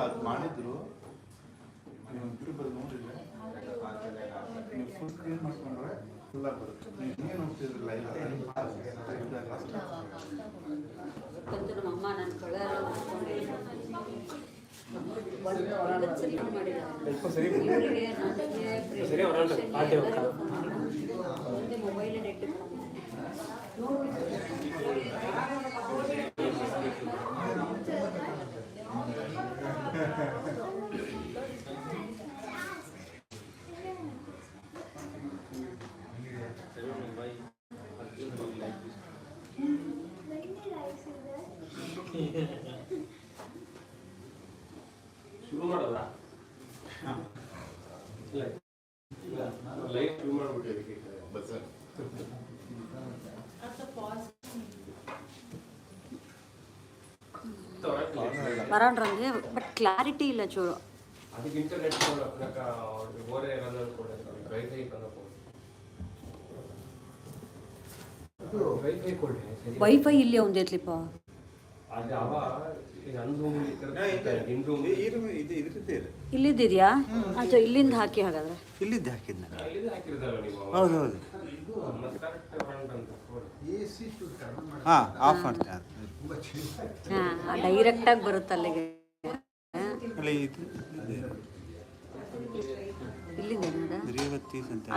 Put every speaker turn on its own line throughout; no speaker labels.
ಅದು ಮಾಡಿದ್ರು ಯೂಟ್ಯೂಬಲ್ಲಿ ನೋಡಿದ್ರೆ ನೀವು ಫುಲ್ ಕ್ಲೀನ್ ಮಾಡ್ಕೊಂಡ್ರೆ ಫುಲ್ಲಾಗಿ ಬರುತ್ತೆ. ನೀವು ಹಿಂಗೆ ನೋಡ್ತಿದ್ರಲ್ಲ
ನಮ್ಮಮ್ಮ ನನ್ನ ಕಳೆಲ್ಲ ಮೊಬೈಲ್ ನೆಟ್
ಶುರು ಮಾಡೋದ ಲೈಫ್ ಶುರು ಮಾಡ್ಬಿಟ್ಟಿದೆ ಬಸ್
ಬರೋಣ್ರಂಗೆ ಬಟ್ ಕ್ಲಾರಿಟಿ ಇಲ್ಲ ಚೂರು.
ಅದಕ್ಕೆ ಇಂಟರ್ನೆಟ್ ಓರೆ ವೈಫೈ
ವೈಫೈ ಇಲ್ಲಿ ಒಂದೇತ್ಲಿಪ್ಪ ಇಲ್ಲಿದ್ದಿದ್ಯಾ? ಅಥವಾ ಇಲ್ಲಿಂದ ಹಾಕಿ ಹಾಗಾದ್ರೆ
ಇಲ್ಲಿದ್ದೆ ಹಾಕಿದ್ನ. ಹೌದು ಹೌದು ಹಾಂ ಆಫ್ ಮಾಡ್ತೇನೆ.
ಹಾಂ ಡೈರೆಕ್ಟಾಗಿ ಬರುತ್ತೆ ಅಲ್ಲಿಗೆ.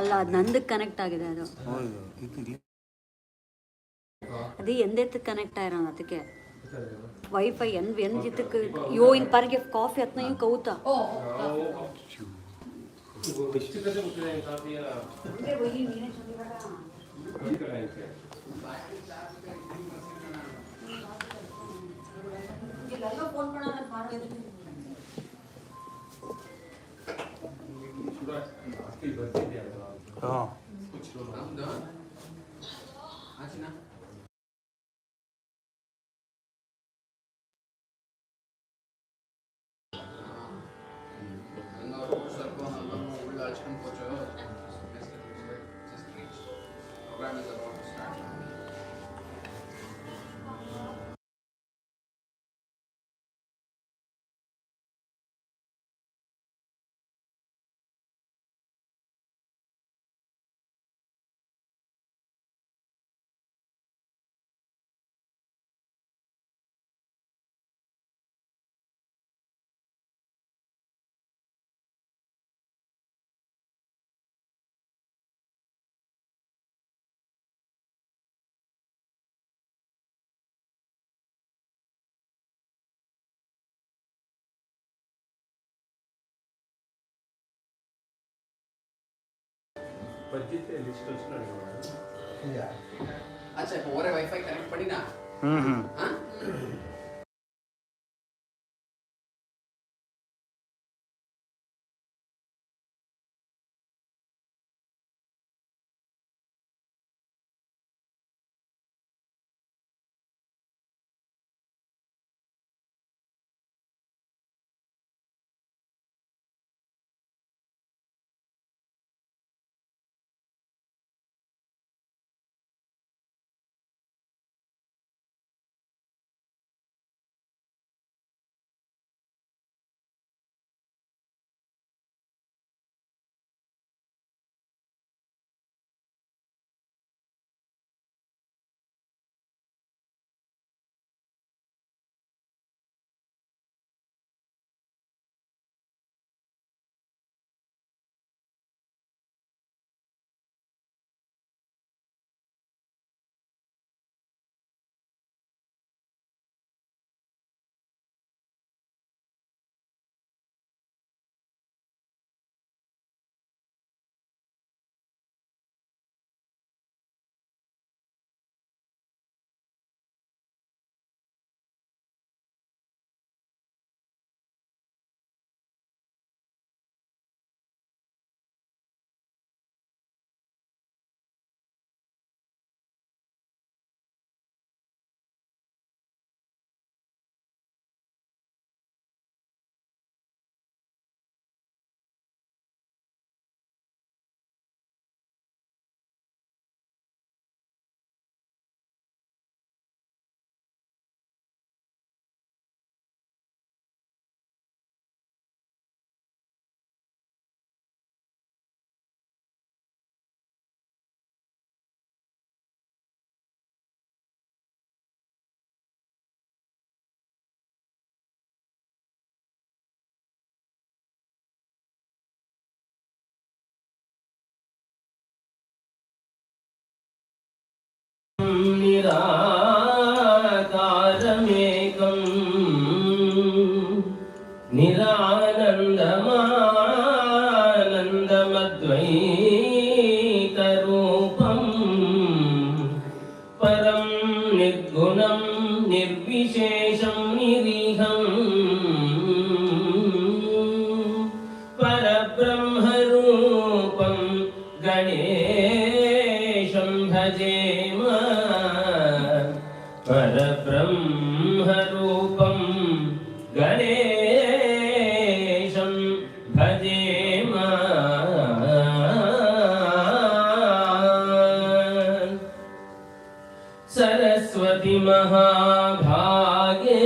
ಅಲ್ಲ ಅದು ನಂದಕ್ಕೆ ಕನೆಕ್ಟ್ ಆಗಿದೆ. ಅದು ಅದೇ ಎಂದೆತ್ತಕ್ಕೆ ಕನೆಕ್ಟ್ ಆಗಿರೋಣ ಅದಕ್ಕೆ ವೈಫೈ ಎಂದಿತ್ತಕ್ಕೆ ಯೋ ಇನ್ ಪಾರಿಗೆ ಕಾಫಿ ಹತ್ನ ಇವ್ ಕೌತಾ
program is about to start. अच्छा और वाईफाई कनेक्ट पड़ी ना
निरानन्दमानन्दमद्वैतरूपं परं निर्गुणं निर्विशेषं निरीहं परब्रह्मरूपं गणेशं भजेम परब्रह्मरूपं गणेशं भजेम सरस्वती महाभागे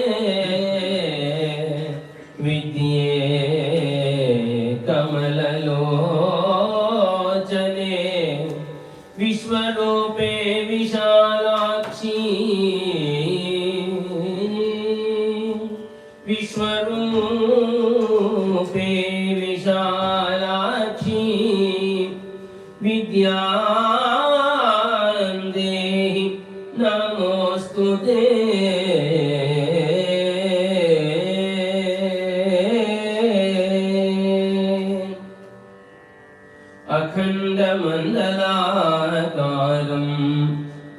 विद्ये कमललोचने विश्वरूपे विशालाक्षी विश्वरूपे विशालाक्षी विद्यां देहि नमोऽस्तुते अखण्डमण्डलाकारं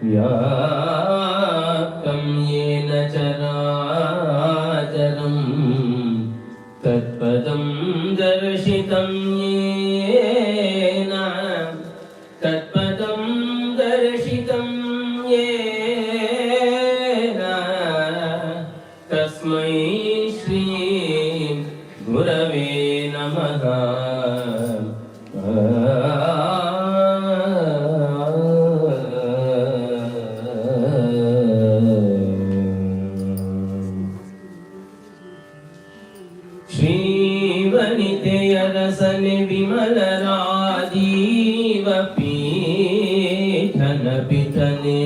व्याप्तं येन चराचरं तत्पदं दर्शितं येन तत्पदं दर्शितं येन तस्मै श्री गुरवे नमः श्रीवनितयरसने विमलराजीव पीठन पितने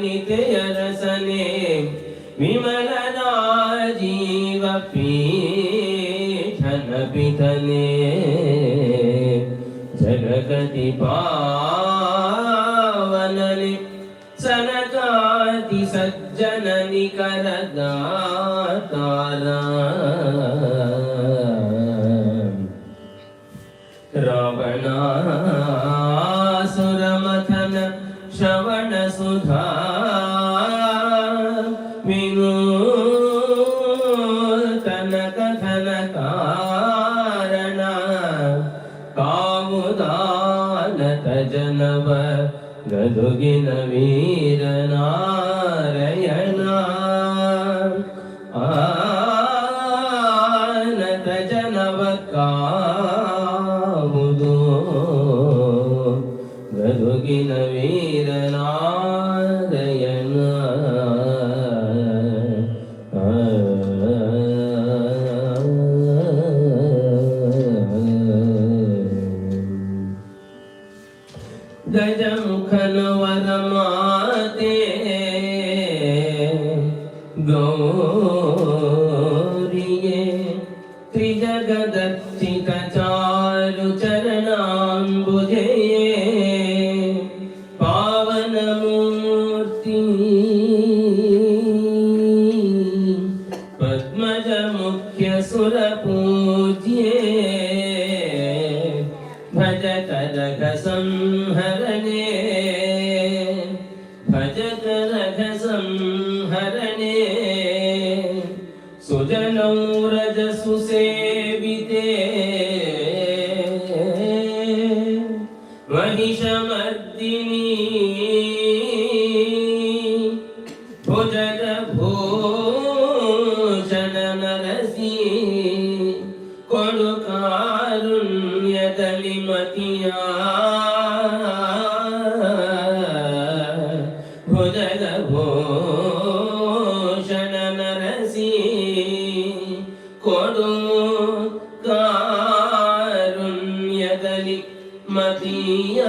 श्रीवनितयरसने विमलराजीव पीठन पितने जगति पावनने सनकाति सज्जननि करदातारा रावणासुरमथन श्रवण सुधा विनूतन कथन कारण कामुदानत जनव ಗದುಗಿನ ವೀರ ನಾರಾಯಣ ಆನತ ಜನವ ಕಾವುದು ಗದುಗಿನ ವೀರ ನಾರಾಯಣ ಗಜಮುಖನ ವರಮಾತೆ ಗೌರಿಯೇ ತ್ರಿಜಗದರ್ಚಿತ ಚಾರು ಚರಣಾಂಬುಜೆಯೇ ಪಾವನ ಮೂರ್ತಿ ಪದ್ಮಜ ಮುಖ್ಯ ಸುರ ಪೂಜ್ಯೇ ಭಜ ಕನಕ ಸಂಹರಣೆ ಭಜ ಕನಕ ಸಂಹರಣೆ ಸುಜನೌ ರಜಸು ಸೇವಿತೆ ಮಹಿಷಮರ್ದಿನಿ ಭುಜಗ ಭೂಷಣ ನರಸಿ ಕೊಡು ಕಾರುಣ್ಯದಲ್ಲಿ ಮತಿಯ ಭುಜಗ ಭೂಷಣ ನರಸಿ ಕೊಡು ಕಾರುಣ್ಯದಲ್ಲಿ ಮತಿಯ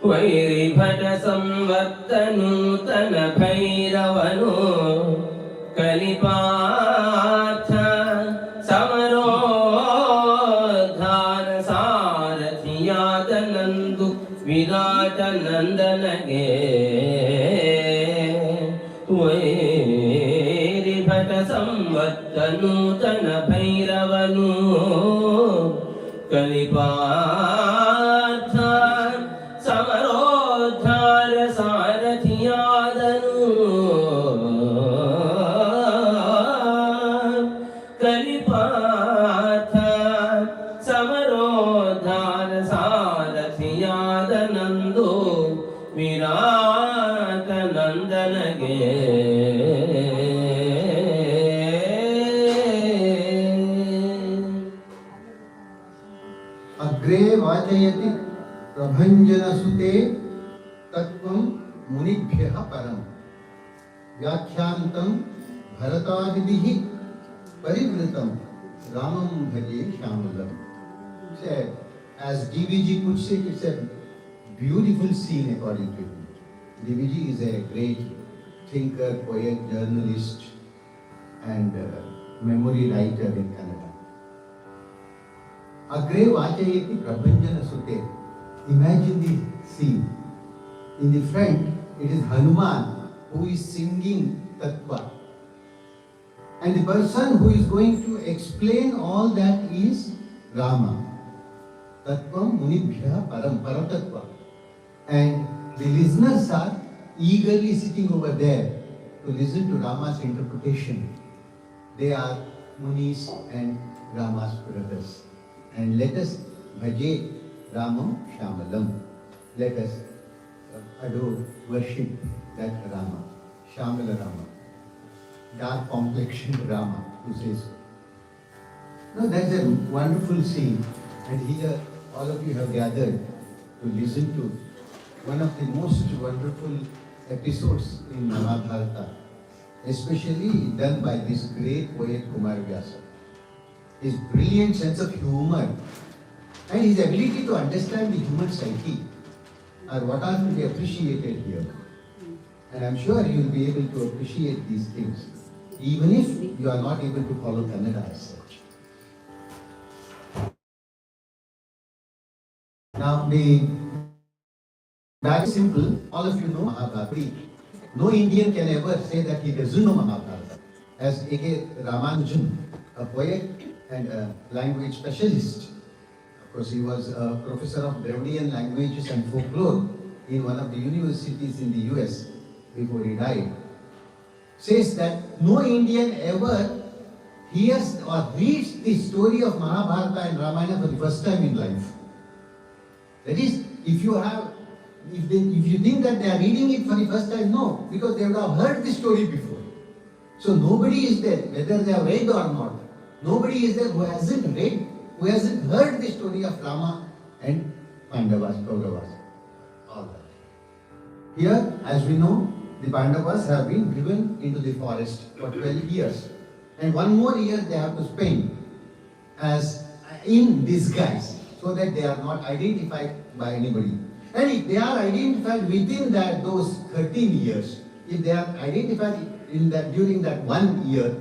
ವೈರಿಭಟ ಸಂವರ್ತನೂತನ ಭೈರವನು ಕಲಿಪಾಥ ಸಮರೋದ್ಧಾರ ಸಾರಥಿಯಾದ ನಂದು ವಿರಾಟ ನಂದನಗೆ ವೈರಿಭಟ ಸಂವತ್ತ ನೂತನ ಭೈರವನು ಕಲಿಪಾಥ ಸಮರೋದ್ಧಾರ ಸಾರಥಿಯಾದನು ಕಲಿಪಾಥ ಸಮರೋದ್ಧಾರ ಸಾರಥಿಯಾದನಂದು ವಿರಾಟ ನಂದನಗೆ
अग्रे वाचयति प्रभञ्जनसुते तत्त्वं मुनिभ्यः परं व्याख्यान्तं भरतादिभिः परिवृतं रामं भजे श्यामलं. As DVG puts it, it's a beautiful scene according to him. DVG is a great thinker, poet, journalist and memory writer in Canada. Agre Vachayati Prabhanjana Sute. Imagine the scene. In the front, it is Hanuman who is singing Tattva. And the person who is going to explain all that is Rama. Tattvam Munibhya Param Paratattva. And the listeners are eagerly sitting over there to listen to Rama's interpretation. They are Munis and Rama's brothers. And let us bhaje Ramam Shamalam. Let us adore, worship that Rama, Shamala Rama, dark complexioned Rama, who says. Now that's a wonderful scene, and here all of you have gathered to listen to one of the most wonderful episodes in Mahabharata, especially done by this great poet Kumar Vyasa. His brilliant sense of humor and his ability to understand the human psyche are what are to be appreciated here. And I'm sure you will be able to appreciate these things, even if you are not able to follow Kannada as such. Now, the back is simple. All of you know Mahabharata. No Indian can ever say that he doesn't know Mahabharata. As A.K. Ramanujan, a poet and a language specialist. Of course, he was a professor of Dravidian languages and folklore in one of the universities in the US before he died. Says that no Indian ever hears or reads the story of Mahabharata and Ramayana for the first time in life. That is, if you think that they are reading it for the first time, no, because they would have heard the story before. So nobody is there, whether they have read or not. Nobody is there who hasn't read, who hasn't heard the story of Rama and Pandavas, Kauravas, all that. Here, as we know, the Pandavas have been driven into the forest for 12 years. And one more year they have to spend as in disguise, so that they are not identified by anybody. And if they are identified within those 13 years, if they are identified during that 1 year,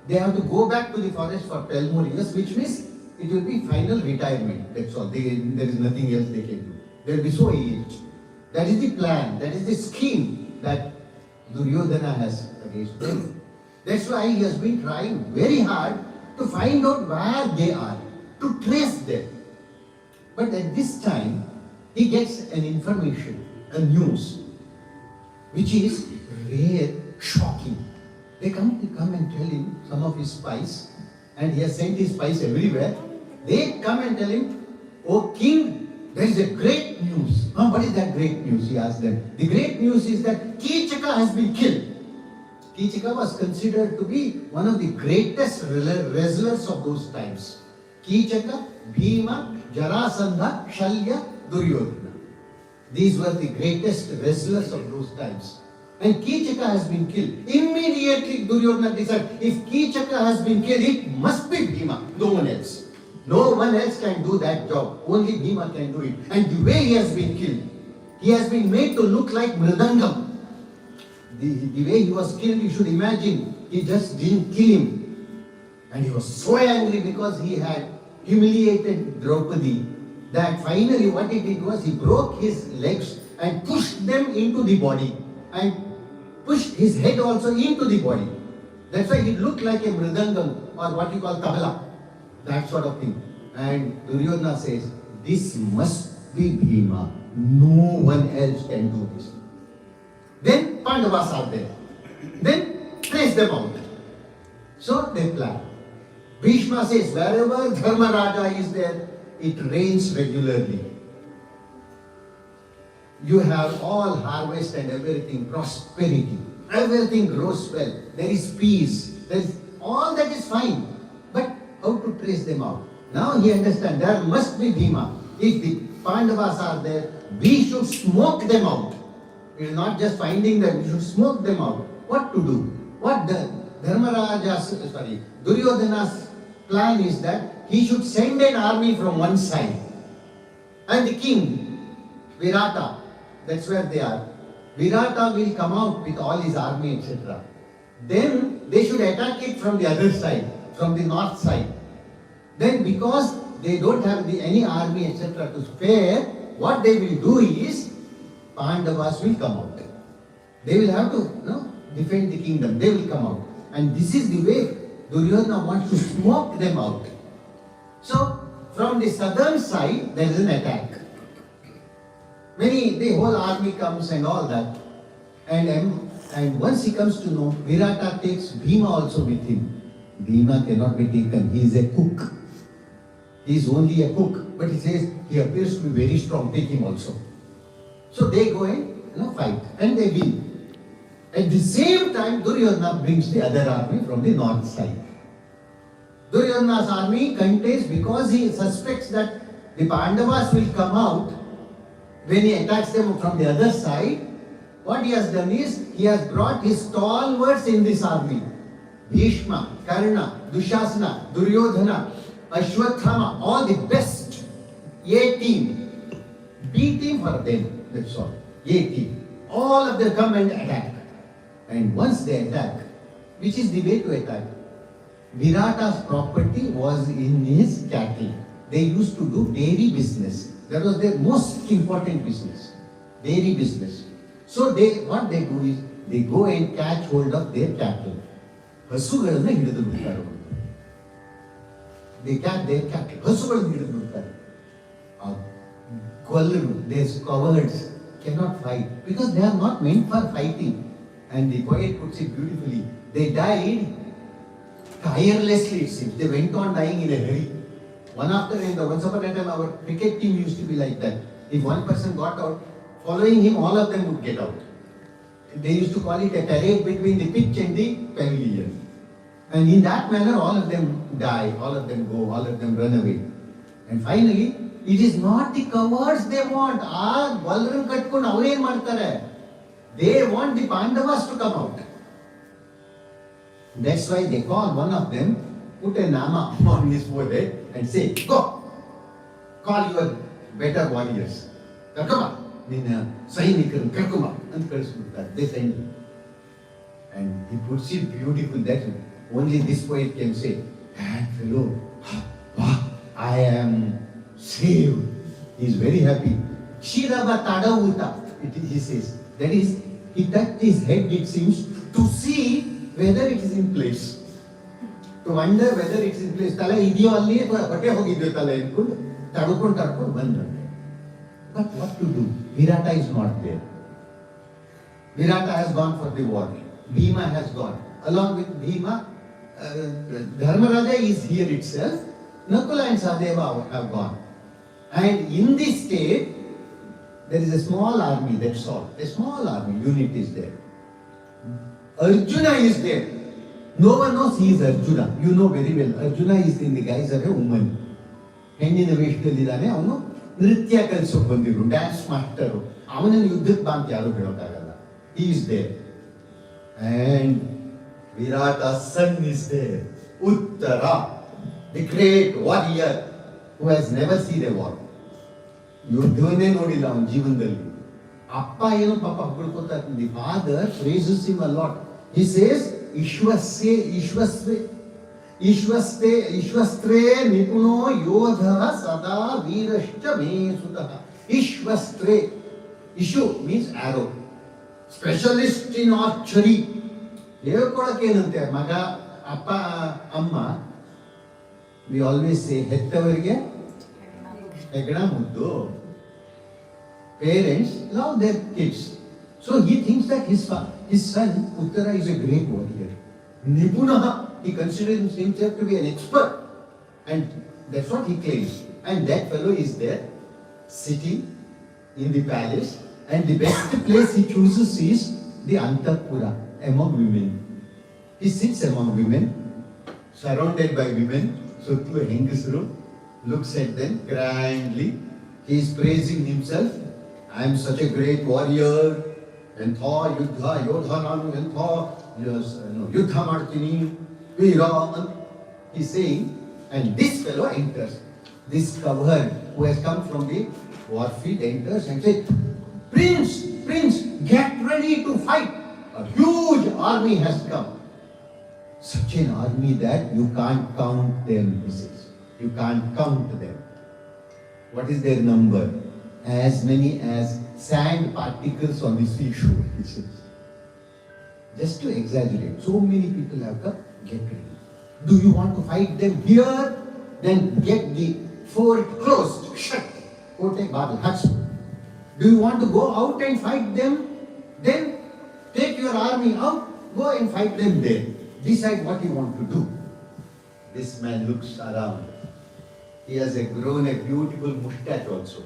they have to go back to the forest for 12 more years, which means it will be final retirement. That's all. There is nothing else they can do. They will be so aged. That is the plan. That is the scheme that Duryodhana has against them. That's why he has been trying very hard to find out where they are, to trace them. But at this time, he gets an information, a news, which is rare, shocking. They come and tell him, some of his spies, and he has sent his spies everywhere. They come and tell him, "Oh king, there is a great news." "Oh, what is that great news?" he asked them. "The great news is that Kichaka has been killed." Kichaka was considered to be one of the greatest wrestlers of those times. Kichaka, Bhima, Jarasandha, Shalya, Duryodhana. These were the greatest wrestlers of those times. And Kichaka has been killed. Immediately Duryodhana decided, if Kichaka has been killed, it must be Bhima, no one else. No one else can do that job. Only Bhima can do it. And the way he has been killed, He has been made to look like Mridangam. The way he was killed, you should imagine, he just didn't kill him. And he was so angry because he had humiliated Draupadi that finally what he did was he broke his legs and pushed them into the body and pushed his head also into the body. That's why he looked like a Mridangam or what you call tabla, that sort of thing. And Duryodhana says, this must be Bhima. No one else can do this. Then Pandavas are there. Then trace them out. So they plan. Bhishma says, wherever Dharmaraja is there, it rains regularly. You have all harvest and everything, prosperity. Everything grows well. There is peace. All that is fine. But how to trace them out? Now he understands there must be Bhima. If the Pandavas are there, we should smoke them out. It is not just finding them, we should smoke them out. What to do? What the Duryodhana's plan is that he should send an army from one side. And the king, Virata, that's where they are. Virata will come out with all his army, etc. Then they should attack it from the other side, from the north side. Then because they don't have any army, etc. to spare, what they will do is, Pandavas will come out. They will have to defend the kingdom. They will come out. And this is the way Duryodhana wants to smoke them out. So, from the southern side, there is an attack. The whole army comes and all that. And once he comes to know, Virata takes Bhima also with him. Bhima cannot be taken. He is a cook. He is only a cook. But he says, he appears to be very strong. Take him also. So they go and fight. And they win. At the same time, Duryodhana brings the other army from the north side. Duryodhana's army contains, because he suspects that the Pandavas will come out when he attacks them from the other side. What he has done is, he has brought his stalwarts in this army. Bhishma, Karna, Dushasana, Duryodhana, Ashwathama, all the best. A team. B team for them, that's all. A team. All of them come and attack. And once they attack, which is the way to attack? Virata's property was in his cattle. They used to do dairy business. That was their most important business. Dairy business. So what they do is, they go and catch hold of their cattle. ಹಸುಗಳನ್ನ ಹಿಡಿದು ಬಿಡ್ತಾರೆ. They catch their cattle. ಹಸುಗಳನ್ನು ಹಿಡಿದು ಬಿಡ್ತಾರೆ. Kollaru, their cowards cannot fight because they are not meant for fighting. And the poet puts it beautifully. They died tirelessly, it seems. They went on dying in a hurry. One after another. Once upon a time, our cricket team used to be like that. If one person got out, following him, all of them would get out. They used to call it a parade between the pitch and the pavilion. And in that manner, all of them die, all of them go, all of them run away. And finally, it is not the cowards they want. They want the Pandavas to come out. That's why they call one of them, put a nama on his forehead and say, go, call your better warriors. Kakama, Sainikan, Kakuma, and they send him. And he puts it beautiful that only this poet can say, that fellow, I am saved. He is very happy. Shirava Tadauta, he says. That is, he touched his head, it seems, to see whether it is in place. To wonder whether it is in place. Tala idyo alli thoda bate hogidyo tala enkundu tadukon bandu. But what to do? Virata is not there. Virata has gone for the war. Bhima has gone. Along with Bhima, Dharmaraja is here itself. Nakula and Sahadeva have gone. And in this state, there is a small army, that's all. A small army unit is there. Arjuna is there. No one knows he is Arjuna. You know very well. Arjuna is in the guise of a woman. ಹೆಣ್ಣಿನ ವೇಷದಲ್ಲಿದ್ದಾನೆ. ಅವನು ನೃತ್ಯ ಕಲಿಸೋಕೆ ಬಂದಿರು, dance master. ಅವನನ್ನು ಯುದ್ಧಕ್ಕೆ ಬಾ ಅಂತ ಯಾರು ಹೇಳೋಕ್ಕಾಗಲ್ಲ. He is there. And Virata's son is there. Uttara, the great warrior who has never seen a war. ಯುದ್ಧವನ್ನೇ ನೋಡಿಲ್ಲ ಅವನ ಜೀವನದಲ್ಲಿ. Appa eno papa hogulkota, the father praises him a lot. He says, Ishwastre nipuno yodha sada virashcha me sutaha. Ishwastre. Ishu means arrow. Specialist in archery. ಹೇಳ್ಕೊಳಕ್ಕೇನಂತೆ ಮಗ ಅಪ್ಪ ಅಮ್ಮ we always say ಹೆತ್ತವರಿಗೆ ಹೆಗ್ಗಣ ಮುದ್ದು. Parents love their kids. So he thinks that his son Uttara is a great warrior. Nipunaha, he considers himself to be an expert, and that's what he claims. And that fellow is there sitting in the palace, and the best place he chooses is the Antapura, among women. He sits among women, surrounded by women. Sutlu Hengisru looks at them grandly. He is praising himself. I am such a great warrior. Entha yudha yodha nanu entha yudha martini veera. He is saying, and this fellow enters. This cowherd who has come from the war field enters and says, Prince, get ready to fight. A huge army has come. Such an army that you can't count them, he says. You can't count them. What is their number? As many as sand particles on the seashore, he says. Just to exaggerate, so many people have come, get ready. Do you want to fight them here? Then get the fort closed, shut. Kote Babel, huts. Do you want to go out and fight them? Then take your army out, go and fight them there. Decide what you want to do. This man looks around. He has grown a beautiful mustache also.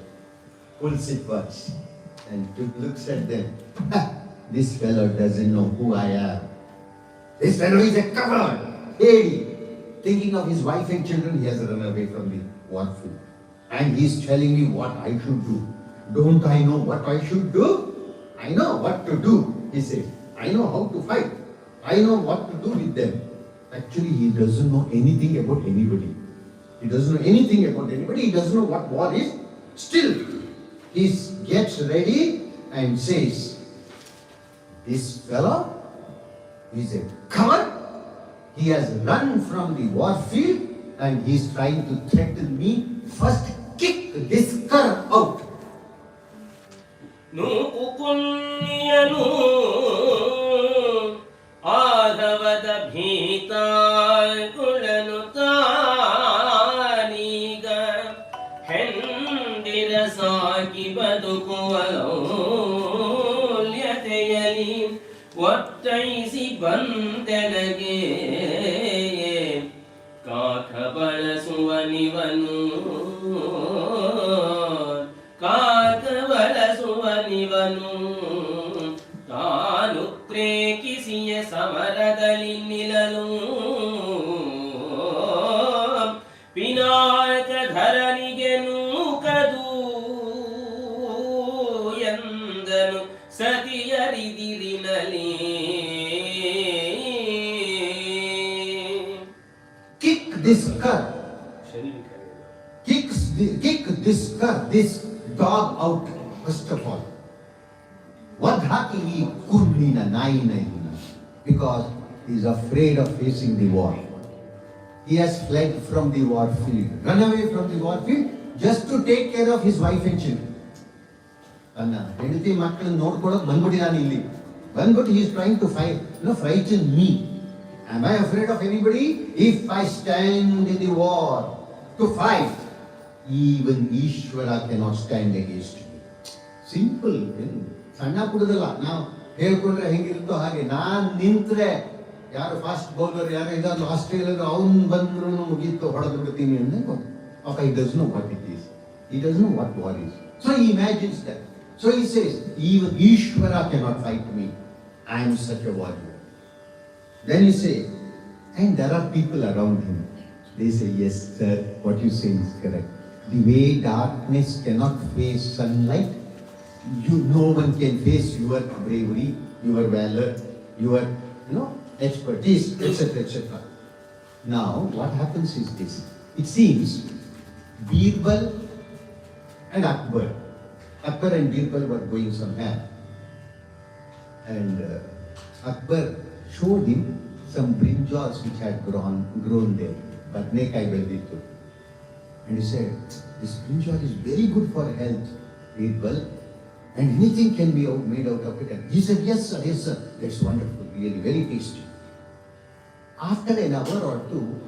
Pulls it once and looks at them. This fellow doesn't know who I am. This fellow is a coward. Hey, thinking of his wife and children, he has run away from the war field. And he is telling me what I should do. Don't I know what I should do? I know what to do, he says. I know how to fight. I know what to do with them. Actually, he doesn't know anything about anybody. He doesn't know anything about anybody. He doesn't know what war is. Still, he gets ready and says, this fellow is a coward. He has run from the war field and he is trying to threaten me. First, kick this cur out.
ನೂಕುನ್ಯನು ಆಧವದ ಭೀತಾಗುಳನು ತಾನೀಗ ಹೆಂಡಿರ ಸಾಕಿ ಬದುಕುವಲೌಲ್ಯತೆಯಲಿ ಒತ್ತೈಸಿ ಬಂದೆನಗೆ ಕಾಕ ಬಳಸುವನಿವನು ಕಾಕವಲಸುವನಿವನು ತಾನು ತ್ರೇಕಿಸಿಯ ಸಮರದಲ್ಲಿ ನಿಲ್ಲಲು ಪಿನಾಕ ಧರನಿಗೆ ನೂಕದು ಎಂದನು ಸತಿಯರಿದಿರಿನಲಿ.
Kick this cur. Kick this cur, this dog out, first of all. Vadhaki kunnina naina, because he is afraid of facing the war. He has fled from the war field, run away from the war field just to take care of his wife and children. Anna, ಹೆಂಡತಿ ಮಕ್ಕಳನ್ನ ನೋಡ್ಕೊಳ್ಳೋಕೆ ಬಂದ್ಬಿಟ್ಟಿದ್ದಾನೆ ಇಲ್ಲಿ. ಬಂದ್ಬಿಟ್ಟು he is trying to frighten me. Am I afraid of anybody? If I stand in the war to fight, even Ishvara cannot stand against me. Simple. ಸಣ್ಣ ಪುಡದಲ್ಲ. ನಾವು ಹೇಳ್ಕೊಂಡ್ರೆ ಹೆಂಗಿರುತ್ತೋ ಹಾಗೆ. ನಾನು ನಿಂತ್ರೆ ಯಾರು fast bowler ಯಾರು ಇದಾದ್ರು ಆಸ್ಟ್ರೇಲಿಯಾದ ಅವನು ಬಂದ್ರು ಮುಗೀತು ಹೊಡೆದು ಬಿಡ್ತೀನಿ ಅಂದ್ರೆ Okay, he doesn't know what it is. He doesn't know what war is. So he imagines that. So he says, even Ishvara cannot fight me. I am such a warrior. Then he says, and there are people around him. They say, yes, sir, what you say is correct. The way darkness cannot face sunlight, no one can face your bravery, your valor, your expertise, etc., etc. Now, what happens is this. It seems Birbal and Akbar Akbar and Birbal were going somewhere. And Akbar showed him some brinjals which had grown there. Badne kai belditu. And he said, this brinjal is very good for health, Birbal. And anything can be made out of it. And he said, yes sir, that's wonderful, really very tasty. After an hour or two,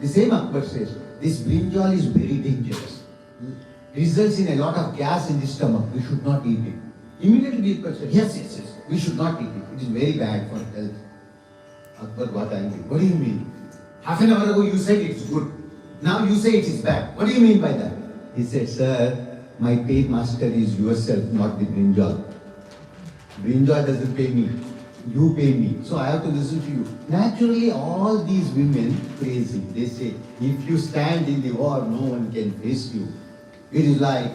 the same Akbar says, this brinjal is very dangerous. Results in a lot of gas in the stomach. We should not eat it. Immediately Birbal said, yes, we should not eat it. It is very bad for health. Akbar got angry. What do you mean? Half an hour ago you said it's good. Now you say it is bad. What do you mean by that? He said, sir, my paymaster is yourself, not the brinjal. Brinjal doesn't pay me. You pay me. So I have to listen to you. Naturally, all these women praise him. They say, if you stand in the war, no one can face you. It is like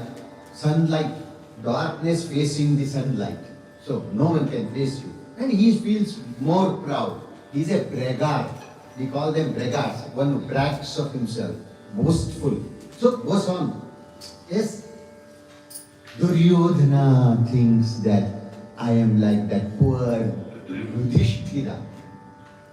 sunlight, darkness facing the sunlight. So no one can face you. And he feels more proud. He's a braggart. We call them braggarts. One who brags of himself. Boastful. So goes on. Yes. Duryodhana thinks that I am like that poor Yudhishthira,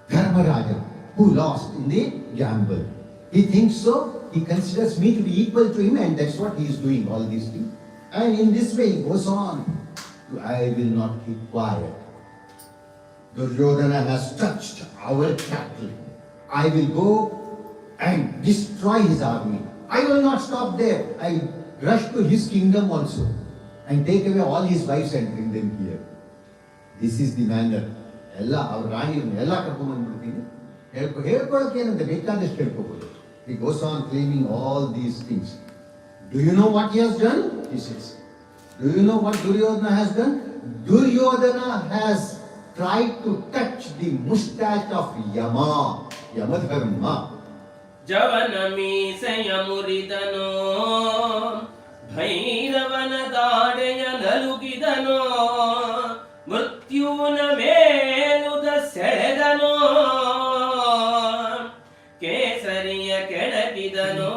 Dharmaraja, who lost in the gamble. He thinks so. He considers me to be equal to him, and that's what he is doing, all these things. And in this way he goes on. I will not keep quiet. Duryodhana has touched our capital. I will go and destroy his army. I will not stop there. I rush to his kingdom also and take away all his wives and bring them here. This is the manner. He goes on claiming all these things. Do you know what he has done? He says. Do you know what Duryodhana has done? Duryodhana has tried to touch the mustache of Yamadharma.
Javanami Sayamuridano Bhairavana Dadeya Nalugidano Murtyuna Meluda Sedano Kesariya Kedakidano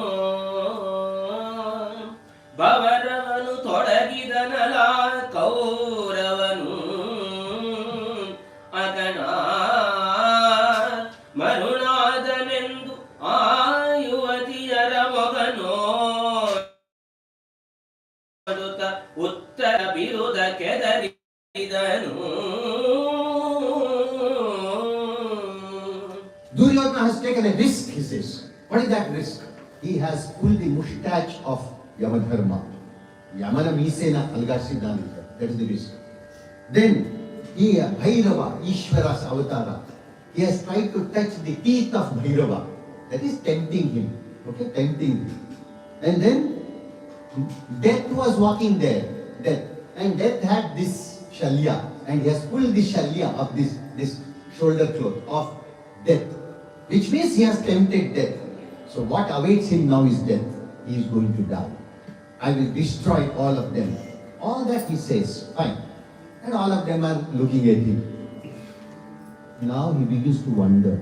Bavaravanu Todagidanala Kauravanu Agana Marunadanendu Ayuvatiyara Mogano Uttara Biruda Kedaridanu.
Duryodhana has taken a risk, he says. What is that risk? He has pulled the mustache of Yamadharma. Yamana Misena Algasidana. That is the risk. Then, he, Bhairava, Ishvara's avatara, he has tried to touch the teeth of Bhairava. That is tempting him. Okay, tempting him. And then, Death was walking there. Death. And Death had this shalya. And he has pulled the shalya of this shoulder cloth of Death. Which means he has tempted death. So what awaits him now is death. He is going to die. I will destroy all of them. All that he says, fine. And all of them are looking at him. Now he begins to wonder.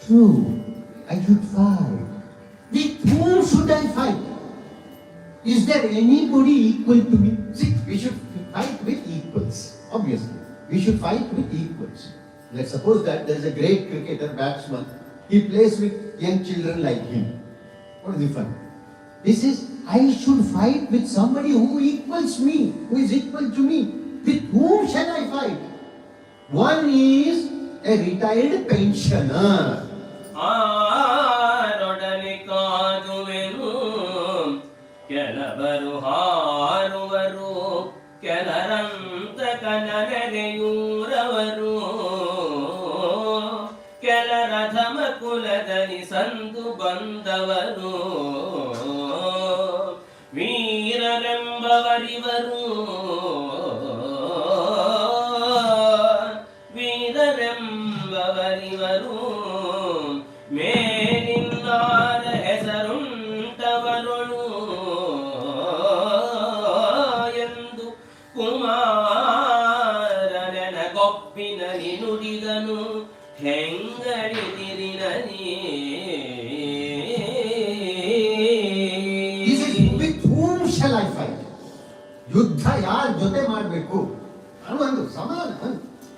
True, I should fight. With whom should I fight? Is there anybody equal to me? See, we should fight with equals. Obviously, we should fight with equals. Let's suppose that there is a great cricketer, batsman. He plays with young children like him. What is the fun? He says, I should fight with somebody who equals me, who is equal to me. With whom shall I fight? One is a retired pensioner.
ಕೆಲವರು ಹಾರುವರು ಕೆಲರಂತಕ ನನಗೆಯೂರವರು ಕೆಲರಥಮ ಕುಲದಲ್ಲಿ ಸಂದು ಬಂದವರು ವೀರರೆಂಬವರಿವರು ವೀರರೆಂಬವರಿವರು ಮೇಲಿನ್ನಾರ ಹೆಸರುಂಟವರೊಳು ಎಂದು ಕುಮಾರನ ಗೊಪ್ಪಿನಲ್ಲಿ ನುಡಿದನು ಹೆಂಗಳಿದಿರಿ ನನಿ.
He says, with whom shall I fight? ಯುದ್ಧ ಯಾರ ಜೊತೆ ಮಾಡಬೇಕು ಅನ್ನೋ ಒಂದು ಸಮಾನ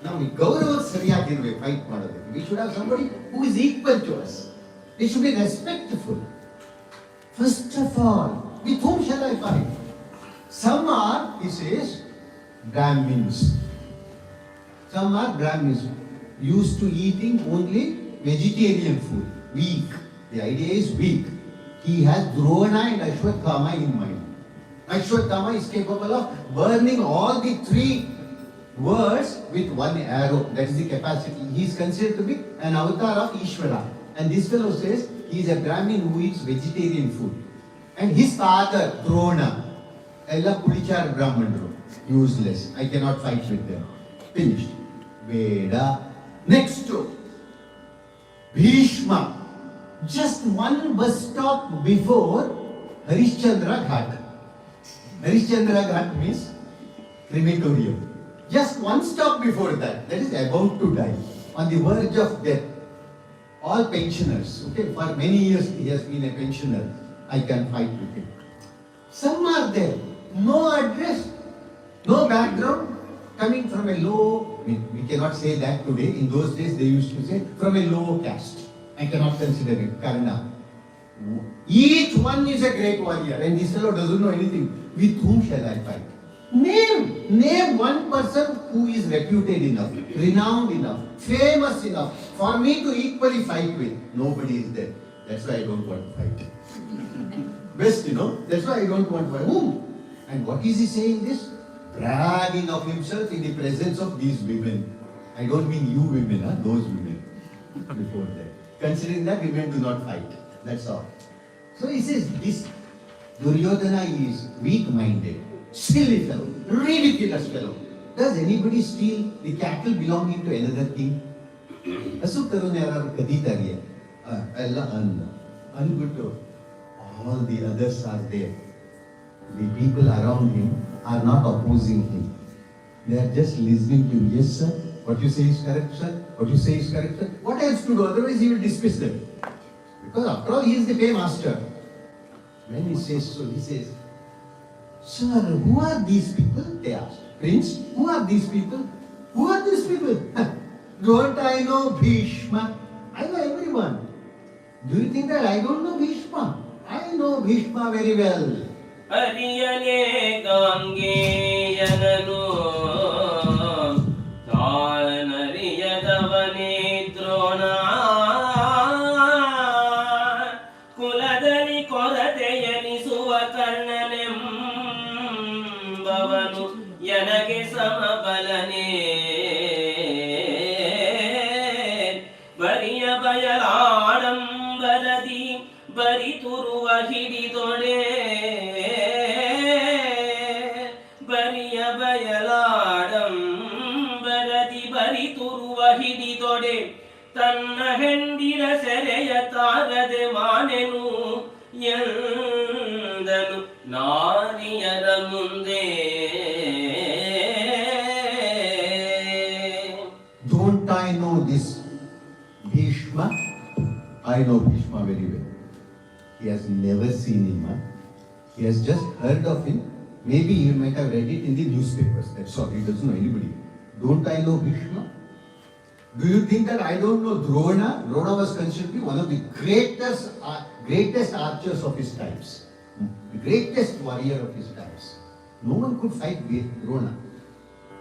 ನಮಗೆ ಗೌರವ ಸರಿಯಾಗಿರ್ಬೇಕು ಫೈಟ್ ಮಾಡೋದಕ್ಕೆ. We should have somebody who is equal to us. We should be respectful. First of all, with whom shall I fight? Some are, he says, Brahmins. Some are Brahmins, used to eating only vegetarian food. Weak. The idea is weak. He has Drona and Ashwatthama in mind. Ashwatthama is capable of burning all the 3 words with one arrow. That is the capacity. He is considered to be an avatar of Ishvara. And this fellow says he is a Brahmin who eats vegetarian food. And his father, Drona, Ella Pulichar Brahmanru, useless. I cannot fight with them. Finished. Veda. Next to Bhishma. Just one bus stop before Harishchandra Ghat. Harishchandra Ghat means crematorium. Just one stop before that. That is about to die. On the verge of death. All pensioners. Okay, for many years he has been a pensioner. I can fight with him. Some are there. No address. No background. Coming from a low, we cannot say that today. In those days they used to say from a low caste. I cannot consider it Karna. Each one is a great warrior, and this fellow doesn't know anything. With whom shall I fight? Name one person who is reputed enough, renowned enough, famous enough for me to equally fight with. Nobody is there. That's why I don't want to fight. Best, that's why I don't want to fight. Whom? And what is he saying this? Bragging of himself in the presence of these women. I don't mean you women, those women. Before that. Considering that women do not fight. That's all. So he says this Duryodhana is weak-minded, silly fellow, ridiculous fellow. Does anybody steal the cattle belonging to another king? Asukkaruna yararu kaditariye. Ella anbuttu. All the others are there. The people around him are not opposing him. They are just listening to him. Yes, sir. What you say is correct, sir. What you say is correct, sir. What else to do? Otherwise he will dismiss them. Because after all, he is the paymaster. When he says so, he says, sir, who are these people? They asked. Prince, who are these people? Who are these people? Don't I know Bhishma? I know everyone. Do you think that I don't know Bhishma? I know Bhishma very well.
ಹರಿಯನೇ ಗಾಂಗೇಯನನು ತಾನರಿಯದವನೇ ದ್ರೋಣ ಕುಲದಲ್ಲಿ ಕೊರತೆಯನಿಸುವ ಕರ್ಣನೆಂಬವನು ಎನಗೆ ಸಮಬಲನೇ ಬರಿಯ ಬಯಲಾಡಂಬರದಿ ಬರಿತುರುವ ಹಿಡಿದೊಡೆ ಬರಿಯ ಬಯಲಾಡಂಬರದಿ ಬರಿತುರುವ ಹಿಡಿದೊಡೆ ತನ್ನ ಹೆಂಡಿರ ಸೆರೆಯ ತಾರದೆ ಮಾನೆನು ಎಂದನು ನಾರಿಯರ ಮುಂದೆ.
Don't I know this Bhishma? I know Bhishma very well. He has never seen him. He has just heard of him. Maybe he might have read it in the newspapers. That's all. He doesn't know anybody. Don't I know Bhishma? Do you think that I don't know Drona? Drona was considered to be one of the greatest archers of his times. The greatest warrior of his times. No one could fight with Drona.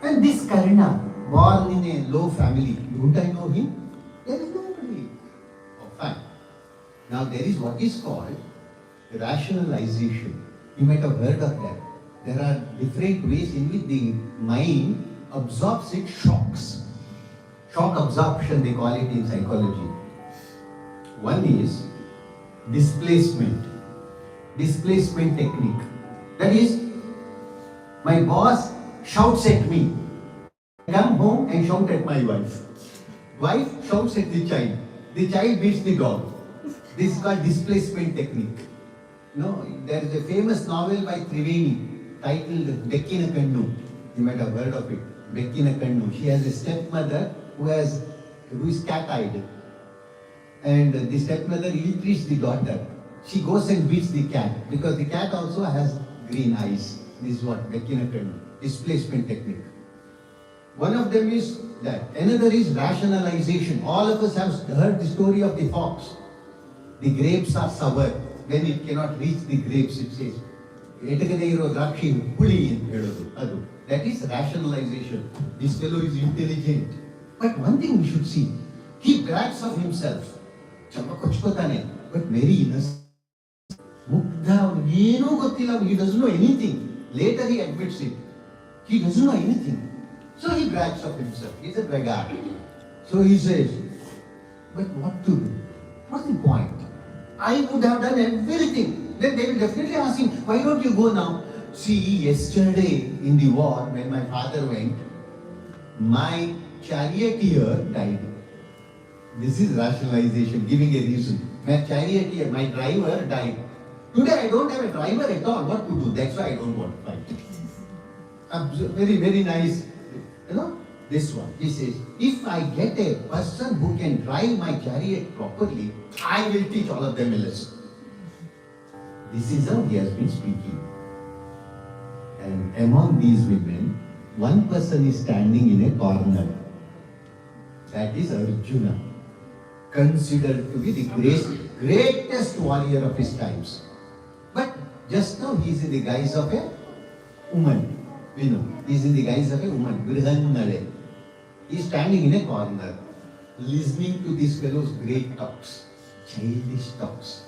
And this Karna, born in a low family, don't I know him? There is nobody. Oh, fine. Now there is what is called rationalization. You might have heard of that. There are different ways in which the mind absorbs its shocks. Shock absorption, they call it in psychology. One is displacement technique. That is, my boss shouts at me. I come home and shout at my wife. Wife shouts at the child. The child beats the dog. This is called displacement technique. There is a famous novel by Triveni titled Bekkina Kannu. You might have heard of it. Bekkina Kannu. She has a stepmother who is cat-eyed. And the stepmother ill-treats the daughter. She goes and beats the cat because the cat also has green eyes. This is what mechanical displacement technique. One of them is that. Another is rationalization. All of us have heard the story of the fox. The grapes are sour. When it cannot reach the grapes, it says, that is rationalization. This fellow is intelligent. But one thing we should see, he brags of himself. But very innocent. He doesn't know anything. Later he admits it. He doesn't know anything. So he brags of himself. He's a braggart. So he says, but what to do? What's the point? I would have done everything. Then they will definitely ask him, why don't you go now? See, yesterday in the war, when my father went, my charioteer died. This is rationalization, giving a reason. My charioteer, my driver died. Today I don't have a driver at all. What to do? That's why I don't want to fight. Very, very nice. This one. He says, if I get a person who can drive my chariot properly, I will teach all of them a lesson. This is how he has been speaking. And among these women, one person is standing in a corner. That is Arjuna, considered to be the greatest warrior of his times. But just now he is in the guise of a woman. He is in the guise of a woman. Grihannale. He is standing in a corner, listening to this fellow's great talks, childish talks.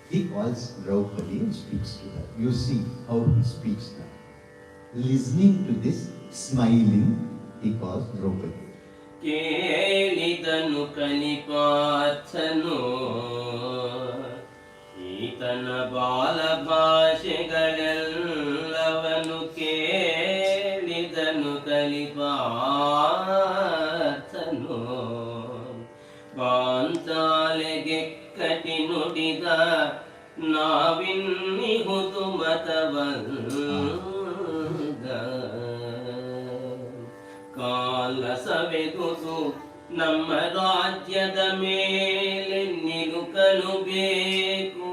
He calls Draupadi and speaks to her. You see how he speaks now. Listening to this, smiling, he calls Draupadi.
ಕೇಳಿದನು ಕಲಿಪಾರ್ಥನು ಈತನ ಬಾಲ ಭಾಷೆಗಳೆಲ್ಲವನು ಕೇಳಿದನು ಕಲಿಪಾರ್ಥನು ಪಾಂಚಾಲೆಗೆ ಕಟಿ ನುಡಿದ ನಾವಿನ್ನಿಹುದು ಮತವಲ್ದ ಕಾಲ ಸವೆದುದು ನಮ್ಮ ರಾಜ್ಯದ ಮೇಲೆ ನಿಲುಕಲು ಬೇಕು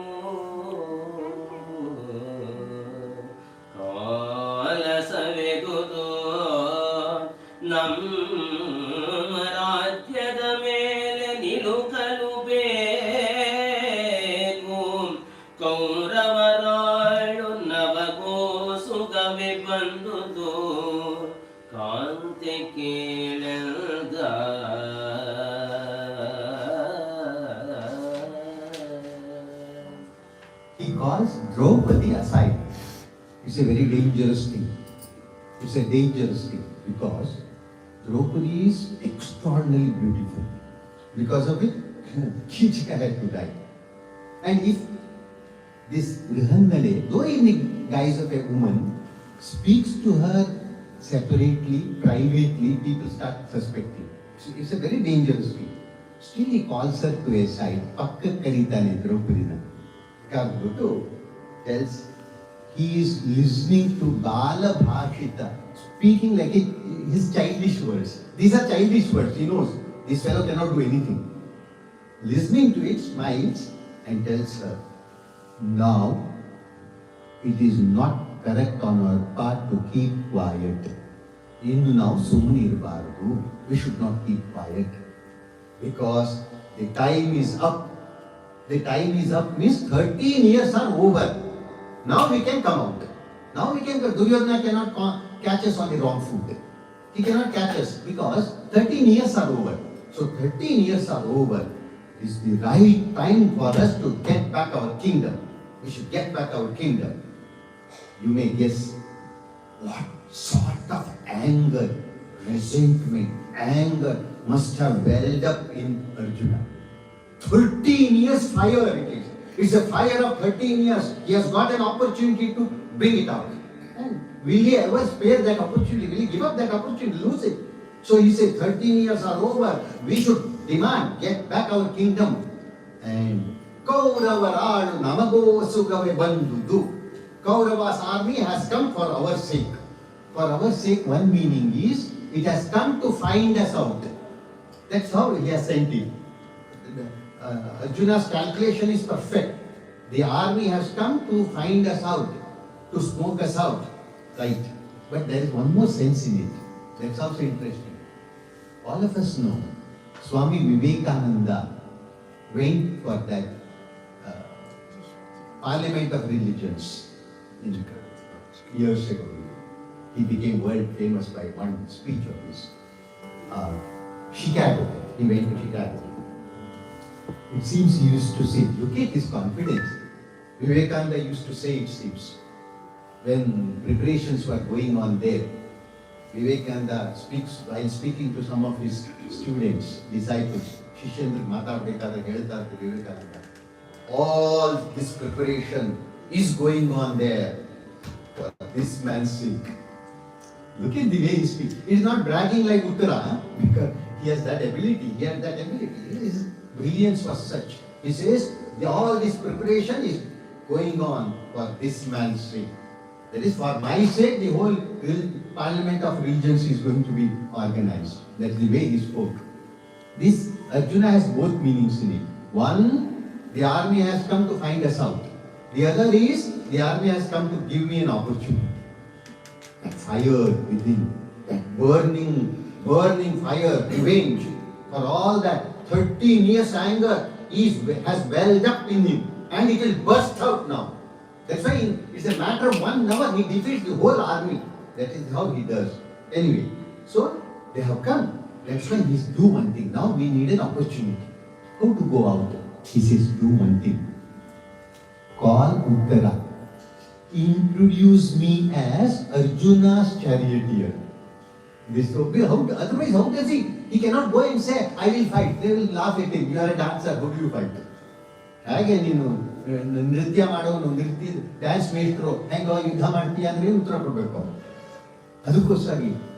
ಕಾಲ ಸವೆದುದು ನಮ್ಮ ರಾಜ್ಯದ ಮೇಲೆ ನಿಲುಕಲು ಬೇಕು ಕೌರವರಾಳು ನವಗೋಸುಗವೆ ಬಂದುದು ಕಾಂತೆ ಕೇಳದ
He calls Draupadi aside. It's a very dangerous thing. It's a dangerous thing because Draupadi is extraordinarily beautiful. Because of it, Kichika had to die. And if this Grihannale, though in the guise of a woman, speaks to her separately, privately, people start suspecting. It's a very dangerous thing. Still he calls her to a side. Pakka karitane Draupadina. Karbuto tells he is listening to Bala Bhashita, speaking like his childish words. These are childish words, he knows. This fellow cannot do anything. Listening to it, smiles and tells her, now it is not correct on our part to keep quiet. Now we should not keep quiet because the time is up. The time is up means 13 years are over. Now we can come out. Now we can go. Duryodhana cannot catch us on the wrong foot. He cannot catch us because 13 years are over. So 13 years are over. It's the right time for us to get back our kingdom. We should get back our kingdom. You may guess what sort of anger, resentment, anger must have welled up in Arjuna. 13 years fire it is. It's a fire of 13 years. He has got an opportunity to bring it out. And will he ever spare that opportunity? Will he give up that opportunity, lose it? So he said 13 years are over. We should demand, get back our kingdom. And Kauravaralu namago sugave bandhudu. Kaurava's army has come for our sake. For our sake, one meaning is, it has come to find us out. That's how he has sent it. Arjuna's calculation is perfect. The army has come to find us out. to smoke us out. Right. But there is one more sense in it. That's also interesting. All of us know Swami Vivekananda went for that Parliament of Religions in years ago. He became world famous by one speech of his. Chicago. He went to Chicago. It seems he used to say, look at his confidence. Vivekananda used to say, it seems, when preparations were going on there, Vivekananda speaks, while speaking to some of his students, disciples, Shishendra Mata Vivekananda, all this preparation is going on there for this man's sake. Look at the way he speaks. He is not bragging like Uttara, because he has that ability. He has that ability. His brilliance was such. He says, all this preparation is going on for this man's sake. That is, for my sake, the whole Parliament of Religions is going to be organized. That's the way he spoke. This Arjuna has both meanings in it. One, the army has come to find us out. The other is, the army has come to give me an opportunity. That fire within, that burning fire, revenge, for all that 13 years anger has welled up in him, and it will burst out now. That's why it's a matter of 1 hour, he defeats the whole army. That is how he does. Anyway, so they have come. That's why he says, do one thing. Now we need an opportunity. How to go out? He says, do one thing. Call Uttara. Introduce me as Arjuna's charioteer. Otherwise, how does he? He cannot go and say, I will fight. They will laugh at him. You are a dancer. How do you fight? Again, ನೃತ್ಯ ಮಾಡೋನು dance ಮೇಸ್ಟ್ರು ಹೆಂಗೋ ಯುದ್ಧ ಮಾಡ್ತೀಯ ಅಂದ್ರೆ ಉತ್ತರ ಕೊಡಬೇಕು. ಅದಕ್ಕೋಸ್ಕರ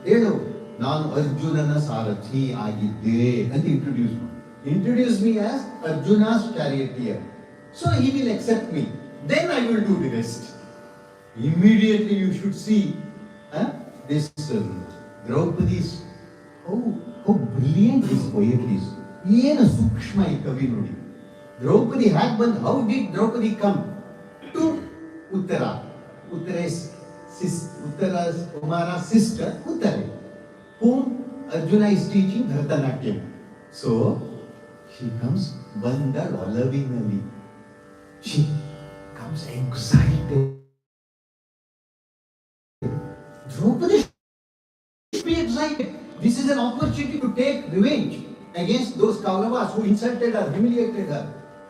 ಹೇಳು, ನಾನು ಅರ್ಜುನನ ಸಾರಥಿ ಆಗಿದ್ದೆ ಅಂತ introduce me as Arjuna's charioteer. So he will accept me. Then I will do the rest. Immediately you should see this Draupadi's, how brilliant this poet is. ಏನು ಸೂಕ್ಷ್ಮ ಈ ಕವಿ ನೋಡಿ. Draupadi had one. How did Draupadi come to Uttara? Uttara's Kumara's sister, Uttara, whom Arjuna is teaching Bharatanatyam. So she comes lovingly. She comes excited. Draupadi should be excited. This is an opportunity to take revenge against those Kauravas who insulted her, humiliated her.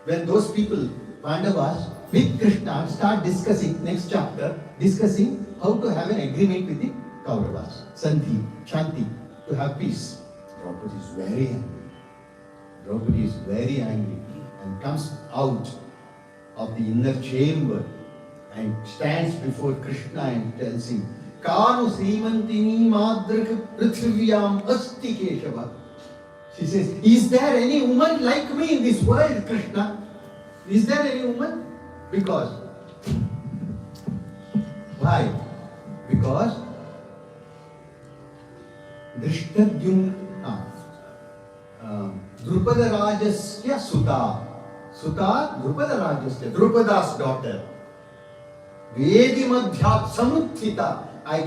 When those people, Pandavas, with Krishna start discussing, next chapter, discussing how to have an agreement with the Kauravas, Sandhi, Shanti, to have peace. Draupadi is very angry. Draupadi is very angry and comes out of the inner chamber and stands before Krishna and tells him, Kanu Srimantini Madrak Prithvivyam Asti Keshava. She says, is there any woman like me in this world, Krishna? Is there any woman? Because, why? Because Drupada Rajasya Suta. Suta, Drupada Rajasya, Drupada's daughter. Vedi Madhyat Samuthita. I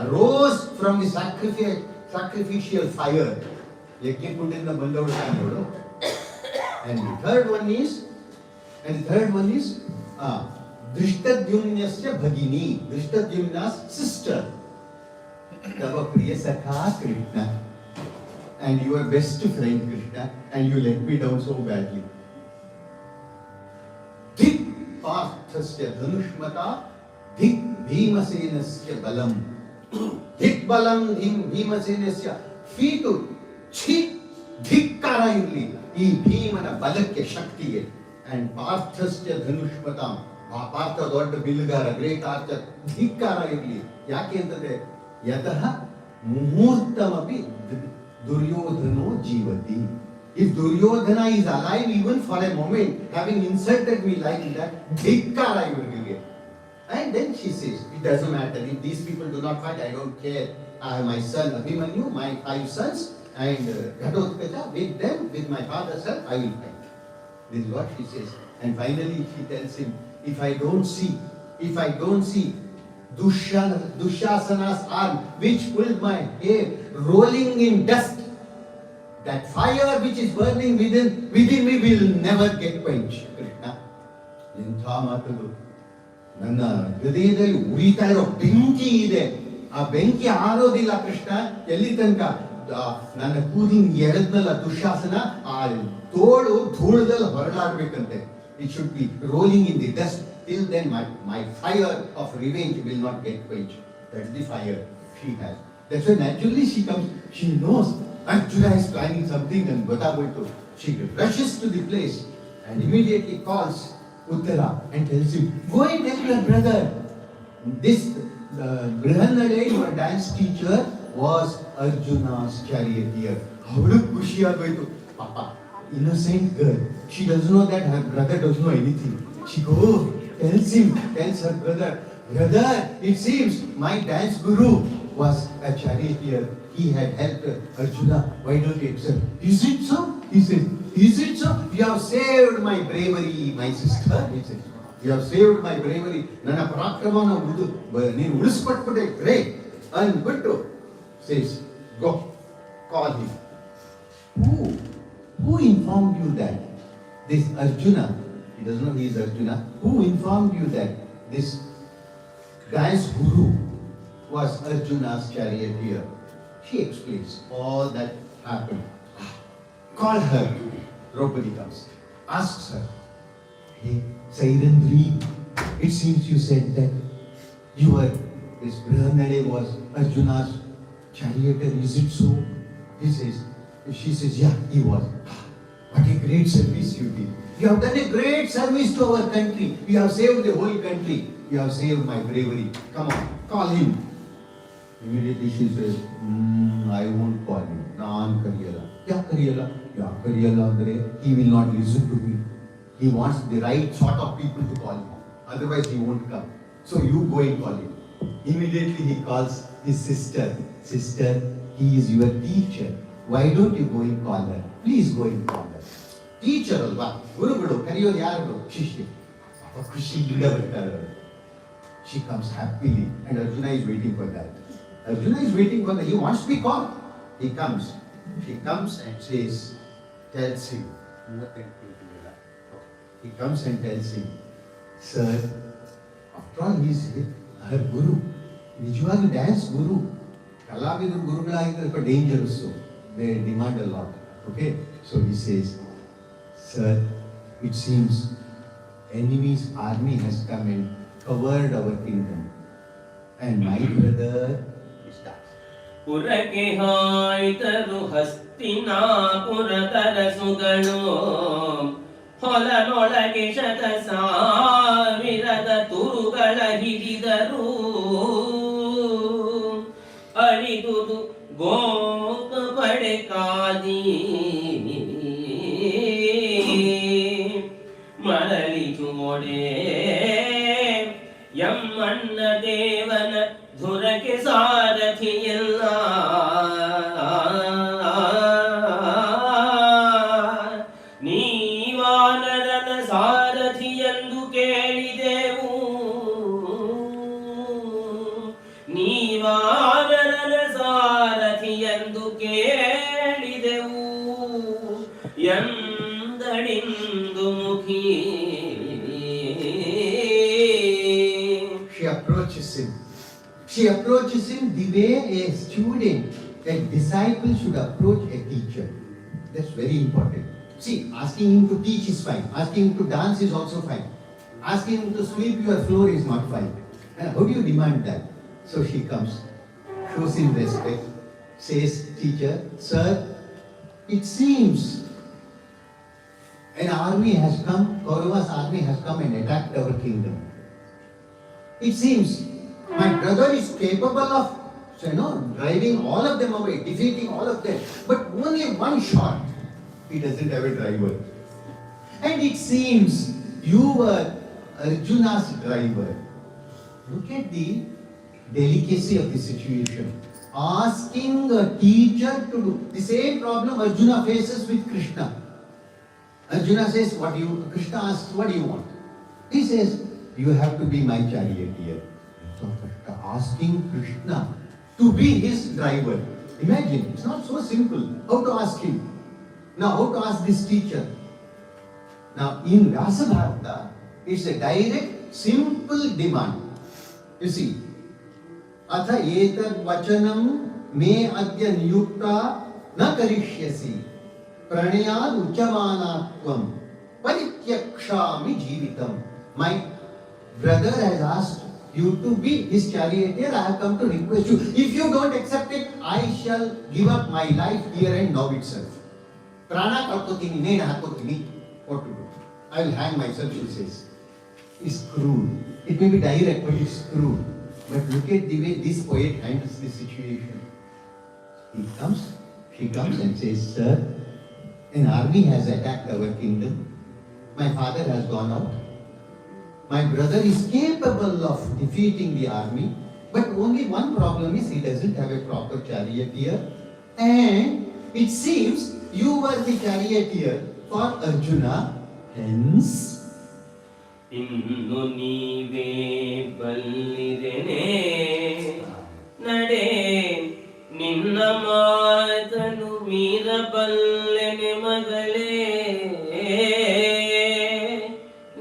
arose from the sacrificial fire. And the third one is Drishtadyumnasya Bhagini, Drishtadyumna's sister. Tava Priya Sakha Krishna, and your best friend Krishna, and you let me down so badly. Dhik Parthasya Dhanushmata, Dhik Bhimasenasya Balam, Dhik Balam Bhimasenasya, feet ಛೀ ಧಿಕ್ಕಾರ ಇರಲಿ ಈ ಭೀಮನ ಬಲಕ್ಕೆ ಶಕ್ತಿಗೆ. And ಪಾರ್ಥಸ್ಯ ಧನುಷ್ಮತಾಂ, Partha ದೊಡ್ಡ ಬಿಲ್ಲುಗಾರ, great archer, ಧಿಕ್ಕಾರ ಇರಲಿ. ಯಾಕೆ ಅಂತಂದ್ರೆ ಯತಃ ಮುಹೂರ್ತಮಪಿ ದುರ್ಯೋಧನೋ ಜೀವತಿ. If Duryodhana is alive even for a moment, having insulted me like that, ಧಿಕ್ಕಾರ ಇವರಿಗೆ. And then she says, it doesn't matter if these people do not fight, I don't care. I have my son Abhimanyu, my 5 sons, and Ghatotkacha, with them, with my father's help, I will fight. This is what she says. And finally she tells him, if I don't see Dushasana's arm, which pulled my hair, rolling in dust. That fire which is burning within me will never get quenched. Krishna, ಎಂಥ ಮಾತುಗಳು. ನನ್ನ ಹೃದಯದಲ್ಲಿ ಉರಿತಾ ಇರೋ ಬೆಂಕಿ ಇದೆ. ಆ ಬೆಂಕಿ ಆರೋದಿಲ್ಲ ಕೃಷ್ಣ. ಎಲ್ಲಿ ತನಕ ನನ್ನ ಕೂದಿನ ಎಳೆದ್ನಲ್ಲ ದುಶ್ಯಾಸನ, ಆ ತೋಳು ಧೂಳದಲ್ಲಿ ಹೊರಡಾಡ್ಬೇಕಂತೆ. It should be rolling in the dust. Till then my fire of revenge will not get quenched. That's the fire she has. That's why naturally she comes, she knows Arjuna is planning something and Bataboito. She rushes to the place and immediately calls Uttara and tells him, go and tell your brother, this Grihanade, your dance teacher, was Arjuna's charioteer. Avadu khushi agoitu. Papa, innocent girl. She doesn't know that her brother doesn't know anything. She goes, tells her brother, brother, it seems my dance guru was a charioteer. He had helped Arjuna. Why don't you accept? Is it so? He says, is it so? You have saved my bravery, my sister. He says, you have saved my bravery. Nana parakramana nenu ulispattude great. And Bittu says, go, call him. Who informed you that this Arjuna, he doesn't know he is Arjuna, who informed you that this dance guru was Arjuna's charioteer? She explains all that happened. Call her. Draupadi comes, asks her, hey, Sairandri, it seems you said that this Brihanade was Arjuna's charioteer, is it so? She says, yeah, he was. What a great service you did. You have done a great service to our country. You have saved the whole country. You have saved my bravery. Come on, call him. Immediately she says, I won't call him. Naan kariyala. Kya kariyala? Ya kariyala andre, he will not listen to me. He wants the right sort of people to call him. Otherwise he won't come. So you go and call him. Immediately he calls his sister. Sister, he is your teacher. Why don't you go and call her? Please go and call her. Teacher alva, gurugudu, kariyodu yaru? Shishya. Khushiinda bartare. She comes happily and Arjuna is waiting for that. Arjuna is waiting for that. He wants to be called. He comes. She comes and says, tells him. He comes and tells him, sir, after all he is her guru. Nijvaglu dance guru. Kalavidu gurugalagiddre dangerous so. They demand a lot. Okay? So he says, sir, it seems enemy's army has come and covered our kingdom. And my brother is dying.
ಪುರಕ್ಕೆ ಹಾಯ್ದರು ಹಸ್ತಿನಾಪುರದರಸುಗಳು ಹೊಲನೊಳಗೆ ಶತಸಾವಿರದ ತುರುಗಳ ಹಿಡಿದರು ಅಳಿದುದು ಗೋಪ ಪಡೆ ಕಾದಿ ಮರಳಿ ಚೋಡೆ ಎಮ್ಮಣ್ಣ ದೇವನ ಧುರಕ್ಕೆ ಸಾರಥಿಯಲ್ಲ ನೀವಾನರನ ಸಾರಥಿಯೆಂದು ಕೇಳಿದೆವು ನೀವಾನರನ ಸಾರಥಿಯೆಂದು ಕೇಳಿದೆವು ಎಂದಳಿಂದು ಮುಖಿ.
She approaches him the way a student, a disciple should approach a teacher. That's very important. See, asking him to teach is fine. Asking him to dance is also fine. Asking him to sweep your floor is not fine. And how do you demand that? So she comes, shows him respect, says, teacher, sir, it seems an army has come, Kaurava's army has come and attacked our kingdom. It seems my brother is capable of, driving all of them away, defeating all of them. But only one shot, he doesn't have a driver. And it seems you were Arjuna's driver. Look at the delicacy of the situation. Asking a teacher to do the same problem Arjuna faces with Krishna. Arjuna says, Krishna asks, what do you want? He says, you have to be my charioteer. asking Krishna to be his driver. Imagine, it's not so simple. How to ask him? Now, how to ask this teacher? Now, in Vyasabharata, it's a direct, simple demand. You see, Atha etad vachanam me adya niyukta na karishyasi pranayad uchamanatvam parityakshami jivitam. My brother has asked you to be his charioteer. I have come to request you. If you don't accept it, I shall give up my life here and now itself. Prana kakotini, nena hakotini. What to do? I will hang myself, she says. It's cruel. It may be direct, but it's cruel. But look at the way this poet handles this situation. She comes and says, Sir, an army has attacked our kingdom. My father has gone out. My brother is capable of defeating the army, but only one problem is he doesn't have a proper charioteer. And it seems you were the charioteer for Arjuna, hence
ಇನ್ನು ನೀವೇ ಬಲ್ಲಿರೆನೆ ನಡೆ ನಿನ್ನ ಮಾತನು ಮೀರಬಲ್ಲೆನೆ ಮಗಳೇ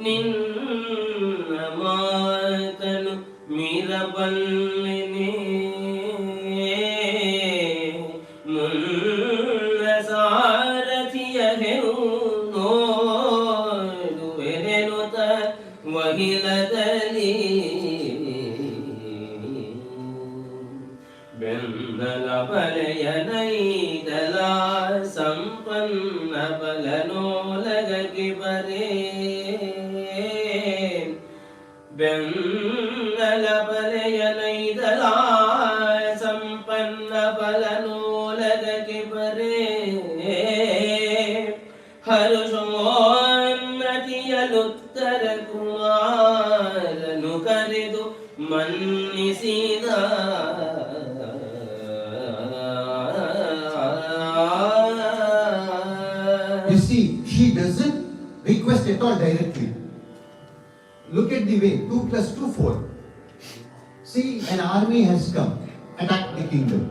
ನಿನ್ನ ಮಾತನು ಮೀರಬಲ್ಲೆನೆ ಮುನ್ನ ಸಾರಥಿಯ ಹೆರು ವಹಿಲದಲ್ಲಿ ಬೆಂದಲ ಬಲೆಯ ನೈದಲ ಸಂಪನ್ನ ಬಲನೋಲಗಕ್ಕೆ ಬರೇ ಬೆಂದಲ ಬಲೆಯ ನೈದಲ ಸಂಪನ್ನ ಬಲನೋಲಗಕ್ಕೆ ಬರೇ ಹರುಷೋನ್ನತಿಯಲುತ್ತರ ಕುಮಾರನು ಕರೆದು ಮನ್ನಿಸಿದ
You see, she doesn't request at all directly. Look at the way, 2 plus 2, 4. See, an army has come, attacked the kingdom.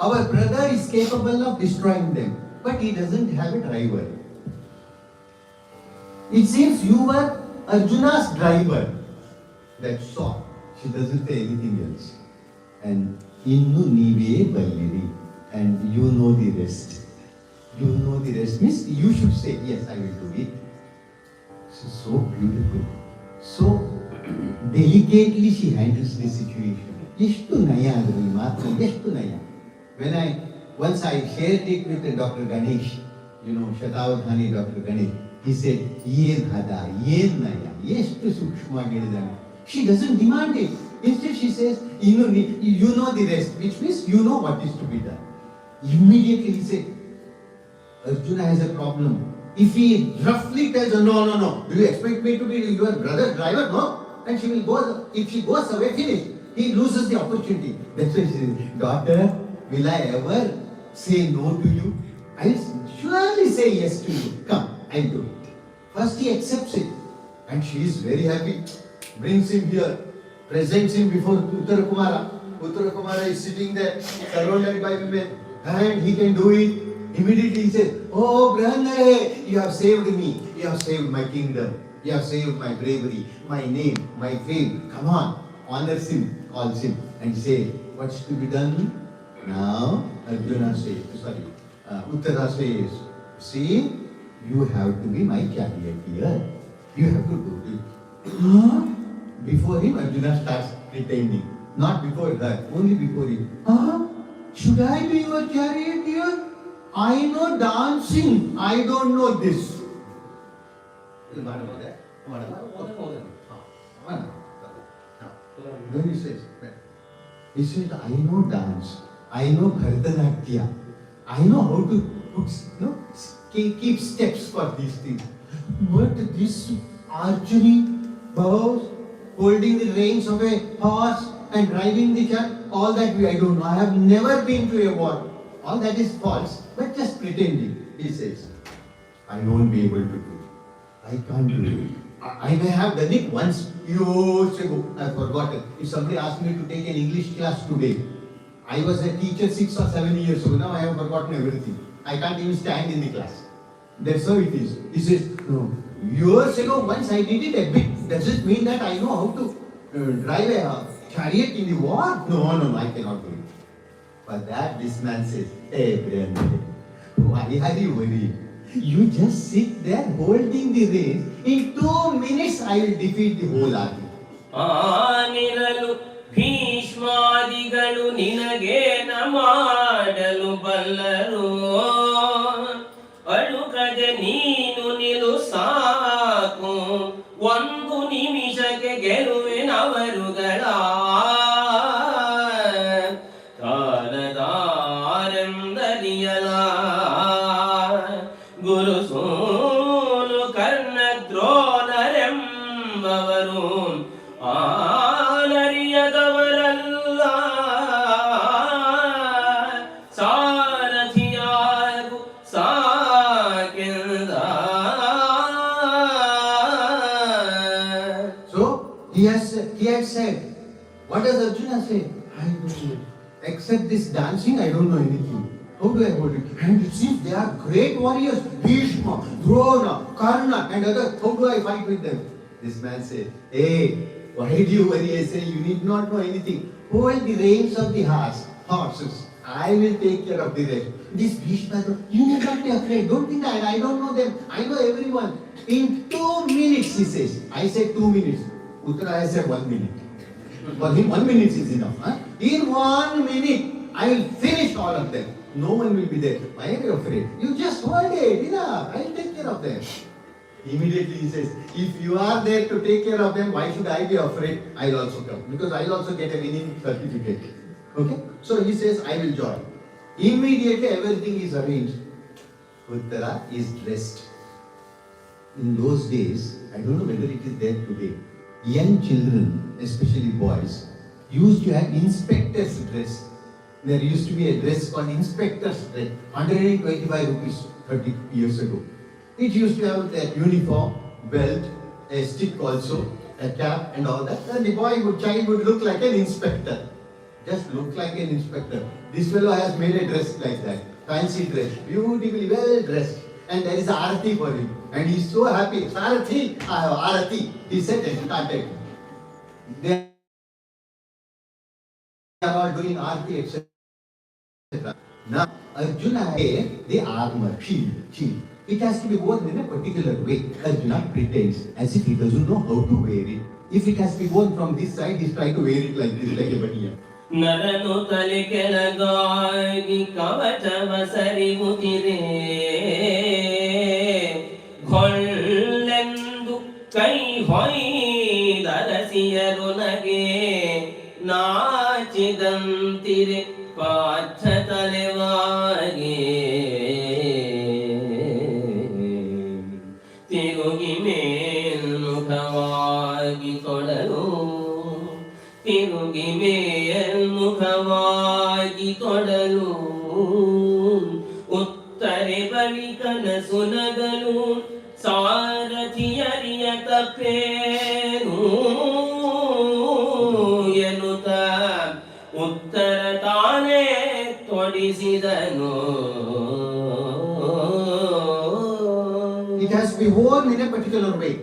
Our brother is capable of destroying them, but he doesn't have a driver. It seems you were Arjuna's driver. That's all. She doesn't say anything else. And Innu Nive Balliri. And you know the rest. You know the rest. Means you should say, yes, I will do it. This is so beautiful. So delicately she handles this situation. Yeshtu naya adri matra, yeshtu naya. When once I shared it with Dr. Ganesh, you know, Shatavadhani Dr. Ganesh, he said, Yen hada, yen naya, yeshtu sukshma gedidani. She doesn't demand it. Instead she says, you know the rest, which means you know what is to be done. Immediately he said, Arjuna has a problem. If he roughly tells her, no, do you expect me to be your brother's driver? No. And she will go, if she goes away, finish. He loses the opportunity. That's why she says, daughter, will I ever say no to you? I will surely say yes to you. Come, I'll do it. First he accepts it. And she is very happy. Brings him here. Presents him before Uttara Kumara. Uttara Kumara is sitting there, surrounded by women. And he can do it. Immediately he says, oh, brother, you have saved me. You have saved my kingdom. You have saved my bravery, my name, my fame. Come on. Honors him, calls him, and says, what's to be done? Now, Arjuna says, Uttara says, see, you have to be my charioteer. You have to do it. Before him, Arjuna starts pretending. Not before her, only before him. Should I be your charioteer? I know dancing. I don't know this. Then he says, I know dance. I know Bharatanatyam. I know how to keep steps for these things. But this archery, bows, holding the reins of a horse and driving the chariot, all that I don't know. I have never been to a war. All that is false, but just pretending, he says. I won't be able to do it. I can't do it. I may have done it once, years ago. I've forgotten. If somebody asked me to take an English class today, I was a teacher 6 or 7 years ago. Now I have forgotten everything. I can't even stand in the class. That's how it is. He says, no. Years ago, once I did it a bit. Does it mean that I know how to drive a chariot in the war? No, I cannot do it. For that, this man says, hey, Brandon, why are you worried? You just sit there holding the reins. In 2 minutes, I will defeat the whole army.
ಆನಿರಲು ಭೀಷ್ಮಾದಿಗಳು ನಿನಗೇನ ಮಾಡಲು ಬಲ್ಲರು ಅಳುಕದೆ ನೀನು ನಿಲು ಸಾಕು ಒಂದು ನಿಮಿಷಕ್ಕೆ ಗೆಲುವಿನವರುಗಳ ಕಾಲದಾರೆಂದರಿಯಲ ಗುರು Sonu Karna ದ್ರೋಣರೆಂಬವರು ಆನರಿಯದವರಲ್ಲ ಸಾರಥಿಯಾಗು ಸಾಕೆಂದ.
So he had said, what does Arjuna say? I don't know. Except this dancing, I don't know anything. How do I hold it? And it seems they are great warriors. Bhishma, Drona, Karna and others. How do I fight with them? This man said, hey, why do you worry? I say, you need not know anything. Hold the reins of the horses. I will take care of the rest. This Bhishma, you need not be afraid. Don't think that I don't know them. I know everyone. In 2 minutes, he says. I said 2 minutes. Uttaraya said 1 minute. For him, 1 minute is enough. Huh? In 1 minute, I will finish all of them. No one will be there. Why are you afraid? You just hold it. Enough. I will take care of them. Immediately he says, if you are there to take care of them, why should I be afraid? I will also come. Because I will also get a winning certificate. Okay? So he says, I will join. Immediately everything is arranged. Uttara is dressed. In those days, I don't know whether it is there today, young children, especially boys, used to have inspector's dress. There used to be a dress called inspector's dress, 125 rupees 30 years ago. It used to have that uniform, belt, a stick also, a cap and all that. And the child would look like an inspector. Just look like an inspector. This fellow has made a dress like that. Fancy dress, beautifully well dressed. And there is Arati for him. And he is so happy. Sarathi, I have Arati. He said and started. They are all doing Arati, etc. Now, Arjuna had the armor, shield. It has to be worn in a particular way. Arjuna pretends as if he doesn't know how to wear it. If it has to be worn from this side, he's trying to wear it like this, like a baniya.
ನರನು ತಲೆ ಕೆಳಗಾಗಿ ಕವಚವ ಸರಿಯುತ್ತಿರೆ ಘೊಳ್ಳೆಂದು ಕೈ ಹೊಯ್ದರಸಿಯರು ನಗೆ ನಾಚಿದಂತಿರೆ ಪಾರ್ಥ ತಲೆವಾಗೆ ತಿರುಗಿ ಮೇಲ್ಮುಖವಾಗಿ ತೊಡಲು ತಿರುಗಿ ಮೇಲ್ಮುಖವಾಗಿ ತೊಡಲು ಉತ್ತರೆ ಬಳಿ ಕನಸು ನಗಲು ಸಾರಥಿಯರಿಯ ತಪ್ಪೇನು ಎನ್ನುತ್ತ ಉತ್ತರ ತಾನೇ ತೊಡಿಸಿದನು.
It has to be worn in a particular way.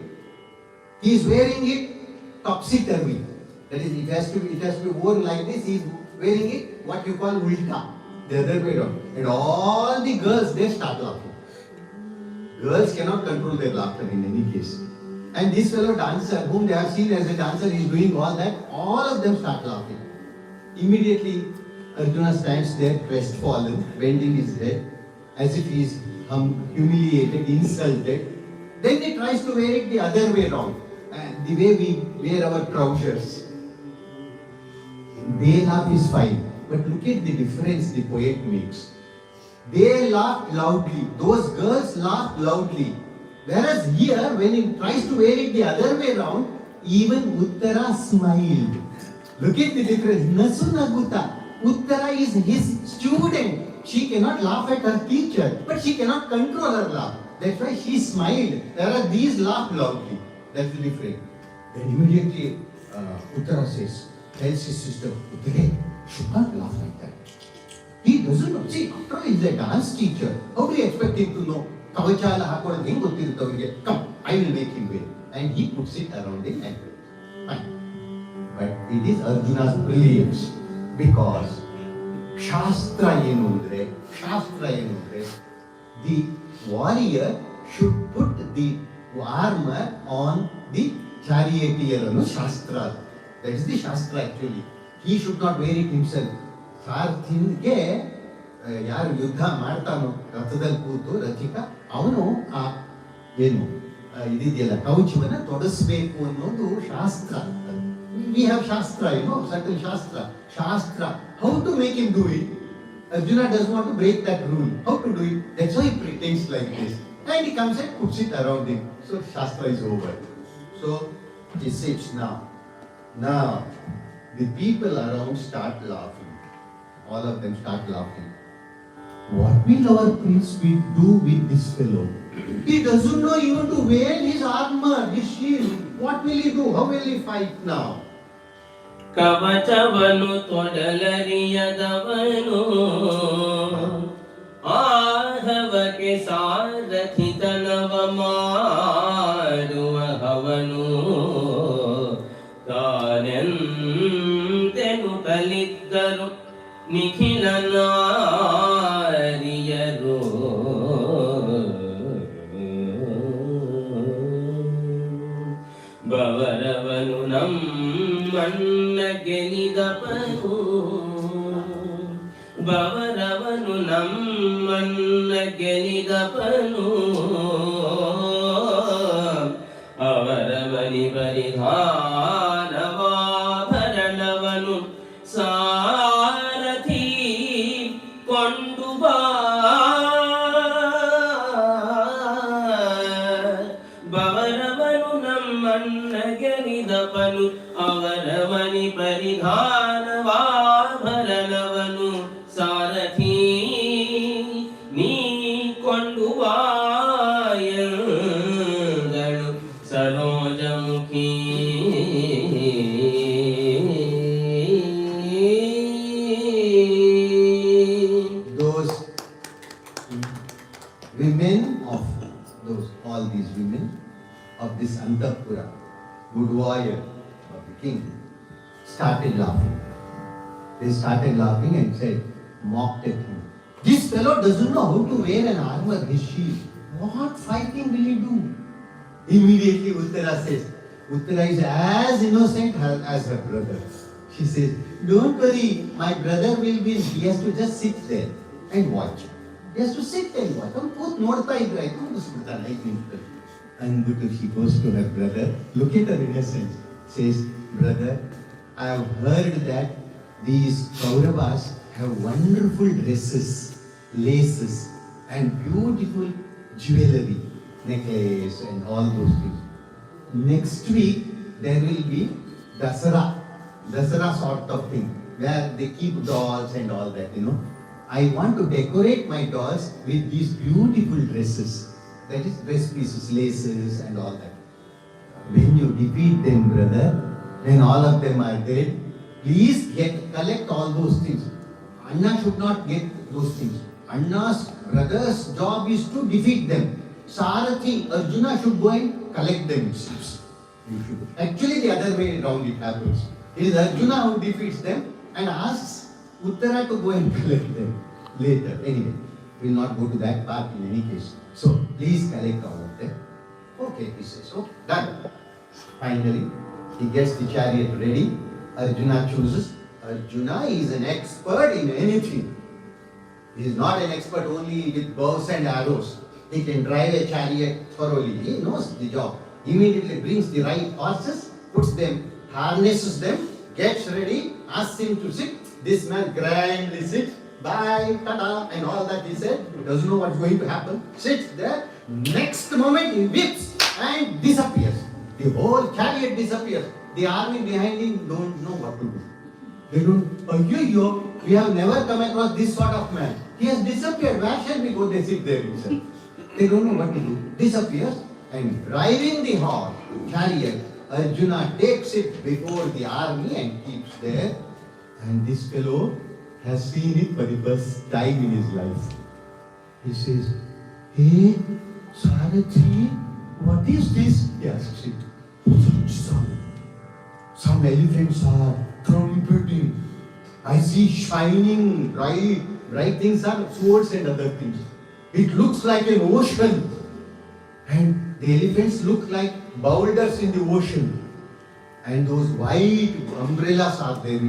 He is wearing it topsy-turvy. That is, it has to be worn like this. He is wearing it what you call ulta, the other way around. And all the girls, they start laughing. Girls cannot control their laughter in any case. And this fellow dancer, whom they have seen as a dancer, is doing all that. All of them start laughing. Immediately, Arjuna stands there, crestfallen, bending his head, as if he is humiliated, insulted. Then he tries to wear it the other way around, the way we wear our trousers. They laugh is fine, but look at the difference the poet makes. They laugh loudly, those girls laugh loudly. Whereas here, when he tries to wear it the other way around, even Uttara smiled. Look at the difference. Nasunaguta. Uttara is his student. She cannot laugh at her teacher, but she cannot control her laugh. That's why she smiled. Whereas these laugh loudly. That's the difference. Then immediately Uttara tells his sister, Uttare, should not laugh like that. He doesn't know. See, after all, he's a dance teacher. How do you expect him to know? Kavachala hakodu hengu gottirutte avರಿಗೆ? Come, I will make him wait. And he puts it around him and fine. But it is Arjuna's brilliance because Shastra ಏನು ಅಂದ್ರೆ the warrior should put the armor on the charioteer ಅನ್ನೋ Shastra. That is the Shastra actually. He should not wear it himself. ಸಾರಥಿಗೆ ಯಾರು ಯುದ್ಧ ಮಾಡ್ತಾನೋ ರಥದಲ್ಲಿ ಕೂತು ರಥಿಕ ಅವನು ಆ ಏನು ಇದಿದೆಯಲ್ಲ ಕವಚವನ್ನ ತೊಡಸ್ಬೇಕು ಅನ್ನೋದು ಶಾಸ್ತ್ರ. We have Shastra, certain Shastra. How to make him do it? Arjuna doesn't want to break that rule. How to do it? That's why he pretends like this. And he comes and puts it around him. So Shastra is over. So he sits now. Now the people around start laughing. All of them start laughing. What will our prince do with this fellow? He doesn't know even to wear his armor, his shield. What will he do? How will he fight now?
ಕವಚವನು ತೊಡಲರಿಯದವನು ಆಹವಕ್ಕೆ ಸಾರಥಿತನವ ಮಾಡುವ ಹವನು ತಾನೆಂತೆನು ಕಲಿದ್ದರು ನಿಖಿಲ ನಾರಿಯರು ಬವರವನು ನಮ್ಮನ್ನ ಗೆಲಿದಪನು ಬವರವನು ನಮ್ಮನ್ನ ಗೆಲಿದಪನು ಅವರ ಮನಿ ಪರಿಧಾನವಾಭರಣವನು ಸಾರಥಿ ಕೊಂಡು ಬಾ ಬವರವನು ನಮ್ಮನ್ನ ಗೆಲಿದಪನು ಅವರ ಮನಿ ಪರಿಧಾನವಾಭರಣವನು ಸಾರಥಿ ನೀ ಕೊಂಡು ಬಾಯಂದಳು ಸರೋಜಮುಖಿ
Those women of all these women of this Antapura, good warrior of the king, started laughing. They started laughing and said, mocked at him. This fellow doesn't know how to wear an armor, his shield. What fighting will he do? Immediately Uttara says, Uttara is as innocent as her brother. She says, don't worry, my brother will win. He has to just sit there and watch. He has to sit and watch. And she goes to her brother, look at her innocence, says, brother, I have heard that these Kauravas have wonderful dresses, laces, and beautiful jewelry, necklace and all those things. Next week, there will be Dasara sort of thing, where they keep dolls and all that, I want to decorate my dolls with these beautiful dresses. That is dress pieces, laces and all that. When you defeat them, brother, when all of them are dead, please collect all those things. Anna should not get those things. Anna's brother's job is to defeat them. Sarathi, Arjuna should go and collect them. Actually, the other way around it happens. It is Arjuna who defeats them and asks Uttara to go and collect them later. Anyway, we will not go to that part in any case. So, please collect all of them. Okay, he says, so done. Finally, he gets the chariot ready. Arjuna chooses. Arjuna is an expert in anything. He is not an expert only with bows and arrows. He can drive a chariot thoroughly. He knows the job. Immediately brings the right horses, puts them, harnesses them, gets ready, asks him to sit. This man grandly sits. Bye, tada, and all that he said. He doesn't know what's going to happen. Sits there. Next moment he whips and disappears. The whole chariot disappears. The army behind him don't know what to do. They don't, we have never come across this sort of man. He has disappeared. Where shall we go? They sit there himself. They don't know what to do. Disappears and driving the horse, chariot Arjuna takes it before the army and keeps there. And this fellow has seen it for the first time in his life. He says, "Hey, Sarathi, what is this?" He asks it. Some elephants are trumpeting. I see shining bright things are swords and other things. It looks like an ocean. And the elephants look like boulders in the ocean. And those white umbrellas are there,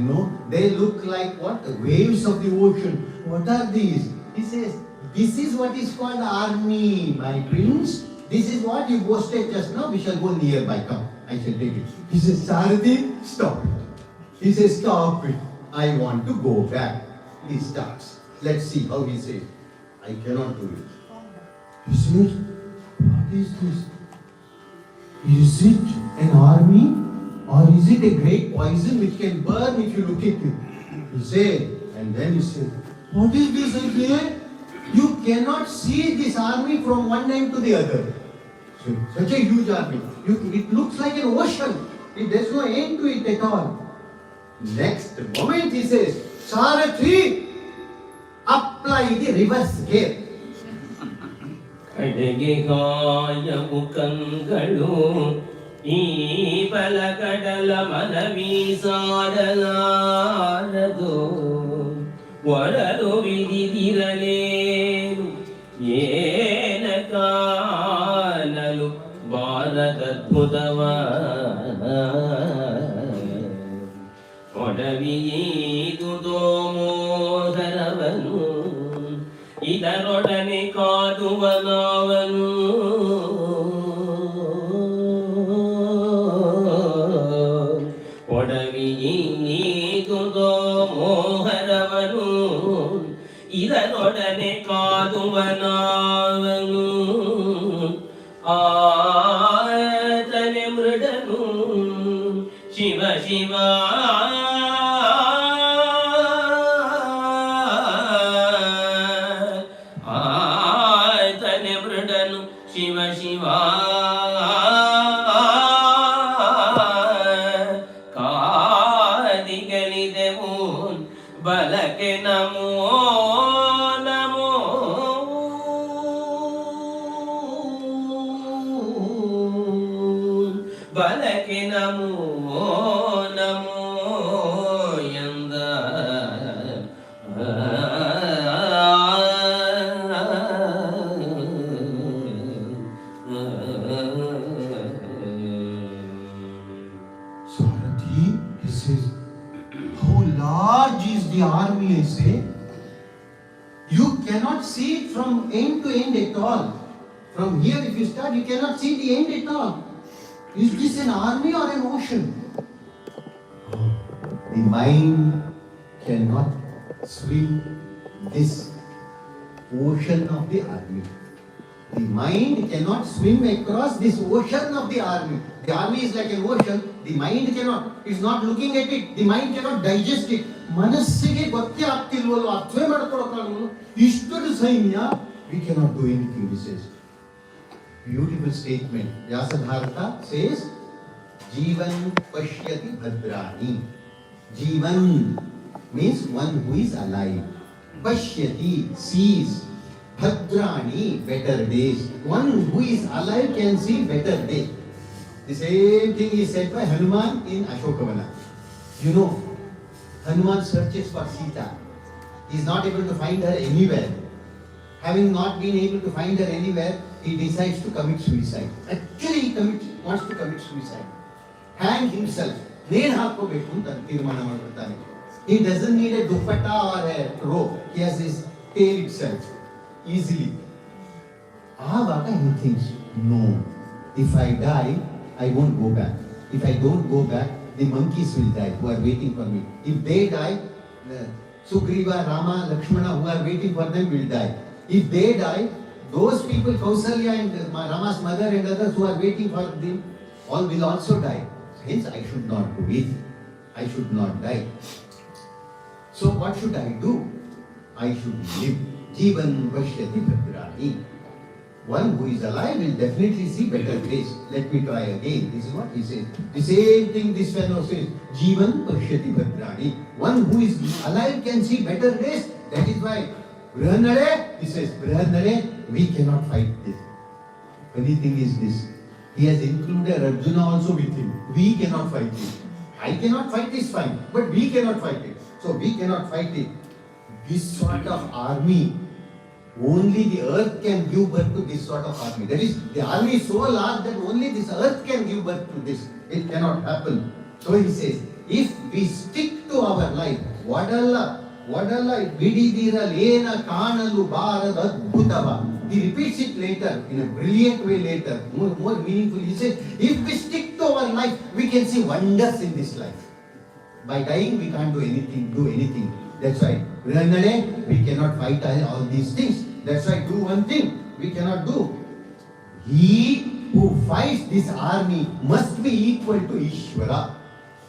They look like what? The waves of the ocean. What are these? He says, "This is what is called army, my prince. This is what you boasted just now. We shall go nearby. Come, I shall take it." He says, "Sarathi, stop it." He says, "Stop it. I want to go back." He starts. Let's see how he says. "I cannot do it." He says, "What is this? Is it an army? Or is it a great poison which can burn if you look at it?" He said, and then he said, "What is this again? You cannot see this army from one end to the other. So, such a huge army. It looks like an ocean. There's no end to it at all." Next moment he says, "Sarathi, apply the reverse gear."
ಕಡೆಗೆ ಕಾಯವು ಕಂಗಳು ಈ ಬಲಗಡಲ ಮನವೀಸಾಡಲಾರದು ಒರಲು ವಿಧಿದಿರಲೇನು ಏನ ಕಾಣಲು ಭಾರತದ್ಭುತವ ಒಡವಿಯೀದುದೋ ಮೋದರವನು ಇದರೊಡನೆ ಕಾದುವನವನು ಒಡವಿಯೀದುದೋ ಮೋಹರವನು ಇದರೊಡನೆ ಕಾದುವನವನು ಆತನೆ ಮೃಡನು ಶಿವ ಶಿವ ಆತನೆ ಮೃಡನು ಶಿವ ಶಿವ ಕಾದಿಗಲಿದೆವು ಬಲಕೆ ನಮೋ ನಮೋ ಬಲಕೆ ನಮೋ ನಮೋ ಎಂದ
Sarathi, he says, "How large is the army?" I say. "You cannot see it from end to end at all. From here, if you start, you cannot see the end at all. Is this an army or an ocean?" The mind cannot swim this ocean of the army. The mind cannot swim across this ocean of the army. The army is like an ocean. The mind cannot. It's not looking at it. The mind cannot digest it. ಮನಸ್ಸಿಗೆ ಗೊತ್ತೇ ಆಗ್ತಿಲ್ವಲ್ಲ, ಅರ್ಥವೇ ಮಾಡ್ಕೊಳಕ್ಕಾಗಲ್ಲ. ಇಷ್ಟೊಂದು ಸೈನ್ಯ, we cannot do anything. This is beautiful statement. Vyasa says, "Jivan pashyati bhadrani." Jivan means one who is alive. Pashyati, sees. Bhadrani, better days. One who is alive can see better days. The same thing is said by Hanuman in Ashokavana. Hanuman searches for Sita. He is not able to find her anywhere. Having not been able to find her anywhere, he decides to commit suicide. Actually, he wants to commit suicide. Hang himself. ನೇಣು ಹಾಕೋಬೇಕು ಅಂತ ತೀರ್ಮಾನ ಮಾಡಿಬಿಡ್ತಾನೆ. He doesn't need a dupatta or a rope. He has his tail itself. Easily. Aavaga he thinks, "No, if I die, I won't go back. If I don't go back, the monkeys will die who are waiting for me. If they die, Sugriva, Rama, Lakshmana who are waiting for them will die. If they die, those people, Kausalya and Rama's mother and others who are waiting for them, all will also die. Hence, I should not do it. I should not die. So what should I do? I should live. Jivan pashyati bhadrani." One who is alive will definitely see better days. Let me try again. This is what he says. The same thing this fellow says. Jivan pashyati bhadrani. One who is alive can see better days. That is why Brahmanare, he says, Brahmanare, we cannot fight this. Funny thing is this. He has included Arjuna also with him. We cannot fight it. I cannot fight this fine, but we cannot fight it. So we cannot fight it. This sort of army, only the earth can give birth to this sort of army. That is, the army is so large that only this earth can give birth to this. It cannot happen. So he says, if we stick to our life, Vadalla, Vididira Lena Kanalu Bharad Adbhutava. He repeats it later, in a brilliant way later, more meaningful. He says, if we stick to our life, we can see wonders in this life. By dying, we can't do anything. That's why, we cannot fight all these things. That's why, do one thing, we cannot do. He who fights this army must be equal to Ishvara.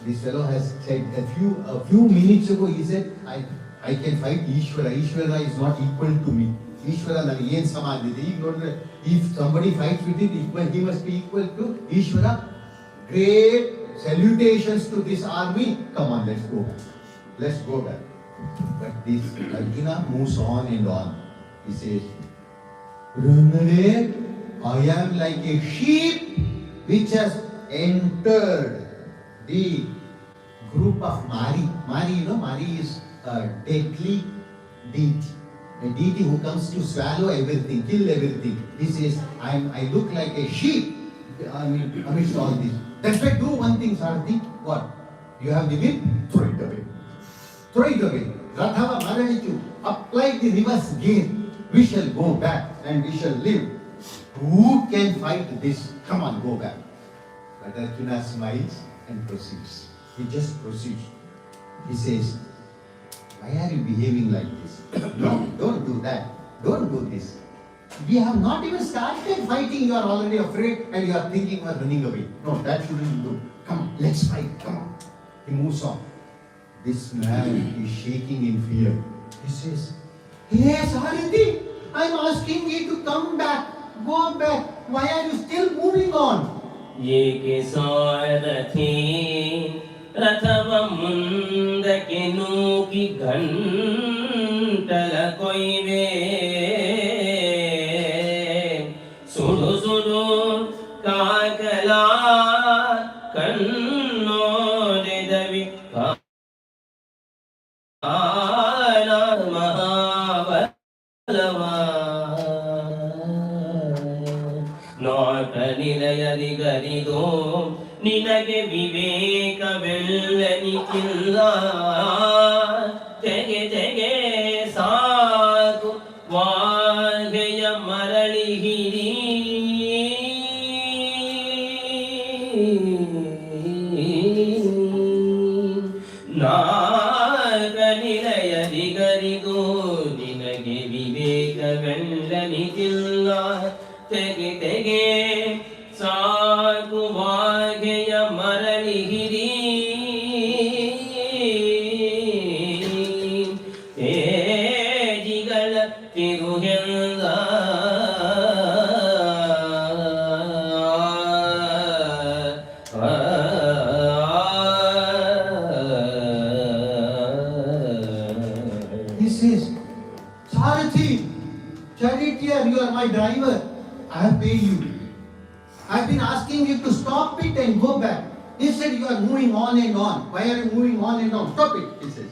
This fellow has said a few minutes ago, he said, I can fight Ishvara. Ishvara is not equal to me. Ishvara nanigen samadhi. If somebody fights with it, he must be equal to Ishvara. Great salutations to this army. Come on, let's go back. Let's go back. But this Arjuna moves on and on. He says, Brahmane, I am like a sheep which has entered the group of Mari. Mari is a deadly deity. A deity who comes to swallow everything, kill everything. He says, I look like a sheep amidst all this. That's why do one thing, Sarthi. What? You have the whip, throw it away. Throw it away. Rathava Maranichu, apply the reverse gear. We shall go back and we shall live. Who can fight this? Come on, go back. But Arjuna smiles and proceeds. He just proceeds. He says, why are you behaving like this? No, don't do that. Don't do this. We have not even started fighting. You are already afraid and you are thinking of running away. No, that shouldn't do. Come on, let's fight. Come on. He moves on. This man is shaking in fear. He says, hey, Sarati, I'm asking you to come back. Go back. Why are you still moving on?
Ye ke saarathi rathava mundake nu ki ghantala koive sudu sudu kakala kanno de davi kana mahabalava ನಿಲಯದಿಗರಿದು ನಿನಗೆ ವಿವೇಕವೆಲ್ಲನಿಕ್ಕಿಲ್ಲ ತೆಗೆ ಸಾಕು ವಾಗೆಯ ಮರಳಿಹಿರಿ ನಾಗ ನಿಲಯದಿಗರಿದು ನಿನಗೆ ವಿವೇಕವೆಲ್ಲನಿಕ್ಕಿಲ್ಲ ತೆಗೆ ಸಾಕು ವಾಗೆಯ ಮರಳಿಹಿರಿ ತೇಜಿಗಳ ತಿರುಗೆಲ್ಲ
This is Sarati, charioteer, you are my driver. I have paid you. I have been asking you to stop it and go back. Instead, you are moving on and on. Why are you moving on and on? Stop it, he says.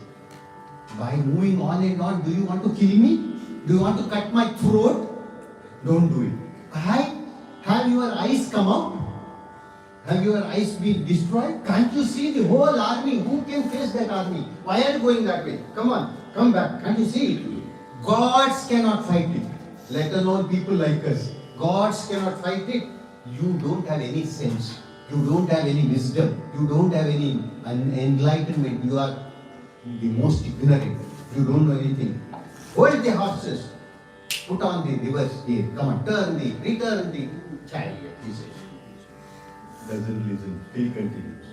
By moving on and on, do you want to kill me? Do you want to cut my throat? Don't do it. Why? Have your eyes come out? Have your eyes been destroyed? Can't you see the whole army? Who can face that army? Why are you going that way? Come on, come back. Can't you see it? Gods cannot fight it. Let alone people like us. Gods cannot fight it. You don't have any sense. You don't have any wisdom. You don't have any enlightenment. You are the most ignorant. You don't know anything. Hold the horses. Put on the reverse gear. Come on, return the chariot, he says. Doesn't listen. Still continues.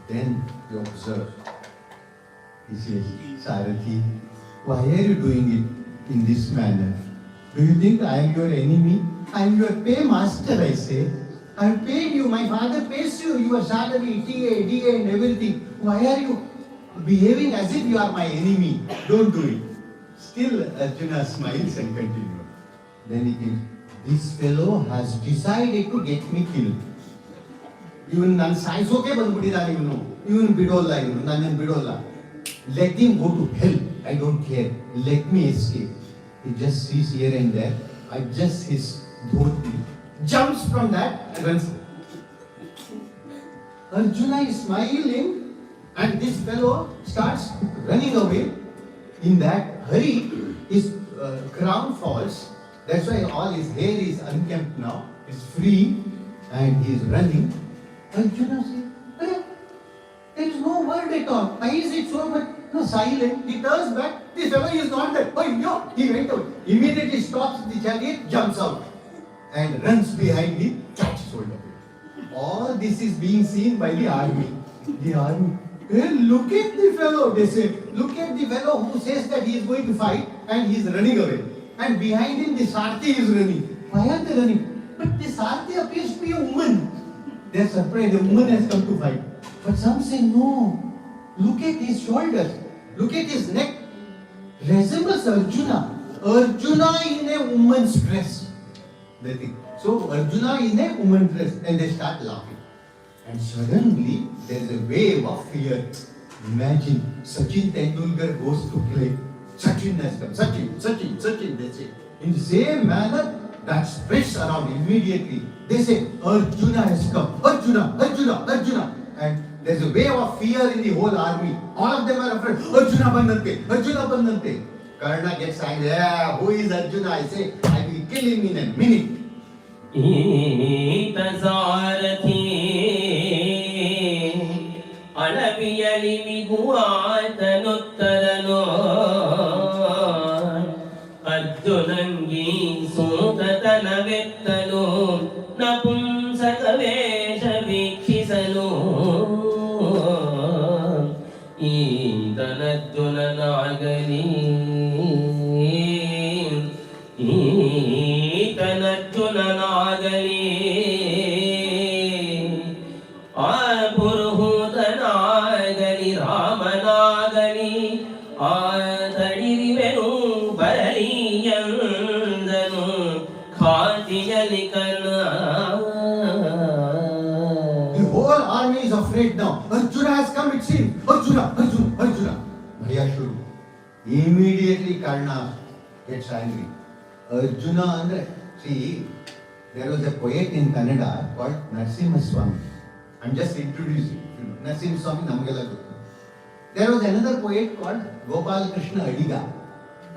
Then you observe. He says, Sarati, why are you doing it in this manner? Do you think I am your enemy? I am your paymaster, I say. I have paid you. My father pays you your salary, TA, DA, and everything. Why are you behaving as if you are my enemy? Don't do it. Still, Arjuna smiles and continues. Then he thinks, this fellow has decided to get me killed. Even nan saisoke bandbudidani ಇವನು. Even bidolla ಇವನು. Nannan bidolla. Let him go to hell. I don't care. Let me escape. He just sees here and there. I just his dhoti. Jumps from that and runs. Arjuna is smiling and this fellow starts running away. In that hurry, his crown falls. That's why all his hair is unkempt now. It's free and he is running. Arjuna says, hey, there is no word at all. Why is it so much silent? He turns back. This fellow is not there. Oh, no. He went out. Immediately stops the chariot, jumps out and runs behind the catches hold of it. All this is being seen by the army. The army. Hey, look at the fellow, they say. Look at the fellow who says that he is going to fight and he is running away. And behind him the Sarthi is running. Why are they running? But the Sarthi appears to be a woman. They are surprised the woman has come to fight. But some say no. Look at his shoulders. Look at his neck. Resembles Arjuna. Arjuna in a woman's dress. They think. So Arjuna in a woman's dress. And they start laughing. And suddenly there is a wave of fear. Imagine Sachin Tendulkar goes to play. Sachin has come. Sachin, they say. In the same manner, that spreads around immediately. They say, Arjuna has come. Arjuna. And there's a wave of fear in the whole army. All of them are afraid. Arjuna Bandante. Karna gets angry. Who is Arjuna? I say, I will kill him in a minute.
ಈತಸಾರಥಿ ಅಳವಿಯಲಿ ಮಿಗುವಾತನುತ್ತರನೋ ಅರ್ಜುನಂಗಿ ಸೂತತನವೆತ್ತನು ನಪುಂಸಕ ವೇಷ ವೀಕ್ಷಿಸಲು ಈತನರ್ಜುನನಾಗಲಿ ಈತನರ್ಜುನನಾಗಲಿ ಆ ಪುರುಹೂತನಾಗಲಿ ರಾಮನಾಗಲಿ ಆ ತಡಿರಿವೆನು ಬರಲಿಯಂದನು ಖಾತಿಯಲಿ Karna.
The whole army is afraid now. Arjuna has come, it seems. Arjuna. Bhayashuru. Immediately Karna gets angry. Arjuna andre. See, there was a poet in Kannada called Narasimha Swami. I'm just introducing. Narasimha Swami namagella gottu. There was another poet called Gopal Krishna Adiga.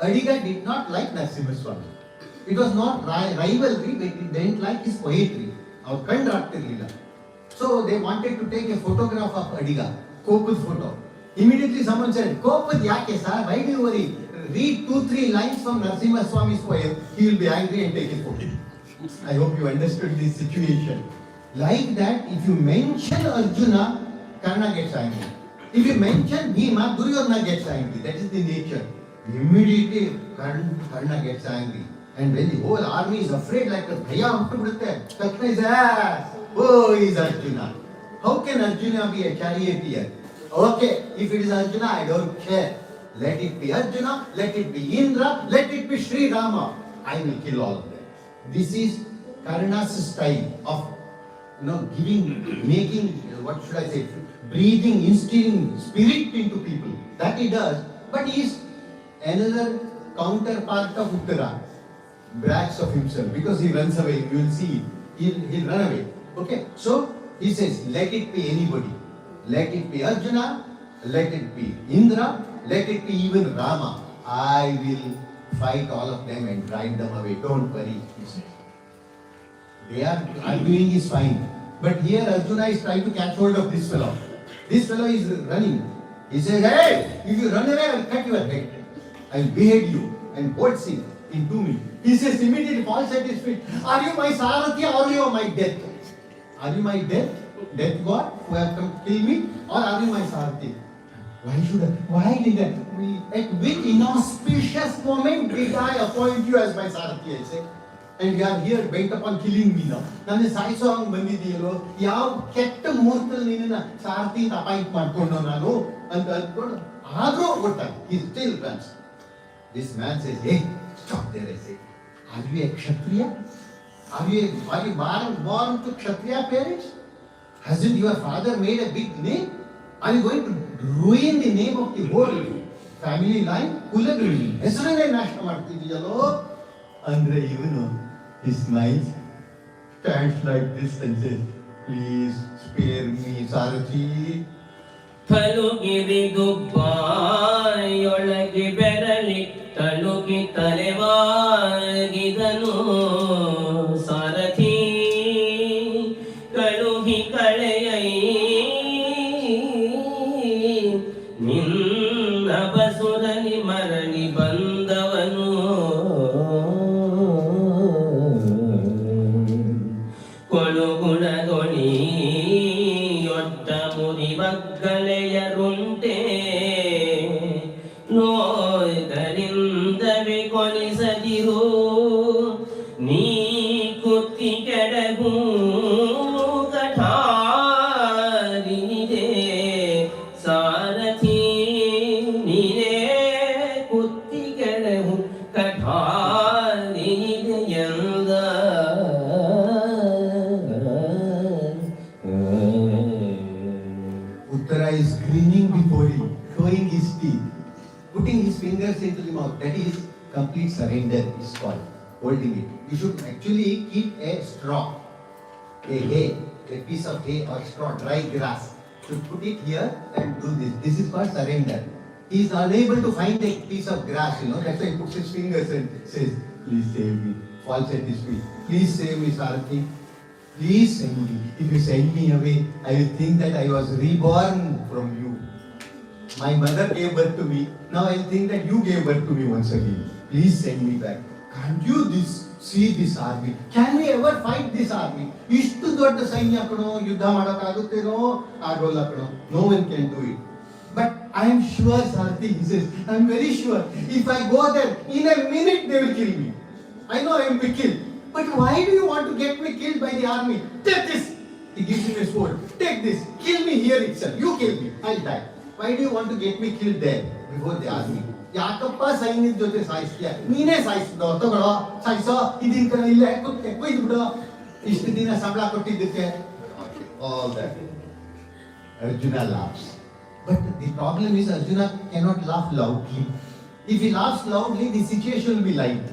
Adiga did not like Narasimha Swami. It was not rivalry, but they didn't like his poetry. Our Kandartirilla. So they wanted to take a photograph of Adiga. Kopad photo. Immediately someone said, Kopad yake sir, why do you worry? Read 2-3 lines from Narasimha Swami's poem. He will be angry and take his photo. I hope you understood this situation. Like that, if you mention Arjuna, Karna gets angry. If you mention Bhima, Duryodhana gets angry. That is the nature. Immediately, Karna gets angry. And when the whole army is afraid, like a Bhaya Karna is ass. Oh, he is Arjuna. How can Arjuna be a charioteer? Okay, if it is Arjuna, I don't care. Let it be Arjuna, let it be Indra, let it be Sri Rama. I will kill all of them. This is Karna's style of making, what should I say, breathing, instilling spirit into people. That he does. But he is another counterpart of Uttara. Brags of himself because he runs away. You will see he'll run away. Okay, so he says, let it be anybody. Let it be Arjuna, let it be Indra, let it be even Rama. I will fight all of them and drive them away. Don't worry, he says. They are arguing is fine. But here Arjuna is trying to catch hold of this fellow. This fellow is running. He says, hey, if you run away, I will cut your head. I will behead you and holds him into me. He says, immediately falls at his feet. Are you my Sarathi or are you my death? Are you my death? Death God who have come to kill me? Or are you my Sarathi? Why did I, at which inauspicious moment did I appoint you as my Sarathi, I say? And you are here bent upon killing me now. Nane saisong bandidiyalo, yav ketta muhurtal ninna Sarathi appoint ಮಾಡ್ಕೊಂಡು ನಾನು ಅಂತ ಅಂದ್ಕೊಂಡು ಆದ್ರೂ ಗೊತ್ತಾಗ he still runs. This man says, hey, stop there, I say. Are you a Kshatriya? Are you born to Kshatriya parents? Hasn't your father made a big name? Are you going to ruin the name of the whole family line? Kulagri, ಹೆಸರನ್ನೇ ನಾಶ ಮಾಡ್ತಿದೀಯಲ್ಲೋ ಅಂದ್ರೆ ಇವನು he smiles, stands like this and says, please spare me, Sarathi.
ಫಲುಗಿರಿ ದುಬ್ಬಾಯೊಳಗೆ ಬೆರಳಿ ತಳುಗಿ ತಲೆವಾಗಿದನು ಸಾರಥಿ ಕಳುಹಿ ಕಳೆಯೈ ನಿನ್ನ ಬಸುರಲಿ ಮರಳಿ ಬಂದವನು ಕೊಳುಗುಣಗೊಳಿ ಒಟ್ಟ ಮುರಿಬಗ್ಗಲೆಯರುಂಟೆ ನೋಯ್ಗಳಿಂದವೇ ಕೊಲಿಸದಿರು ನೀ ಕುತ್ತಿ ಕೆಡಗು ಕಠಾರಿನಿದೆ ಸಾರಥಿ ನೀನೇ ಕುತ್ತಿ ಕೆಡಗು ಕಠಾರಿನಿದೆ ಎಂದ
Uttara is grinning before him, showing his teeth, putting his fingers into the mouth. That is complete surrender is called, holding it. You should actually keep a straw, a hay, a piece of hay or straw, dry grass. You should put it here and do this. This is called surrender. He is unable to find a piece of grass, that's why he puts his fingers and says, please save me. Falls at his feet. Please save me, Sarathi. Please send me. If you send me away, I will think that I was reborn from you. My mother gave birth to me. Now I will think that you gave birth to me once again. Please send me back. Can't you see this army? Can we ever fight this army? Ishtu dodda sainya kano, yuddha madakagutteno, agolla kano. No one can do it. But I am sure, Sarathi, he says, I am very sure. If I go there, in a minute they will kill me. I know I will be killed. But why do you want to get me killed by the army? Take this! He gives him a sword. Take this. Kill me here itself. You kill me. I'll die. Why do you want to get me killed there before the army? ಯಾಕಪ್ಪ ಸೈನ್ಯದ ಜೊತೆ ಸಾಯಿಸ್ತೀಯ ನೀನೇ ಸಾಯಿಸಿದ ತಗೊಳ್ಳೋ ಸಾಯಿಸೋ ಇದೀನ್ ಕಣ ಇಲ್ಲ ಕೊಯ್ದು ಬಿಡು ಇಷ್ಟು ದಿನ ಸಂಬಳ ಕೊಟ್ಟಿದ್ದಕ್ಕೆ all that. Arjuna laughs. But the problem is Arjuna cannot laugh loudly. If he laughs loudly, the situation will be light.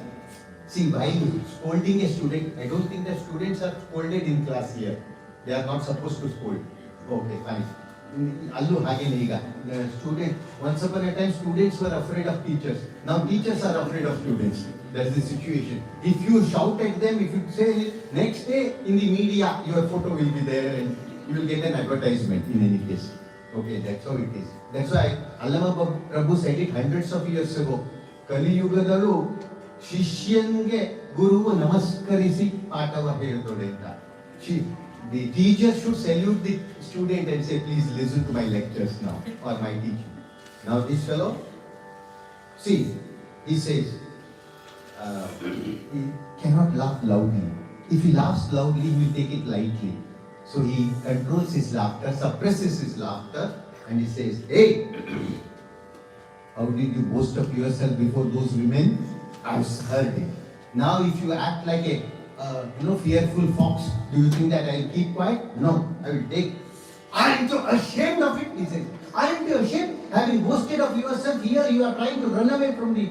See, while scolding a student, I don't think that students are scolded in class here. They are not supposed to scold. Okay, fine. Allu hagene iga. Student, once upon a time, students were afraid of teachers. Now teachers are afraid of students. That's the situation. If you shout at them, if you say next day in the media, your photo will be there and you will get an advertisement in any case. Okay, that's how it is. That's why Allama Prabhu said it hundreds of years ago. Kali Yugadalu ಶಿಷ್ಯನಿಗೆ ಗುರುವು ನಮಸ್ಕರಿಸಿ ಪಾಠವ ಹೇಳ್ತೋಡೆ ಅಂತ. The teacher should salute the student and say, please listen to my lectures now or my teaching. Now this fellow, see, he says, he cannot laugh loudly. If he laughs loudly, he will take it lightly. So he controls his laughter, suppresses his laughter, and he says, hey, how did you boast of yourself before those women? I've heard it. Now if you act like a fearful fox, do you think that I'll keep quiet? No, I will take. Aren't you ashamed of it? He says, aren't you ashamed? Having boasted of yourself here, you are trying to run away from the...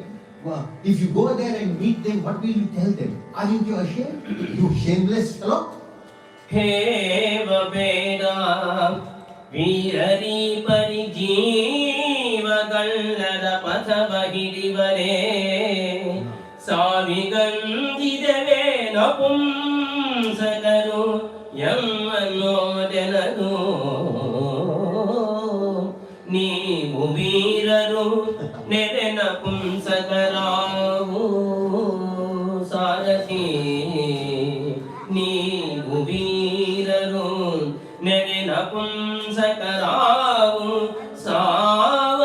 If you go there and meet them, what will you tell them? Aren't you ashamed? You shameless fellow?
Heva Veda Virari Parijeevagallada Pathava Hidivare Savigandidave Napumsakaru Yamanodenadu Neevu Veeraru Nerenapumsakaravu Sarathi Neevu Veeraru Nerenapumsakaravu Sarathi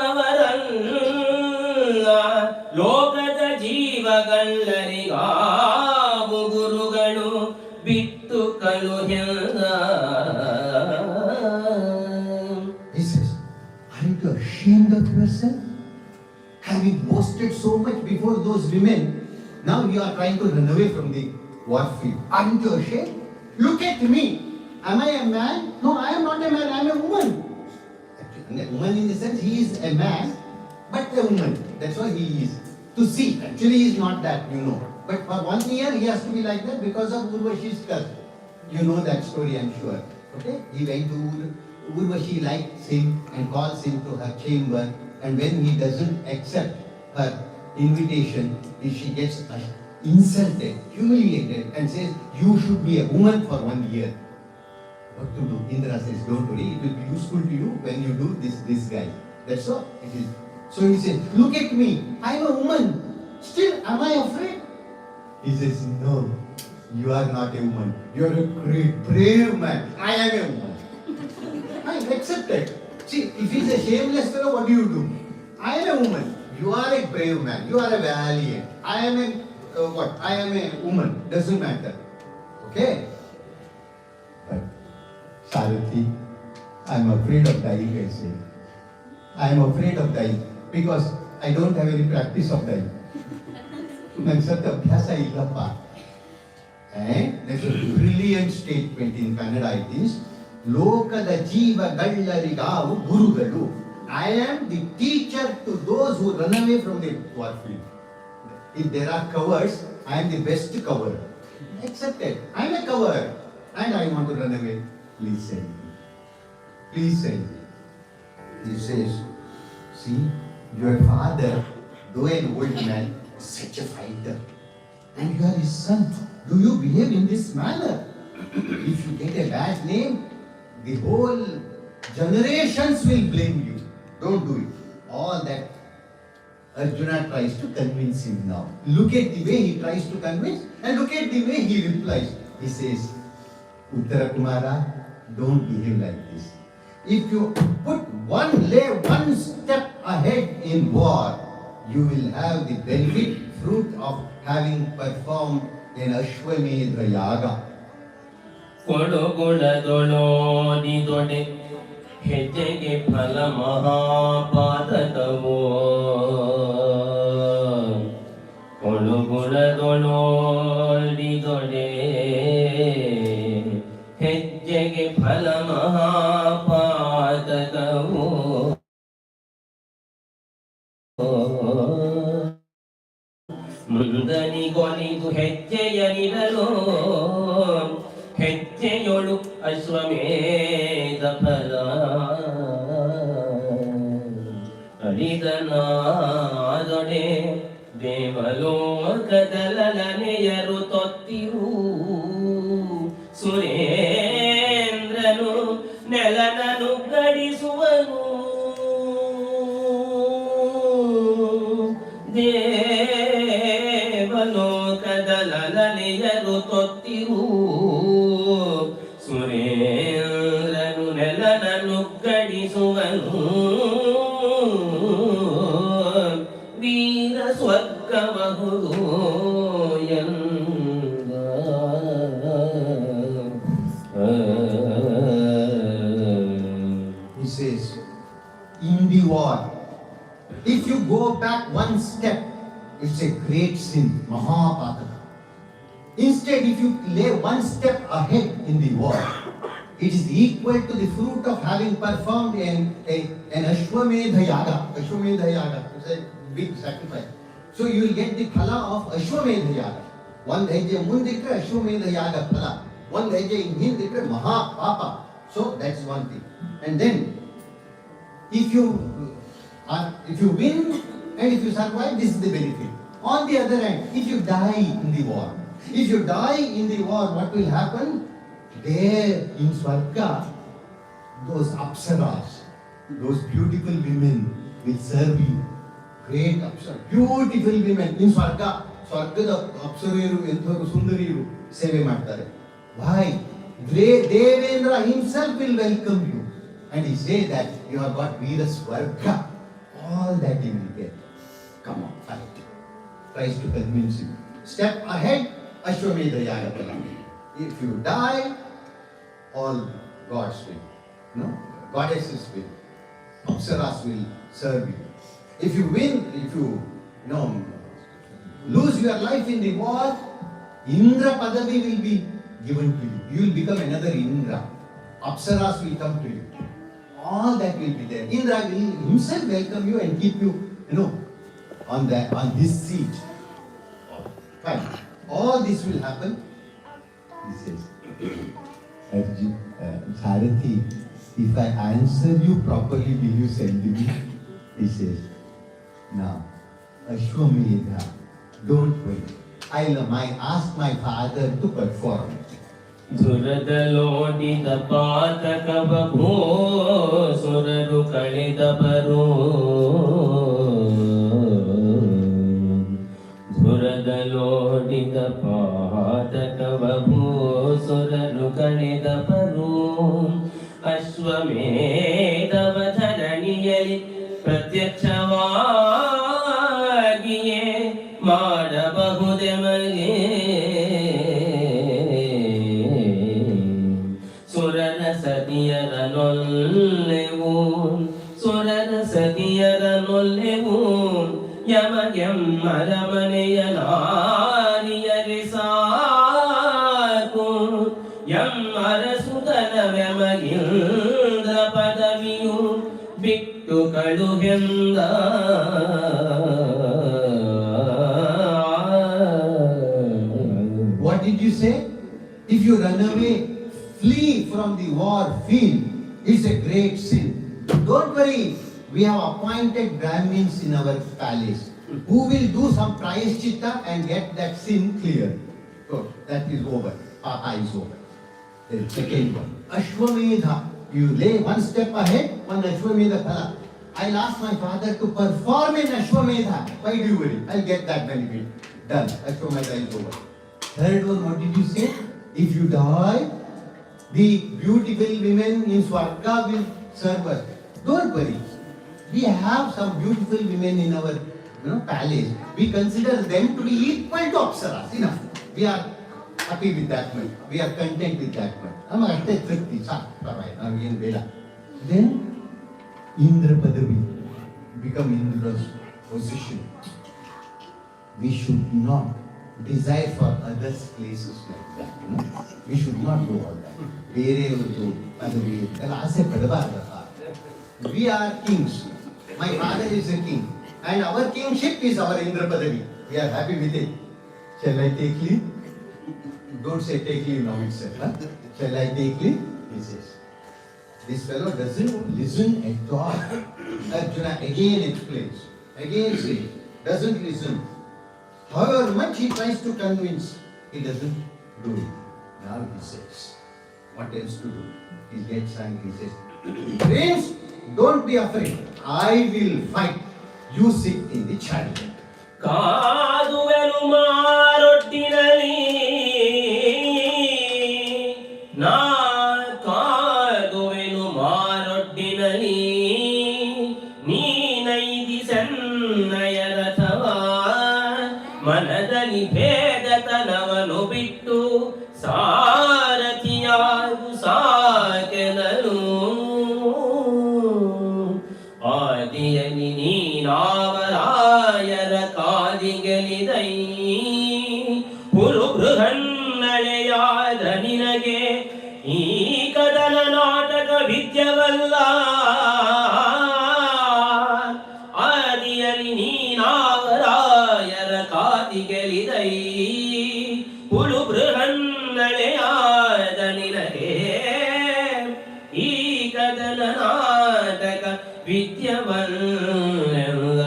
ashamed of yourself? Having boasted so much before those women, now you are trying to run away from the war field. Aren't you ashamed? Look at me. Am I a man? No, I am not a man. I am a woman. Actually, a woman in the sense he is a man, but a woman. That's what he is. To see. Actually, he is not that, you know. But for 1 year, he has to be like that because of Urvashi's curse. You know that story, I'm sure. Okay? He went to Urvashi, likes him and calls him to her chamber. And when he doesn't accept her invitation, she gets insulted, humiliated, and says, you should be a woman for 1 year. What to do? Indra says, don't worry, it will be useful to you when you do this guy. That's all it is. So he says, look at me, I am a woman. Still, am I afraid? He says, no, you are not a woman. You are a great, brave man. I am a woman. I accept it. See, if he's a shameless fellow, what do? I am a woman. You are a brave man. You are a valiant. I am a what? I am a woman. Doesn't matter. Okay? But Sarathi, I am afraid of dying, I say. I am afraid of dying because I don't have any practice of dying. And there's a brilliant statement in Kannada, it is, Lokada Jiva Gallarigavu Gurugalu. I am the teacher to those who run away from the warfield. If there are covers, I am the best cover. Accept it. I am a cover. And I want to run away. Please send me. Please send me. He says, see, your father, though an old man, is such a fighter. And you are his son. Do you behave in this manner? If you get a bad name, the whole generations will blame you. Don't do it. All that Arjuna tries to convince him now. Look at the way he tries to convince and look at the way he replies. He says, Uttara Kumara, don't behave like this. If you lay one step ahead in war, you will have the benefit, fruit of having performed an Ashwamedha Yaga.
ಹೆಜ್ಜೆಗೆ ಫಲ ಮಹಾಪಾತಕವೋ ಕೊಳುಗುಣದೊಳೋಡಿದೊಡೆ ಹೆಜ್ಜೆಗೆ ಫಲ ಮಹಾಪಾತಕವೋ ಮುಂದನಿಗೊಲಿದು ಹೆಜ್ಜೆಯನಿರಲೋ ಹೆಜ್ಜೆಯೊಳು ಅಶ್ವಮೇಧ ಫಲ ಅಳಿದನಾದೊಡೆ ದೇವಲೋಕದಲನೆಯರು ತೊತ್ತಿರು ಸುರೇಂದ್ರನು ನೆಲನನು ಗಡಿಸುವನು ದೇವಲೋಕದಲನೆಯರು ತೊತ್ತಿರು ಸುರೇಂದ್ರನು ನೆಲನನು ಗಡಿಸುವನು ವೀರ ಸ್ವರ್ಗಬಹುದು ಎಂದ
He says, in the war, if you go back one step, it's a great sin, Mahapataka. Instead, if you lay one step ahead in the war, it is equal to the fruit of having performed an Ashwamedha Yaga. Ashwamedha Yaga, it's a big sacrifice. So you will get the phala of Ashwamedha Yaga. One heje mundikre Ashwamedha Yaga phala. One heje in hindikre Mahapapa. So that's one thing. And then, if you win and if you survive, this is the benefit. On the other hand, if you die in the war, what will happen? There in Swarga, those apsaras, those beautiful women will serve you. Great apsara, beautiful women in Swarga. Swargada apsariru entharu sundariru seve ಮಾಡ್ತಾರೆ. Why? Devendra himself will welcome you. And he says that you have got Veera Swarga. All that you will get. Come on, fight. Tries to convince you. Step ahead, Ashwamedha Yaga phala. If you die, all God's will. No? Goddesses will. Apsaras will serve you. If you win, if you lose your life in the war, Indra Padavi will be given to you. You will become another Indra. Apsaras will come to you. All that will be there. Indra will himself welcome you and keep you, on this seat. Fine. All this will happen. He says, Arjun, Sarathi, if I answer you properly, will you send me? He says, now, Ashwamedha, don't worry. I ask my father to perform it.
ಸುರದಲೋಡಿದ ಪಾತಕವಭೋ ಸುರರು ಕಳೆದವರು ಸುರದಲೋಡಿದ ಪಾತಕವಭೋ ಸುರರು ಕಳೆದವರು ಅಶ್ವಮೇಧವ ಧರಣಿಯಲ್ಲಿ ಪ್ರತ್ಯಕ್ಷವಾಗಿಯೇ ಮಾಡಬಹುದೆಮಗೆ ಸತಿಯರನೊಲ್ಲೆವು ಯಮಗೆಮ್ಮರಮನೆಯ ನಾರಿಯರಿ ಸಾಕು ಎಮ್ಮರಸುತನವೆಮಗಿಂದ್ರ ಪದವಿಯು ಬಿಟ್ಟು ಕಳುಗೆಂದ
What did you say? If you run away, flee from the war field, it's a great sin. Don't worry, we have appointed Brahmins in our palace who will do some prayaschitta and get that sin clear. So that is over. Papa is over. The second one, Ashwamedha. You lay one step ahead, one Ashwamedha phala. I'll ask my father to perform in Ashwamedha. Why do you worry? I'll get that benefit. Done. Ashwamedha is over. Third one, what did you say? If you die, the beautiful women in Swarga will serve us. Don't worry. We have some beautiful women in our palace. We consider them to be equal to Apsaras. Enough. We are happy with that much. We are content with that much. Then Indra Padavi become Indra's position. We should not desire for others' places like that. We should not do all that. We are kings. My father is a king. And our kingship is our Indra Padavi. We are happy with it. Shall I take leave? Don't say take leave now itself. Huh? Shall I take leave? He says. This fellow doesn't listen at all. Arjuna again explains. Again says. Doesn't listen. However much he tries to convince, he doesn't do it. Now he says, what else to do? He gets angry. He says, Prince, don't be afraid. I will fight. You sit in the chariot.
ಕಾದುವೆನು ಮಾರೊಟ್ಟಿನಲಿ ನಾ ಕಾದುವೆನು ಮಾರೊಟ್ಟಿನಲಿ ನೀನೈದಿ ಸನ್ನಯ ರಥವ ಮನದಲ್ಲಿ ಭೇದತನವನು ಬಿಟ್ಟು ಸಾರಥಿಯಾಗು ಸಾಕೆನನು ಆದಿಯಲಿ ನೀನಾವರಾಯರ ಕಾದಿಗೆಲಿದೈ ಹುರು ಬೃಹನ್ನಳೆಯಾದ ನಿನಗೆ ಈ ಕದನ ನಾಟಕ ವಿದ್ಯವಲ್ಲ ಆದಿಯಲಿ ನೀನಾವರಾಯರ ಕಾದಿಗೆಲಿದೈ ಹುಳು ಬೃಹನ್ನಳೆಯಾದ ನಿನಗೆ ಈ ಕದನ ನಾಟಕ ವಿದ್ಯವಲ್ಲ.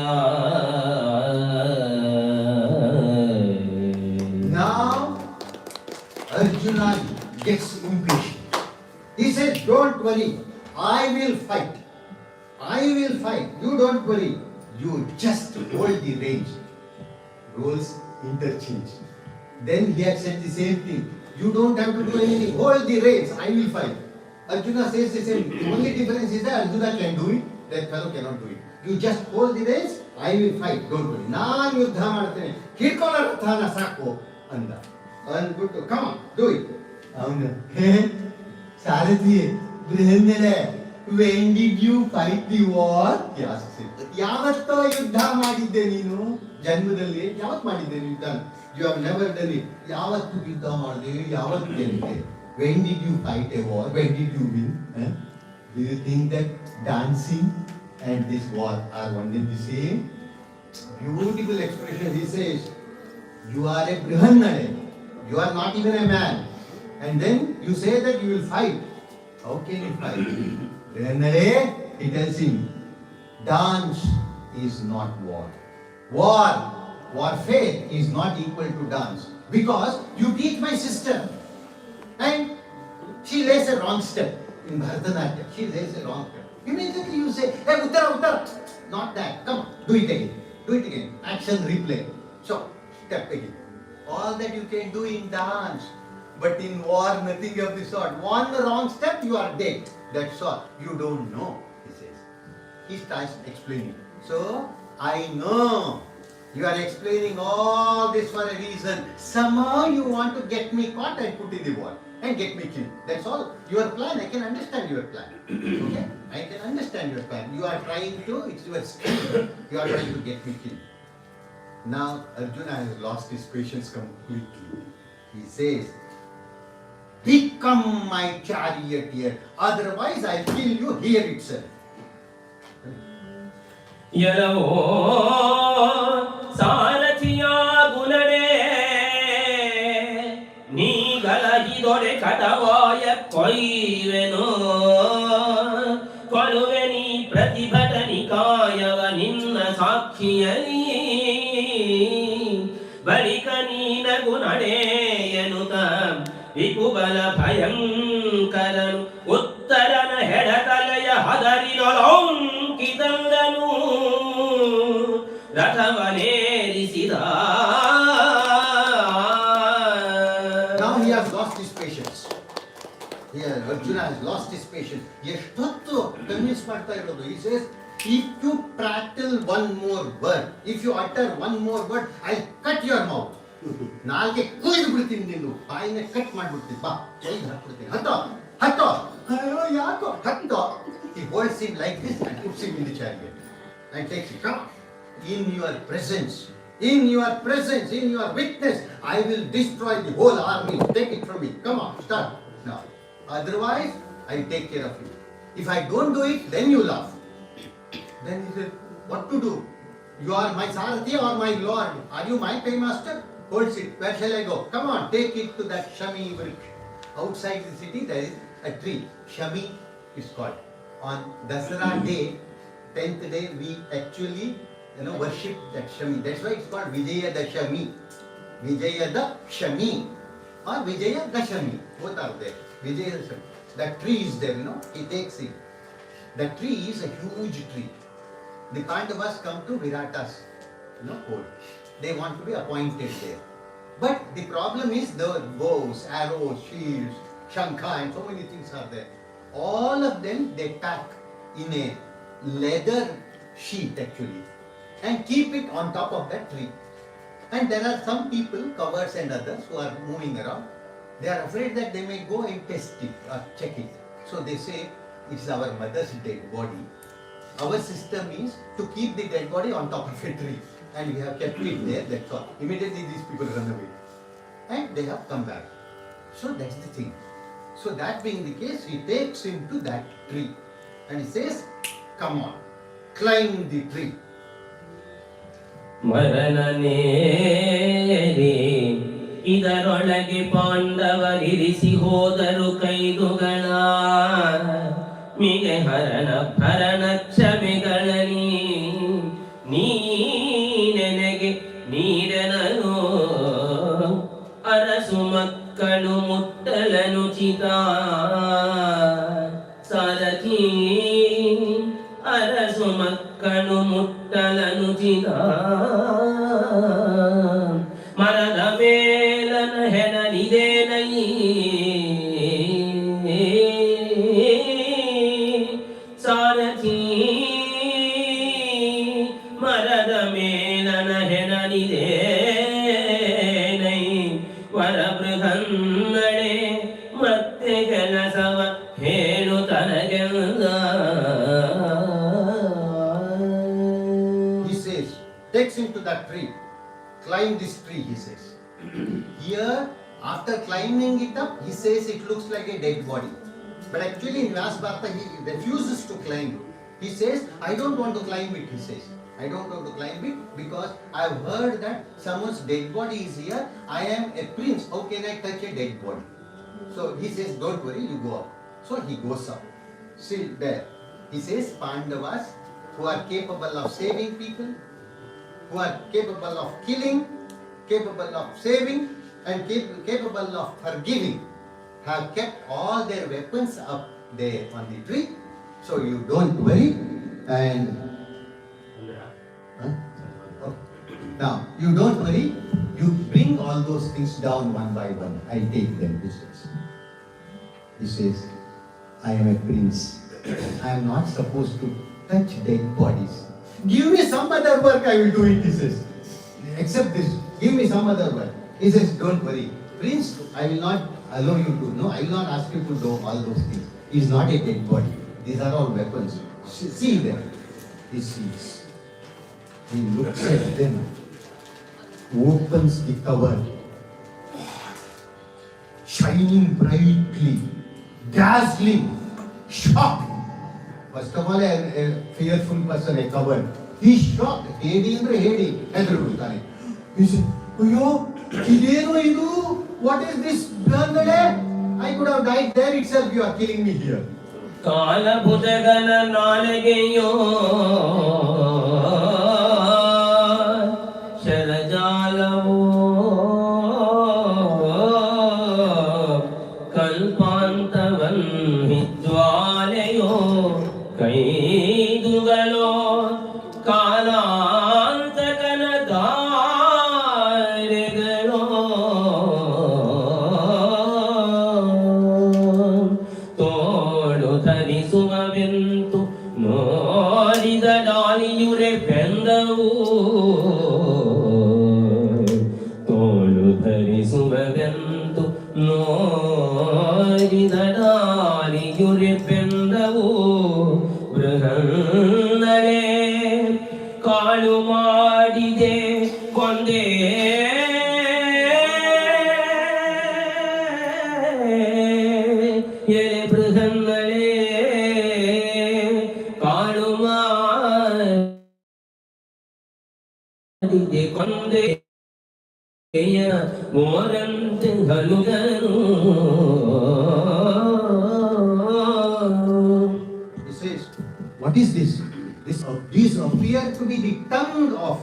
Now Arjuna gets impatient. He says, don't worry. I will fight. I will fight. You don't worry. You just hold the reins. Roles interchange. Then he had said the same thing. You don't have to do anything. Hold the reins. I will fight. Arjuna says the same. The only difference is that Arjuna can do it. That fellow cannot do it. You just hold the reins. I will fight. Don't worry. Naan yuddha ಮಾಡ್ತೇನೆ. ಹಿಡ್ಕೊಳ್ಳೋ ರಥನ ಸಾಕು ಅಂದ. ಅಂದ್ಬಿಟ್ಟು come on, do it. ಅವನು ಸಾರಥಿ ಬೃಹನ್ನಳೆ when did you fight the war? He asks him. ಯಾವತ್ತೋ ಯುದ್ಧ ಮಾಡಿದ್ದೆ ನೀನು ಜನ್ಮದಲ್ಲಿ? ಯಾವತ್ತು ಮಾಡಿದ್ದೆ ಯುದ್ಧ? You have never done it. ಯಾವತ್ತು ಯುದ್ಧ ಮಾಡಿದೆ? ಯಾವತ್ತು ಗೆದ್ದೆ? When did you fight a war? When did you win? Do you think that dancing and this war are one and the same? Beautiful expression. He says, you are a brihannade. You are not even a man. And then you say that you will fight. How can you fight? Brihannade, he tells him, dance is not war. Warfare is not equal to dance. Because you beat my sister. And she lays a wrong step in Bharatanatyam. She lays a wrong step. Immediately you say, hey, Uttara. Not that. Come on, do it again. Do it again. Action replay. So, step again. All that you can do in dance. But in war, nothing of the sort. One wrong step, you are dead. That's all. You don't know, he says. He starts explaining. So, I know you are explaining all this for a reason. Somehow you want to get me caught and put in the war and get me killed. That's all. Your plan, I can understand your plan. Okay? I can understand your plan. You are trying to, it's your scheme. You are trying to get me killed. Now, Arjuna has lost his patience completely. He says, become my charioteer, otherwise I'll kill you here itself.
ಯಲವೋ ಸಾರಥಿಯಾಗುನಡೆ ನೀಗಲಹಿದೊಡೆ ಕಟವಾಯ ಕೊಯ್ವೆನೋ ಕೊಲುವೆ ನೀ ಪ್ರತಿಭಟನಿಕಾಯವ ನಿನ್ನ ಸಾಕ್ಷಿಯಲಿ ಬಳಿಕ ನೀನಗು ನಡೆಯನುತ ವಿಕುಬಲ ಭಯಂಕರನು ಉತ್ತರನ ಹೆಡತಲೆಯ ಹದರಿನೊಳಂಕಿದಂದನು ರಥವನೇರಿಸಿದ.
Now he has lost his patience. Here Arjuna has lost his patience. ಎಷ್ಟೊತ್ತು convince ಮಾಡ್ತಾ ಇರೋದು. He says, if you prattle one more word, if you utter one more word, I'll cut your mouth. ನಾಲ್ಗೆ ಕೊಯ್ದು ಬಿಡ್ತೀನಿ, ನೀನು ಬಾಯಿನ cut ಮಾಡ್ಬಿಡ್ತೀನಿ, ಬಾ ಕೊಯ್ದು ಹಾಕ್ಬಿಡ್ತೀನಿ, ಹತ್ತೋ ಅಯ್ಯೋ ಯಾಕೋ ಹತ್ತೋ. He holds him like this and puts him in the chariot and takes him. Come, in your presence, in your witness, I will destroy the whole army. Take it from me. Come on, start now. Otherwise, I'll take care of you. If I don't do it, then you laugh. Then he said, what to do? You are my Sarathi or my lord? Are you my paymaster? Holds it. Where shall I go? Come on, take it to that Shami village. Outside the city, there is a tree. Shami is called. On Dasara day, 10th day, we actually worship that Shami. That's why it's called Vijayadashami. Vijayadashami or Vijayadashami. Both are there. Vijayadashami. That tree is there, he takes it. That tree is a huge tree. The Pandavas come to Virata's court. They want to be appointed there. But the problem is the bows, arrows, shields, shankha and so many things are there. All of them they pack in a leather sheet actually and keep it on top of that tree. And there are some people, cowards and others, who are moving around. They are afraid that they may go and test it or check it. So they say, it's our mother's dead body. Our system is to keep the dead body on top of a tree. And we have kept it there, that's all. Immediately these people run away. And they have come back. So that's the thing. So that being the case, he takes him to that tree. And he says, come on, climb the tree.
ಮರನನೇರಿ ಇದರೊಳಗೆ ಪಾಂಡವರಿರಿಸಿ ಹೋದರು ಕೈದುಗಳ ಮಿಗೆ ಭರಣ ಕ್ಷಮೆಗಳನಿ ನೀ ನೆನೆಗೆ ನೀಡನನು ಅರಸು ಮಕ್ಕಳು ಮುಟ್ಟಲನುಚಿತ ಸಾರಥಿ ಅರಸು ಮಕ್ಕಳು ಮುಟ್ಟಲನುಚಿತ ಮರದ ಮೇಲನ ಹೆಣನಿದೇನೈ ಸಾರಥಿ ಮರದ ಮೇಲನ ಹೆಣನಿದೇನೈ ವರ ಬೃಹನ್ನಡೆ ಮತ್ತೆ ಕೆಲಸವ ಹೇಳು ತನಗೆಲ್ಲ
takes him to that tree. Climb this tree, he says. Here, after climbing it up, he says it looks like a dead body. But actually in Vyasbharata, he refuses to climb. He says, I don't want to climb it, he says. I don't want to climb it because I've heard that someone's dead body is here. I am a prince. How can I touch a dead body? So he says, don't worry, you go up. So he goes up. See there. He says, Pandavas who are capable of saving people, who are capable of killing, capable of saving, and capable of forgiving, have kept all their weapons up there on the tree. So you don't worry. And now you don't worry. You bring all those things down one by one. I take them. He says, I am a prince. I am not supposed to touch dead bodies. Give me some other work, I will do it, he says. Except this, give me some other work. He says, don't worry. Prince, I will not allow you to, no, I will not ask you to do all those things. He is not a dead body. These are all weapons. See them. He sees. He looks at them, opens the cover, shining brightly, dazzling, shocked. First of all, a fearful person, a coward. He's shocked. Hedi andre hedi. Hedrugutane. He said, Ayyo, ideno idu? What is this? I could have died there itself. You are killing me here.
Kala Bhutagana Nalageyo Sharajalavu Kalpantavan Hidwalayo Kaidugalo Kalantakana Daregalo Todo Tarisumaventu Norida Daliyure Pendavu Todo Tarisumaventu Norida Daliyure Pendavu Brahannale Kalu Madide Konde Yere Brahannale Kalu Madide Konde Morante Haluganu.
He says, what is this? These appear to be the tongue of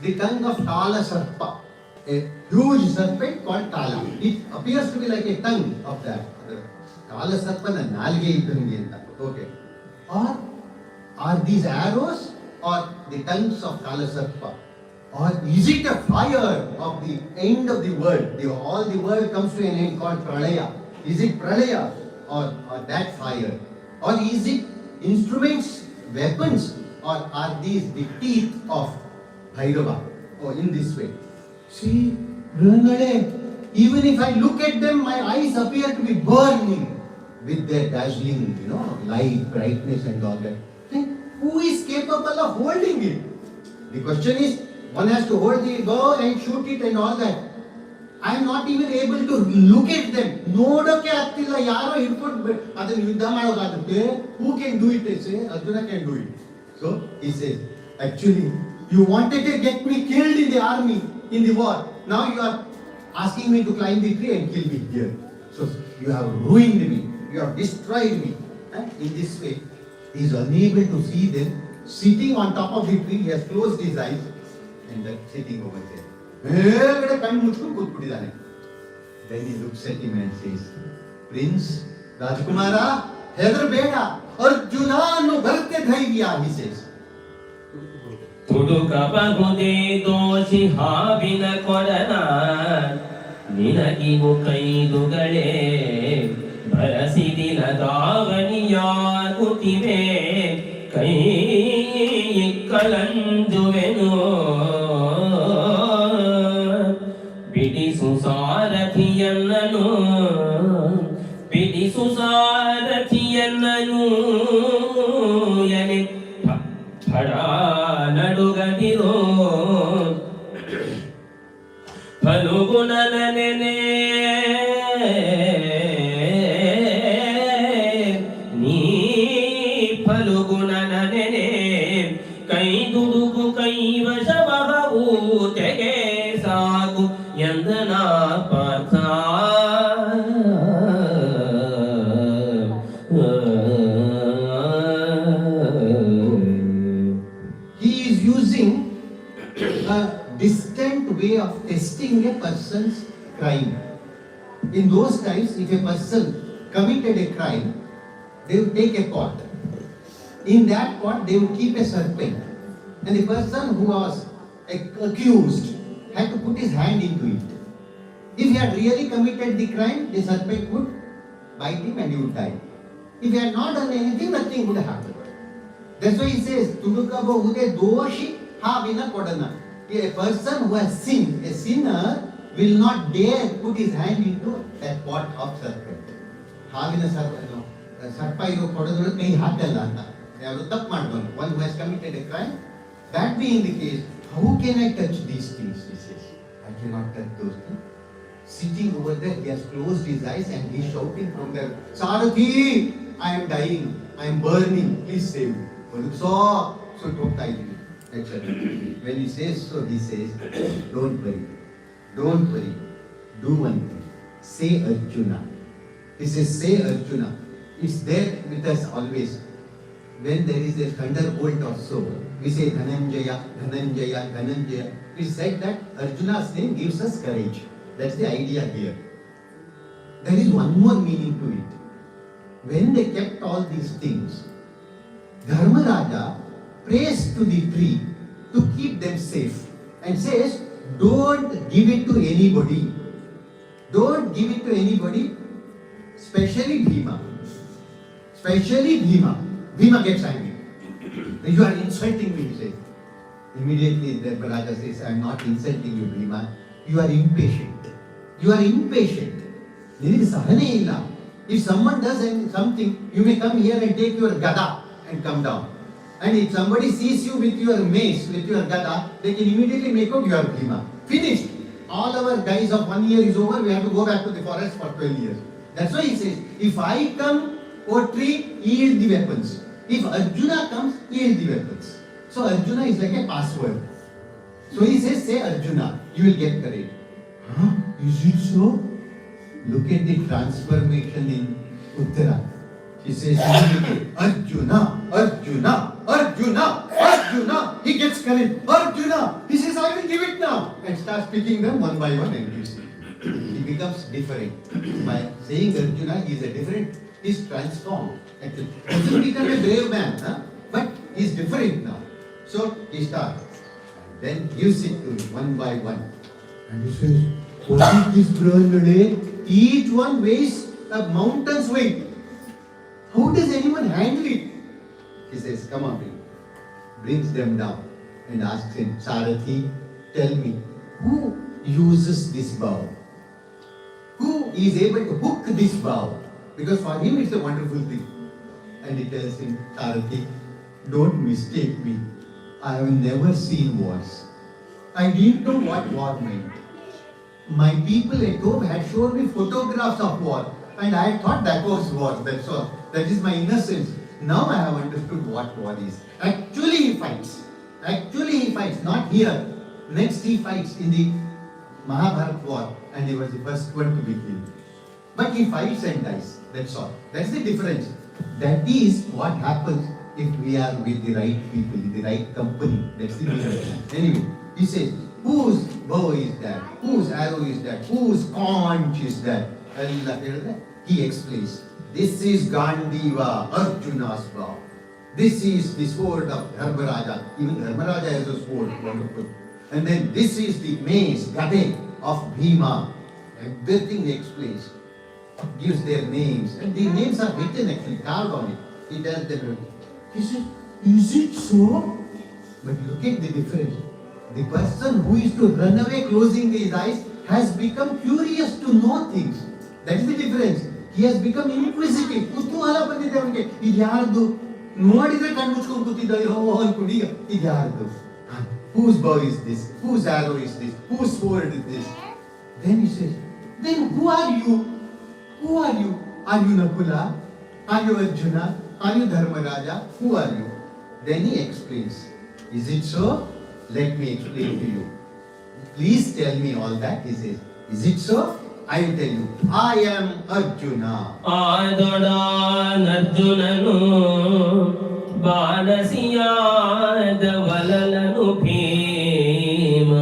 Tala Sarpa, a huge serpent called Tala. It appears to be like a tongue of that. Tala Sarpa na nalge iddange anta. Okay. Or are these arrows or the tongues of Tala Sarpa? Or is it a fire of the end of the world? All the world comes to an end called Pralaya. Is it Pralaya or that fire? Or is it instruments, weapons, or are these the teeth of Bhairava? Oh, in this way. See, even if I look at them, my eyes appear to be burning with their dazzling, light, brightness and all that. Then who is capable of holding it? The question is, one has to hold the bow and shoot it and all that. I am not even able to look at them. Nodoke attilla yaro hidkondu adannu yuddha madokagutte. Who can do it? They say Arjuna can do it. So he says, actually, you wanted to get me killed in the army, in the war. Now you are asking me to climb the tree and kill me here. So you have ruined me. You have destroyed me. And in this way, he is unable to see them sitting on top of the tree. He has closed his eyes and sitting over there. Then he looks at him and says, Prince, Rajkumara, Hedar Beda, Arjuna no bhalte dhairya, he says.
Tuduka Bagude Doshi Habina Korana Ninagi Mukaidugale Barasidina Davaniya Utime Kai Kalanjuvenu Bidi Susarathiyananu Bidi Susarathiyananu Yani ಫಡ ನಡುಗದಿರೋ ಫಲುಗುಣನ ನೆನೆ ನೀ ಫಲುಗುಣನ ನೆನೆ ಕೈ ದುಡುಕು ಕೈವಶವಹವು ತೆಗೆ ಸಾಗು ಎಂದನ Partha
He is using a distant way of testing a person's crime. In those times, if a person committed a crime, they would take a pot. In that pot, they would keep a serpent. And the person who was accused had to put his hand into it. If he had really committed the crime, the serpent would bite him and he would die. If he had not done anything, nothing would happen. That's why he says, Tudukaba ude doshi ha vina kodana. A person who has sinned, a sinner, will not dare put his hand into that pot of serpent. Havina serpent, sarpa iru kodadru kai hakalla anta. Yaru tappu madbanu. One who has committed a crime, that being the case, how can I touch these things? He says, I cannot touch those things. Sitting over there, he has closed his eyes and he is shouting from there, Sarathi, I am dying, I am burning, please save me. So don't die. When he says so, he says, don't worry, do one thing, say Arjuna. He says, say Arjuna. It's there with us always. When there is a thunderbolt or so, we say Dhananjaya, Dhananjaya, Dhananjaya. It's said that Arjuna's name gives us courage. That's the idea here. There is one more meaning to it. When they kept all these things, Dharmaraja prays to the tree to keep them safe and says, don't give it to anybody. Don't give it to anybody, especially Bhima. Especially Bhima. Bhima gets angry. You are insulting me, he says. Immediately Dharmaraja says, I am not insulting you, Bhima. You are impatient. You are impatient. If someone does something, you may come here and take your gada and come down. And if somebody sees you with your mace, with your gada, they can immediately make out you are Bhima. Finished. All our guys of 1 year is over, we have to go back to the forest for 12 years. That's why he says, if I come, O tree, yield the weapons. If Arjuna comes, yield the weapons. So Arjuna is like a password. So he says, say Arjuna, you will get courage. Huh? Is it so? Look at the transformation in Uttara. He says, Arjuna, Arjuna, Arjuna, Arjuna. He gets courage. Arjuna. He says, I will give it now. And starts picking them one by one and gives it. He becomes different. By saying Arjuna, he is a different, he is transformed. Actually, he doesn't become a brave man, but he is different now. So he starts. Then gives it to him one by one. And he says, what is this brandade? Each one weighs a mountain's weight. How does anyone handle it? He says, come on, bring. Brings them down and asks him, Sarathi, tell me, who uses this bow? Who is able to hook this bow? Because for him it's a wonderful thing. And he tells him, Sarathi, don't mistake me. I have never seen wars. I didn't know what war meant. My people at home had shown me photographs of war, and I thought that was war. That's all. That is my innocence. Now I have understood what war is. Actually he fights. Not here. Next he fights in the Mahabharata war, and he was the first one to be killed. But he fights and dies. That's all. That's the difference. That is what happens if we are with the right people, in the right company. That's the difference. Anyway, he says, whose bow is that? Whose arrow is that? Whose conch is that? He explains, this is Gandharva, Arjuna's bow. This is the sword of Dharmaraja. Even Dharmaraja has a sword, wonderful. And then this is the mace, gade of Bhima. Everything he explains. Gives their names. And the names are written actually, carved on it. He tells them, he says, is it so? But look at the difference. The person who is to run away closing his eyes has become curious to know things. That is the difference. He has become inquisitive. ನೋಡಿದ್ರೆ ಕಣ್ಣು ಮುಚ್ಕೊಂಡು ಕೂತಿದ್ದಾರೋ ಅನ್ಕೊಂಡು ಈಗ ಇದ್ಯಾರ್ದು, whose bow is this, whose arrow is this, whose sword is this? Then he says, then who are you? Who are you? Are you Nakula? Are you Arjuna? Are you Dharmaraja? Who are you? Then he explains. Is it so? Let me explain to you. Please tell me all that. He says, is it so? I will tell you. I am Arjuna.
ಆದೊಡಾನರ್ಜುನನು ಬಾಣಸಿಯಾದ ವಲಲನು Bhima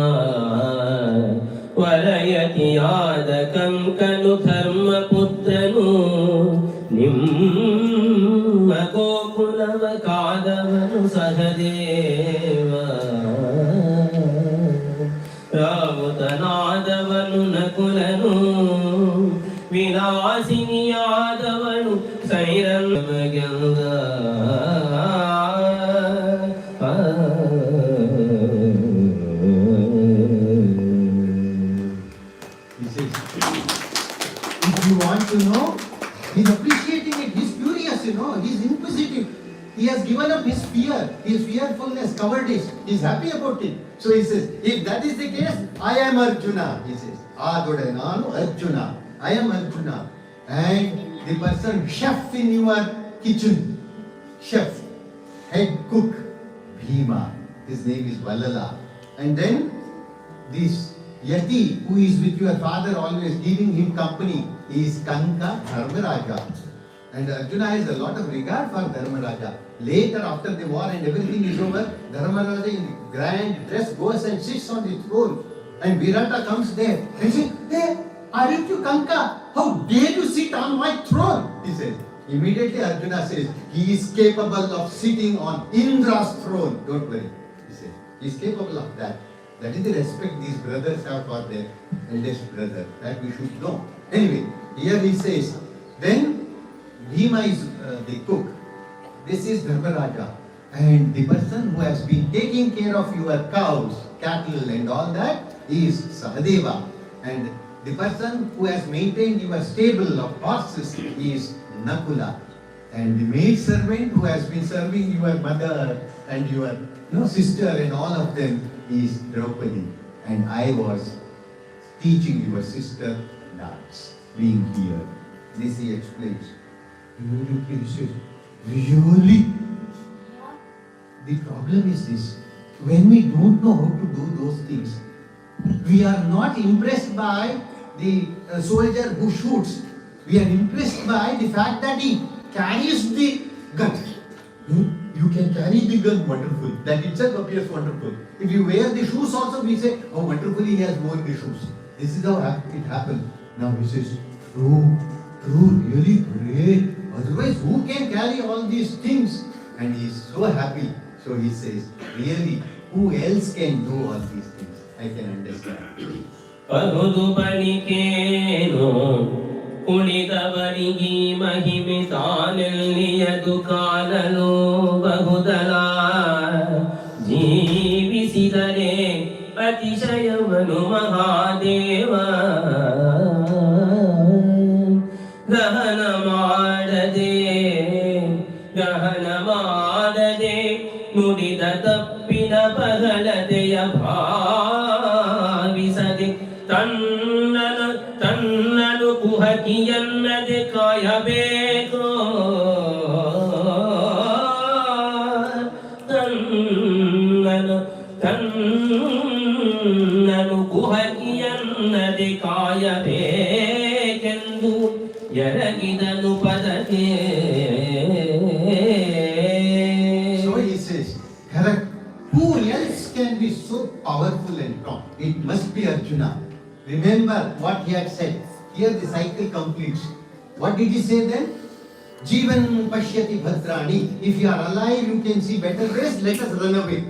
ವಲಯತಿಯಾದ ಕಂಕನು ಧರ್ಮಪುತ್ರನು ನಿಮ್ಮ ಗೋಕುಲವ ಕಾದವನು Sahadeva ರಾವುತನಾದವನು ನಕುಲನು ವಿಲಾಸಿನಿಯಾದವನು ಸೈರಂಗಂಗ
He says, if you want to know, he's appreciating it, he's curious, he's inquisitive. He has given up his fear, his fearfulness, cowardice. He's happy about it. So he says, if that is the case, I am Arjuna. He says, Nanu Arjuna. I am Arjuna. And the person, chef in your kitchen, chef, head cook, Bhima. His name is Valala. And then this Yati, who is with your father always giving him company, is Kanka Dharmaraja. And Arjuna has a lot of regard for Dharmaraja. Later, after the war and everything is over, Dharmaraja in grand dress goes and sits on the throne. And Virata comes there and says, hey, aren't you Kanka? How dare you sit on my throne? He says. Immediately Arjuna says, he is capable of sitting on Indra's throne. Don't worry. He says, he is capable of that. That is the respect these brothers have for their eldest brother. That we should know. Anyway, here he says, then Bhima is the cook. This is Dharmaraja. And the person who has been taking care of your cows, cattle and all that is Sahadeva. And the person who has maintained your stable of horses is Nakula. And the maid servant who has been serving your mother and your sister and all of them is Draupadi. And I was teaching your sister dance, being here. This he explains. Immediately he says, really? The problem is this. When we don't know how to do those things, we are not impressed by the soldier who shoots. We are impressed by the fact that he carries the gun. You can carry the gun, wonderful. That itself appears wonderful. If you wear the shoes also, we say, oh, wonderfully he has worn the shoes. This is how it happened. Now he says, true, really great. Otherwise, who can carry all these things? And he is so happy. So he says, really, who else can do all these things? I can understand.
ಪಹುದು ಬಳಿಕೇನು ಉಳಿದವರಿಗೆ ಮಹಿಮೆ ತಾನೆಲ್ಲಿಯದು ಕಾಣಲು ಬಹುದಲ ಜೀವಿಸಿದರೆ ಅತಿಶಯವನು ಮಹಾದೇವ ಗಹನ ಮಾಡದೆ ನುಡಿದ ತಪ್ಪಿನ ಪಗಳತೆಯ ಭಾವಿಸದೆ ತನ್ನನು ಕುಹಕಿಯನ್ನದೆ ಕಾಯಬೇಕು ತನ್ನನು ಕುಹಕಿಯನ್ನದೆ ಕಾಯಬೇಕೆಂದು ಎರಗಿದನು ಪದಕ್ಕೆ.
So he says, correct. Who else can be so powerful and strong? It must be Arjuna. Remember what he had said. Here the cycle completes. What did he say then? Jivan pashyati bhadrani. If you are alive, you can see better ways, let us run away.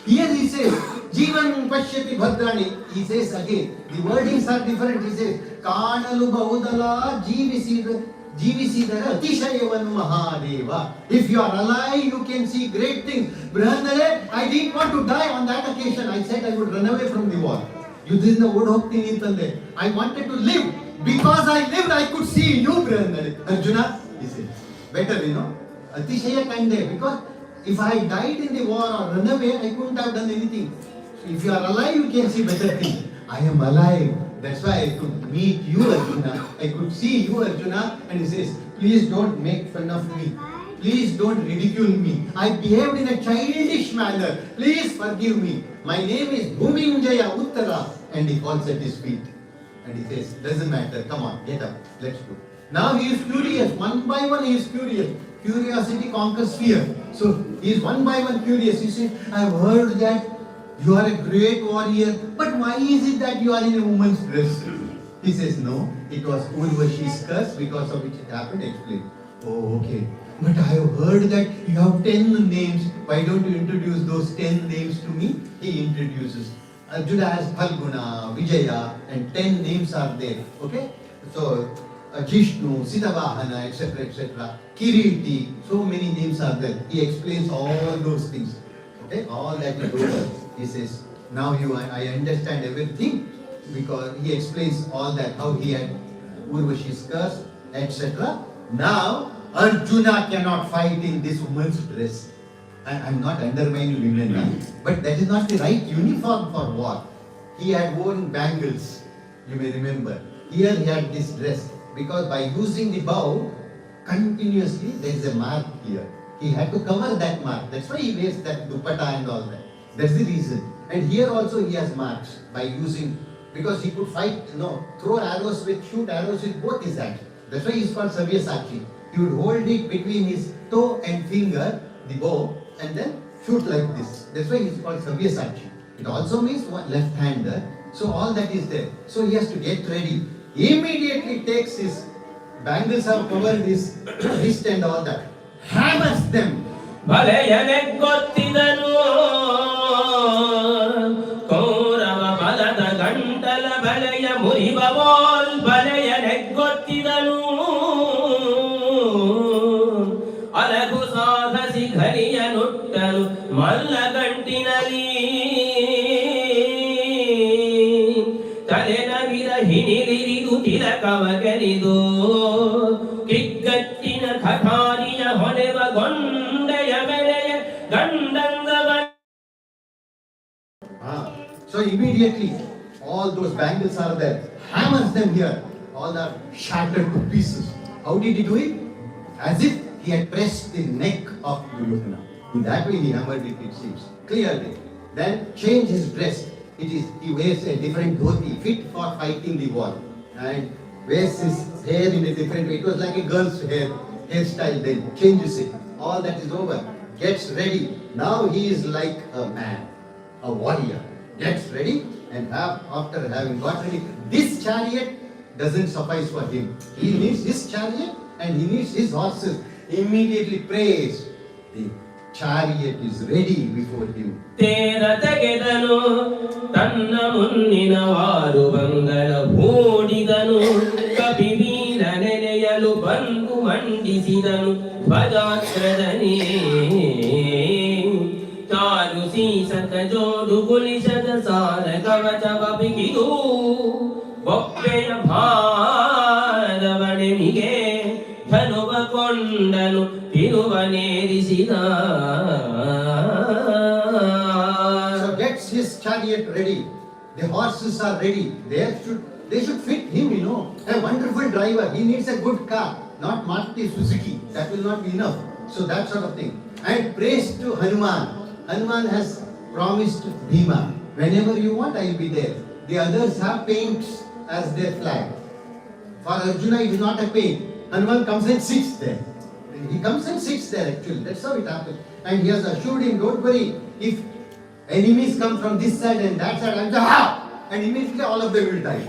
Here he says, Jivan pashyati bhadrani. He says again, the wordings are different. He says, Kanalu bahudala jivisidara atishayavan mahadeva. If you are alive, you can see great things. Brahmare, I didn't want to die on that occasion. I said I would run away from the war. Yudhinda would hope I wanted to live. Because I lived, I could see you, Brahmare. Arjuna, he says, better, Atishaya Kande, because if I died in the war or run away, I couldn't have done anything. So if you are alive, you can see better things. I am alive. That's why I could meet you, Arjuna. I could see you, Arjuna. And he says, please don't make fun of me. Please don't ridicule me. I behaved in a childish manner. Please forgive me. My name is Bhuminjaya Uttara. And he falls at his feet. And he says, doesn't matter. Come on, get up. Let's go. Now he is curious. One by one he is curious. Curiosity conquers fear. So he is one by one curious. He says, I have heard that you are a great warrior. But why is it that you are in a woman's dress? He says, no. It was Urvashi's curse because of which it happened. Explain. Oh, okay. But I have heard that you have 10 names. Why don't you introduce those 10 names to me? He introduces. Arjuna has Phalguna, Vijaya, and 10 names are there. Okay? So, Jishnu, Sitavahana, etc., etc. Kiriti, so many names are there. He explains all those things. Okay? All that is over. He says, now I understand everything, because he explains all that, how he had Urvashi's curse, etc. Now, Arjuna cannot fight in this woman's dress. I'm not undermining women, but that is not the right uniform for war. He had worn bangles, you may remember. Here he had this dress, because by using the bow, continuously there is a mark here. He had to cover that mark. That's why he wears that dupatta and all that. That's the reason. And here also he has marks by using, because he could fight, throw arrows shoot arrows with both his hands. That's why he's called Sabyasachi. He would hold it between his toe and finger, the bow, and then shoot like this. That's why he's called Sabyasachi. It also means left-hander. So all that is there. So he has to get ready. He immediately takes his bangles have covered his wrist and all that. Hammers them.
ಬಲೆಯನೆ ಗೊತ್ತಿದನು Kaurava ಬಲದ ಗಂಟಲ ಬಲೆಯ ಮುರಿಬಬೋಲ್ ಬಲೆಯನೆ ಗೊತ್ತಿದನು ಅಲಗು ಸಾಧಸಿ ಘರಿಯ ನುಟ್ಟನು ಮಲ್ಲ ಗಂಟಿನಲಿ ತಲೆನವಿರ ಹಿನಿರಿದು ತಿಲಕವ ಗೆರಿದು ಕಿಗ್ಗಟ್ಟಿನ ಖಟಾರಿಯ ಹೊಳೆವ ಗೊಂಡೆಯ ಬೆಲೆಯ ಗಂಡಂಗವ.
So immediately all those bangles are there. Hammers them here. All are shattered to pieces. How did he do it? As if he had pressed the neck of Duryodhana. In that way he hammered it, it seems. Clearly. Then change his dress. He wears a different dhoti, fit for fighting the war. And wears his hair in a different way. It was like a girl's hairstyle then. Changes it. All that is over. Gets ready. Now he is like a man, a warrior. Gets ready, and after having got ready, this chariot doesn't suffice for him. He needs his chariot and he needs his horses. Immediately prays. The chariot is ready before him.
ತೇರ ತೆಗೆದನು ತನ್ನ ಮುನ್ನಿನ ವಾರು ಬಂಗಳ ಹೂಡಿದನು ಕಪಿವೀರ ನೆನೆಯಲು ಬಂದು ಮಂಡಿಸಿದನು ಧ್ವಜಾತ್ರದನೇ ಚಾರು ಸೀಸಕ ಜೋಡು ಗುಲಿಸದ ಸಾರ ಕವಚವ ಬಿಗಿದು ಬೊಪ್ಪೆಯ ಭಾರವಣೆಮಿಗೆ ಧನುವ ಕೊಂಡನು ತಿರುವನೇರಿಸಿದ.
So gets his chariot ready. The horses are ready. They should fit him, A wonderful driver. He needs a good car, not Maruti Suzuki. That will not be enough. So that sort of thing. And praise to Hanuman. Hanuman has promised Bhima, whenever you want, I will be there. The others have paints as their flag. For Arjuna, it is not a paint. Hanuman comes and sits there. He comes and sits there actually. That's how it happens. And he has assured him, don't worry, if enemies come from this side and that side, and immediately all of them will die.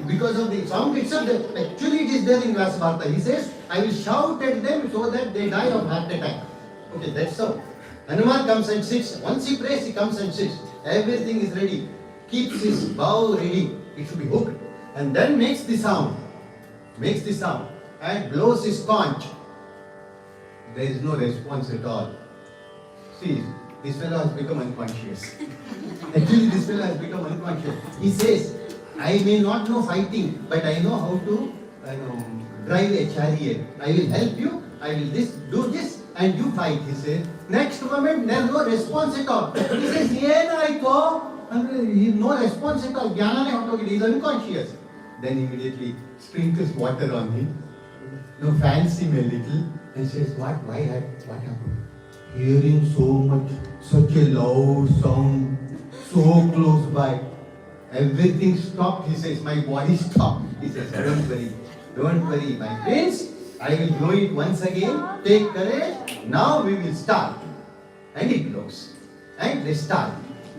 Because of the sound itself, actually it is there in Vyasabharata. He says, I will shout at them so that they die of heart attack. Okay, that's how. Hanuman comes and sits. Once he prays, he comes and sits. Everything is ready. Keeps his bow ready. It should be hooked. And then makes the sound. And blows his conch. There is no response at all. See, this fellow has become unconscious. Actually, this fellow has become unconscious. He says, I may not know fighting, but I know how to drive a chariot. I will help you. I will do this, and you fight. He says, next moment, there's no response at all. He says, no response at all. He is unconscious. Then immediately sprinkles water on him. Fans him a little and says, what happened? Hearing so much, such a loud sound, so close by. Everything stopped. He says, my body stopped. He says, don't worry, my friends. I will blow it once again. Take courage. Now we will start. And he blows. And they start.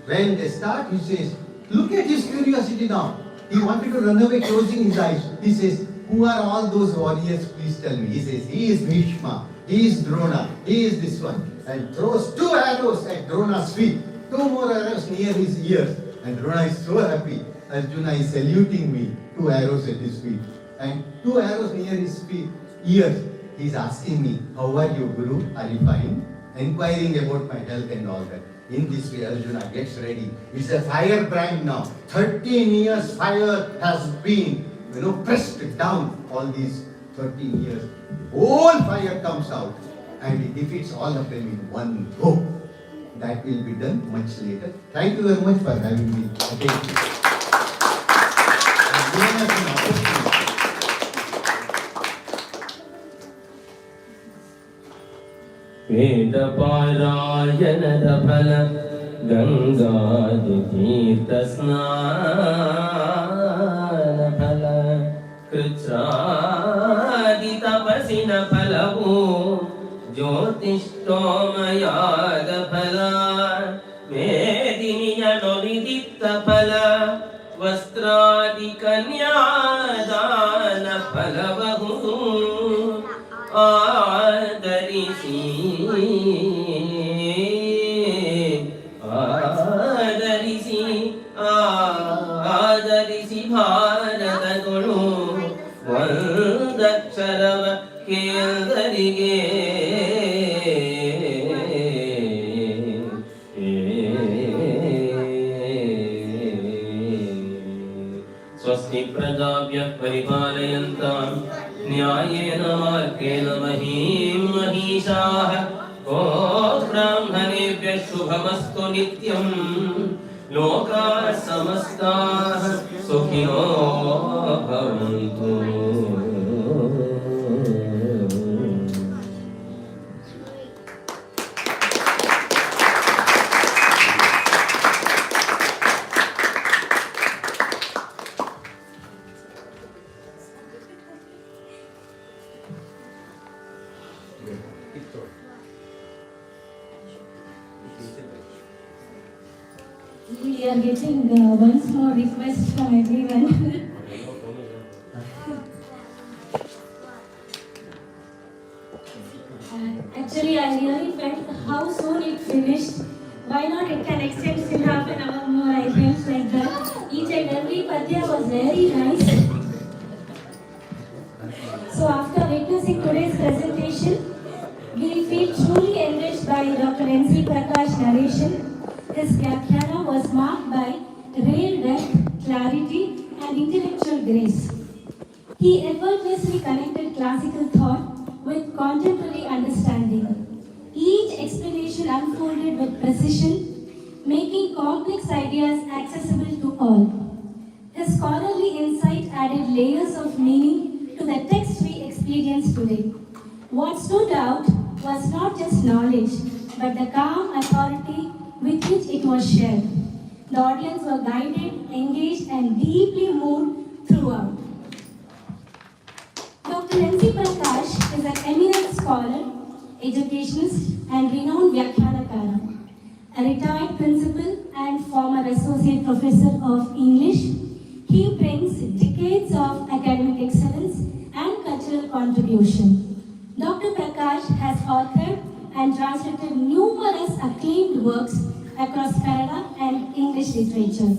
When they start, he says, look at his curiosity now. He wanted to run away, closing his eyes. He says, who are all those warriors? Please tell me. He says, he is Bhishma. He is Drona. He is this one. And throws 2 arrows at Drona's feet. 2 more arrows near his ears. And Drona is so happy. Arjuna is saluting me. 2 arrows at his feet. And 2 arrows near his feet. Ears. He is asking me, how are you, Guru? Are you fine? Inquiring about my health and all that. In this way, Arjuna gets ready. It's a firebrand now. 13 years fire has been, pressed down all these 13 years. All fire comes out and he defeats all of them in one go. That will be done much later. Thank you very much for having me. Thank you.
वेद पारायणद फल गंगादि तीर्थ स्नान फल कृच्छ्रादि तपसिन फलवो ज्योतिष्ठोमयाग फल मेदिनियनुदित्त फल वस्त्रादि कन्यादान फलवहु आदरिसी भारत गुरु वंदक्षरव केंद्रिगे स्वस्ति प्रजाभ्यः परिपालयन्तां न्यायेन मार्गेण महीं महिषाः गोब्राह्मणेभ्यः शुभमस्तु नित्यम् लोकाः समस्ताः सुखिनो भवन्तु।
We are getting once more requests from everyone. Actually, I really felt how soon it finished. Why not it can extend still half an hour more, I felt like that. Each and every padya was very nice. So after witnessing today's presentation, we feel truly enriched by Dr. N.C. Prakash's narration. His Vyakhyana was marked by rare depth, clarity, and intellectual grace. He effortlessly connected classical thought with contemporary understanding. Each explanation unfolded with precision, making complex ideas accessible to all. His scholarly insight added layers of meaning to the text we experience today. What stood out was not just knowledge, but the calm authority with which it was shared. The audience were guided, engaged, and deeply moved throughout. Dr. N.C. Prakash is an eminent scholar, educationist, and renowned Vyakhanakara. A retired principal and former associate professor of English, he brings decades of academic excellence and cultural contribution. Dr. Prakash has authored and translated numerous acclaimed works across Kannada and English literature.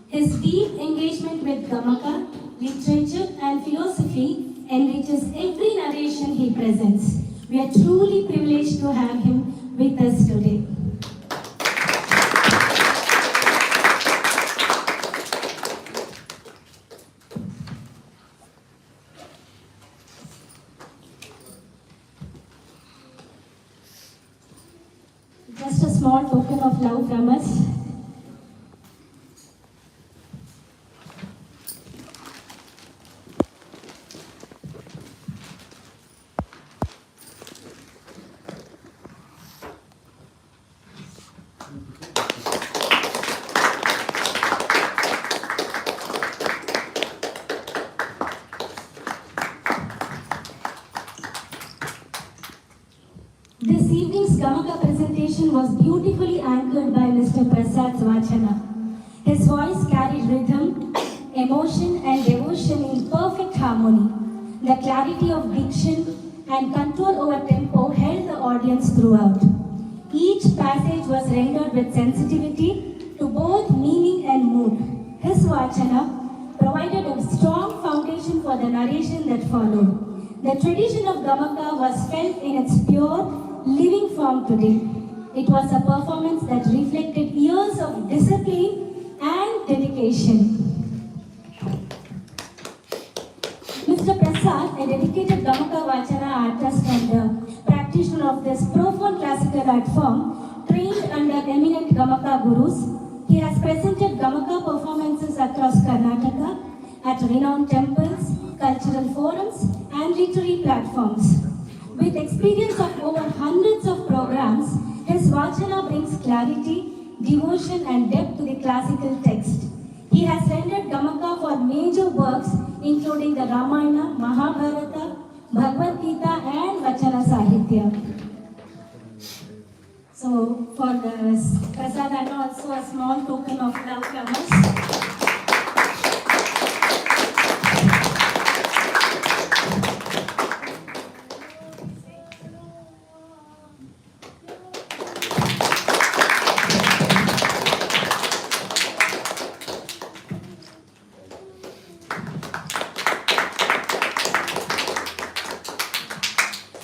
His deep engagement with Gamaka, literature and philosophy enriches every narration he presents. We are truly privileged to have him with us today. of love from us. This evening's Gamaka presentation was beautifully anchored by Mr. Prasad's Vachana. His voice carried rhythm, emotion and devotion in perfect harmony. The clarity of diction and control over tempo held the audience throughout. Each passage was rendered with sensitivity to both meaning and mood. His Vachana provided a strong foundation for the narration that followed. The tradition of Gamaka was felt in its pure, living form today. It was a performance that reflected years of discipline and dedication. Mr. Prasad, a dedicated Gamaka Vachana artist and practitioner of this profound classical art form, trained under eminent Gamaka gurus, he has presented Gamaka performances across Karnataka at renowned temples, cultural forums, and literary platforms. With experience of over hundreds of programs, his Vachana brings clarity, devotion, and depth to the classical text. He has rendered Gamaka for major works including the Ramayana, Mahabharata, Bhagavad Gita, and Vachana Sahitya. So, for the Prasad, and also a small token of love from us.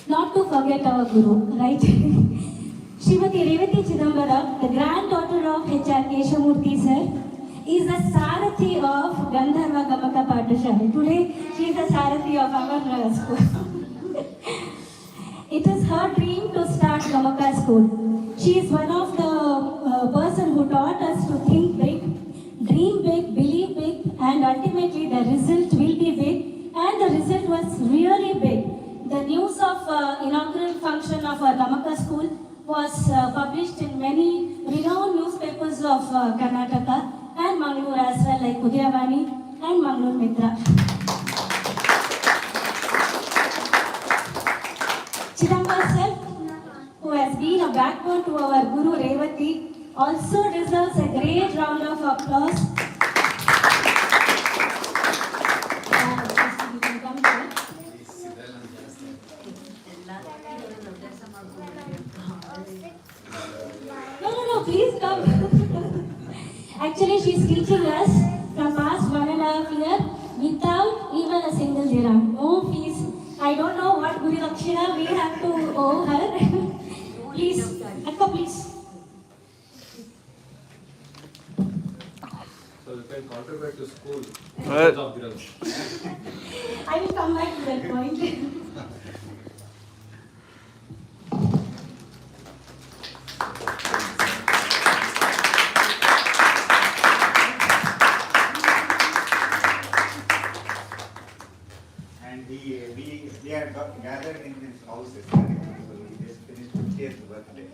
Not to forget our Guru, right? Srimati Revati Chidambara, the granddaughter of H.R. Keshamurthy sir, is the Sarathi of Gandharva Gamaka Pathashale. Today, she is the Sarathi of our school. It is her dream to start Gamaka school. She is one of the person who taught us to think big, dream big, believe big, and ultimately the result will be big, and the result was really big. The news of inaugural function of our Gamaka school was published in many renowned newspapers of Karnataka and Mangalore as well, like Udayavani and Mangalore Mitra. Chidambara sir, who has been a backbone to our Guru Revati, also deserves a great round of applause. No, please come. Actually, she is teaching us from past 1.5 years without even a single dirham. No fees. I don't know what Guru Dakshina we have to owe her. Please, Akka, please.
So you can contribute to school.
I will come back to that point.
And we are gathered in this house yesterday. So we just finished 50th birthday.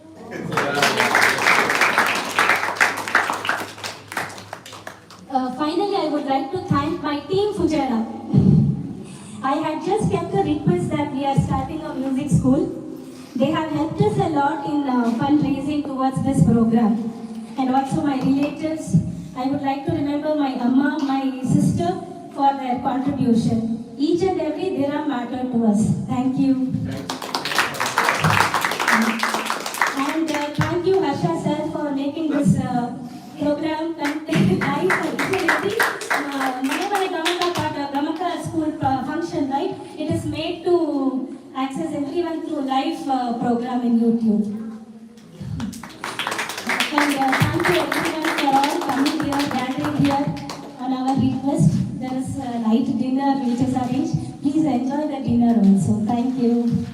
Finally, I would like to thank my team Fujairah. I had just kept a request that we are starting a music school. They have helped us a lot in fundraising towards this program. And also my relatives. I would like to remember my Amma, my sister for their contribution. Each and every dirham mattered to us. Thank you. And thank you Harsha sir for making this program Gamaka school function, right? It is made to access everyone through live program in YouTube. And thank you everyone for all coming here, gathering here on our request. There is a light dinner which is arranged. Please enjoy the dinner also. Thank you.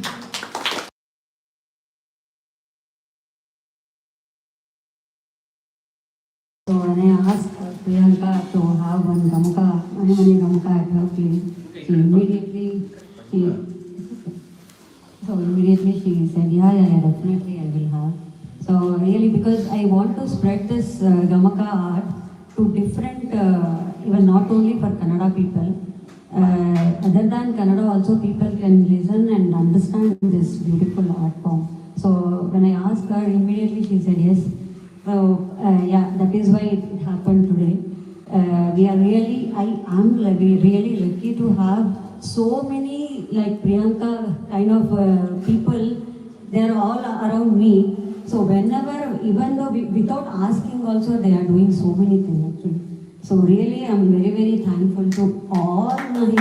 So when I asked Priyanka to have one Gamaka, Mani Gamaka at her place, she immediately said, yeah, definitely I will have. So really, because I want to spread this Gamaka art to different, even not only for Kannada people, other than Kannada also people can listen and understand this beautiful art form. So when I asked her, immediately she said yes. So yeah, that is why it happened today. We are really, I am really lucky to have so many like Priyanka kind of people. They are all around me. So whenever, even though without asking also, they are doing so many things actually. So really, I am very, very thankful to all my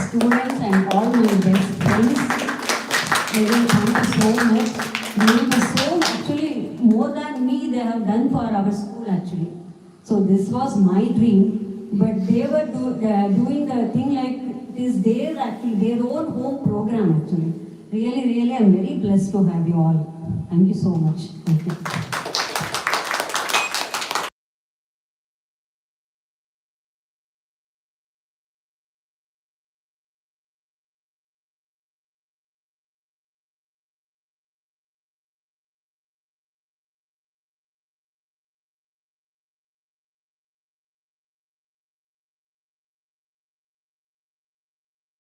students and all my best friends. Very thank you so much. They were so actually more than me they have done for our school actually. So this was my dream, but they were doing the thing like this. Their actually their own home program actually. Really, really, I am very blessed to have you all. Thank you so much. Thank you.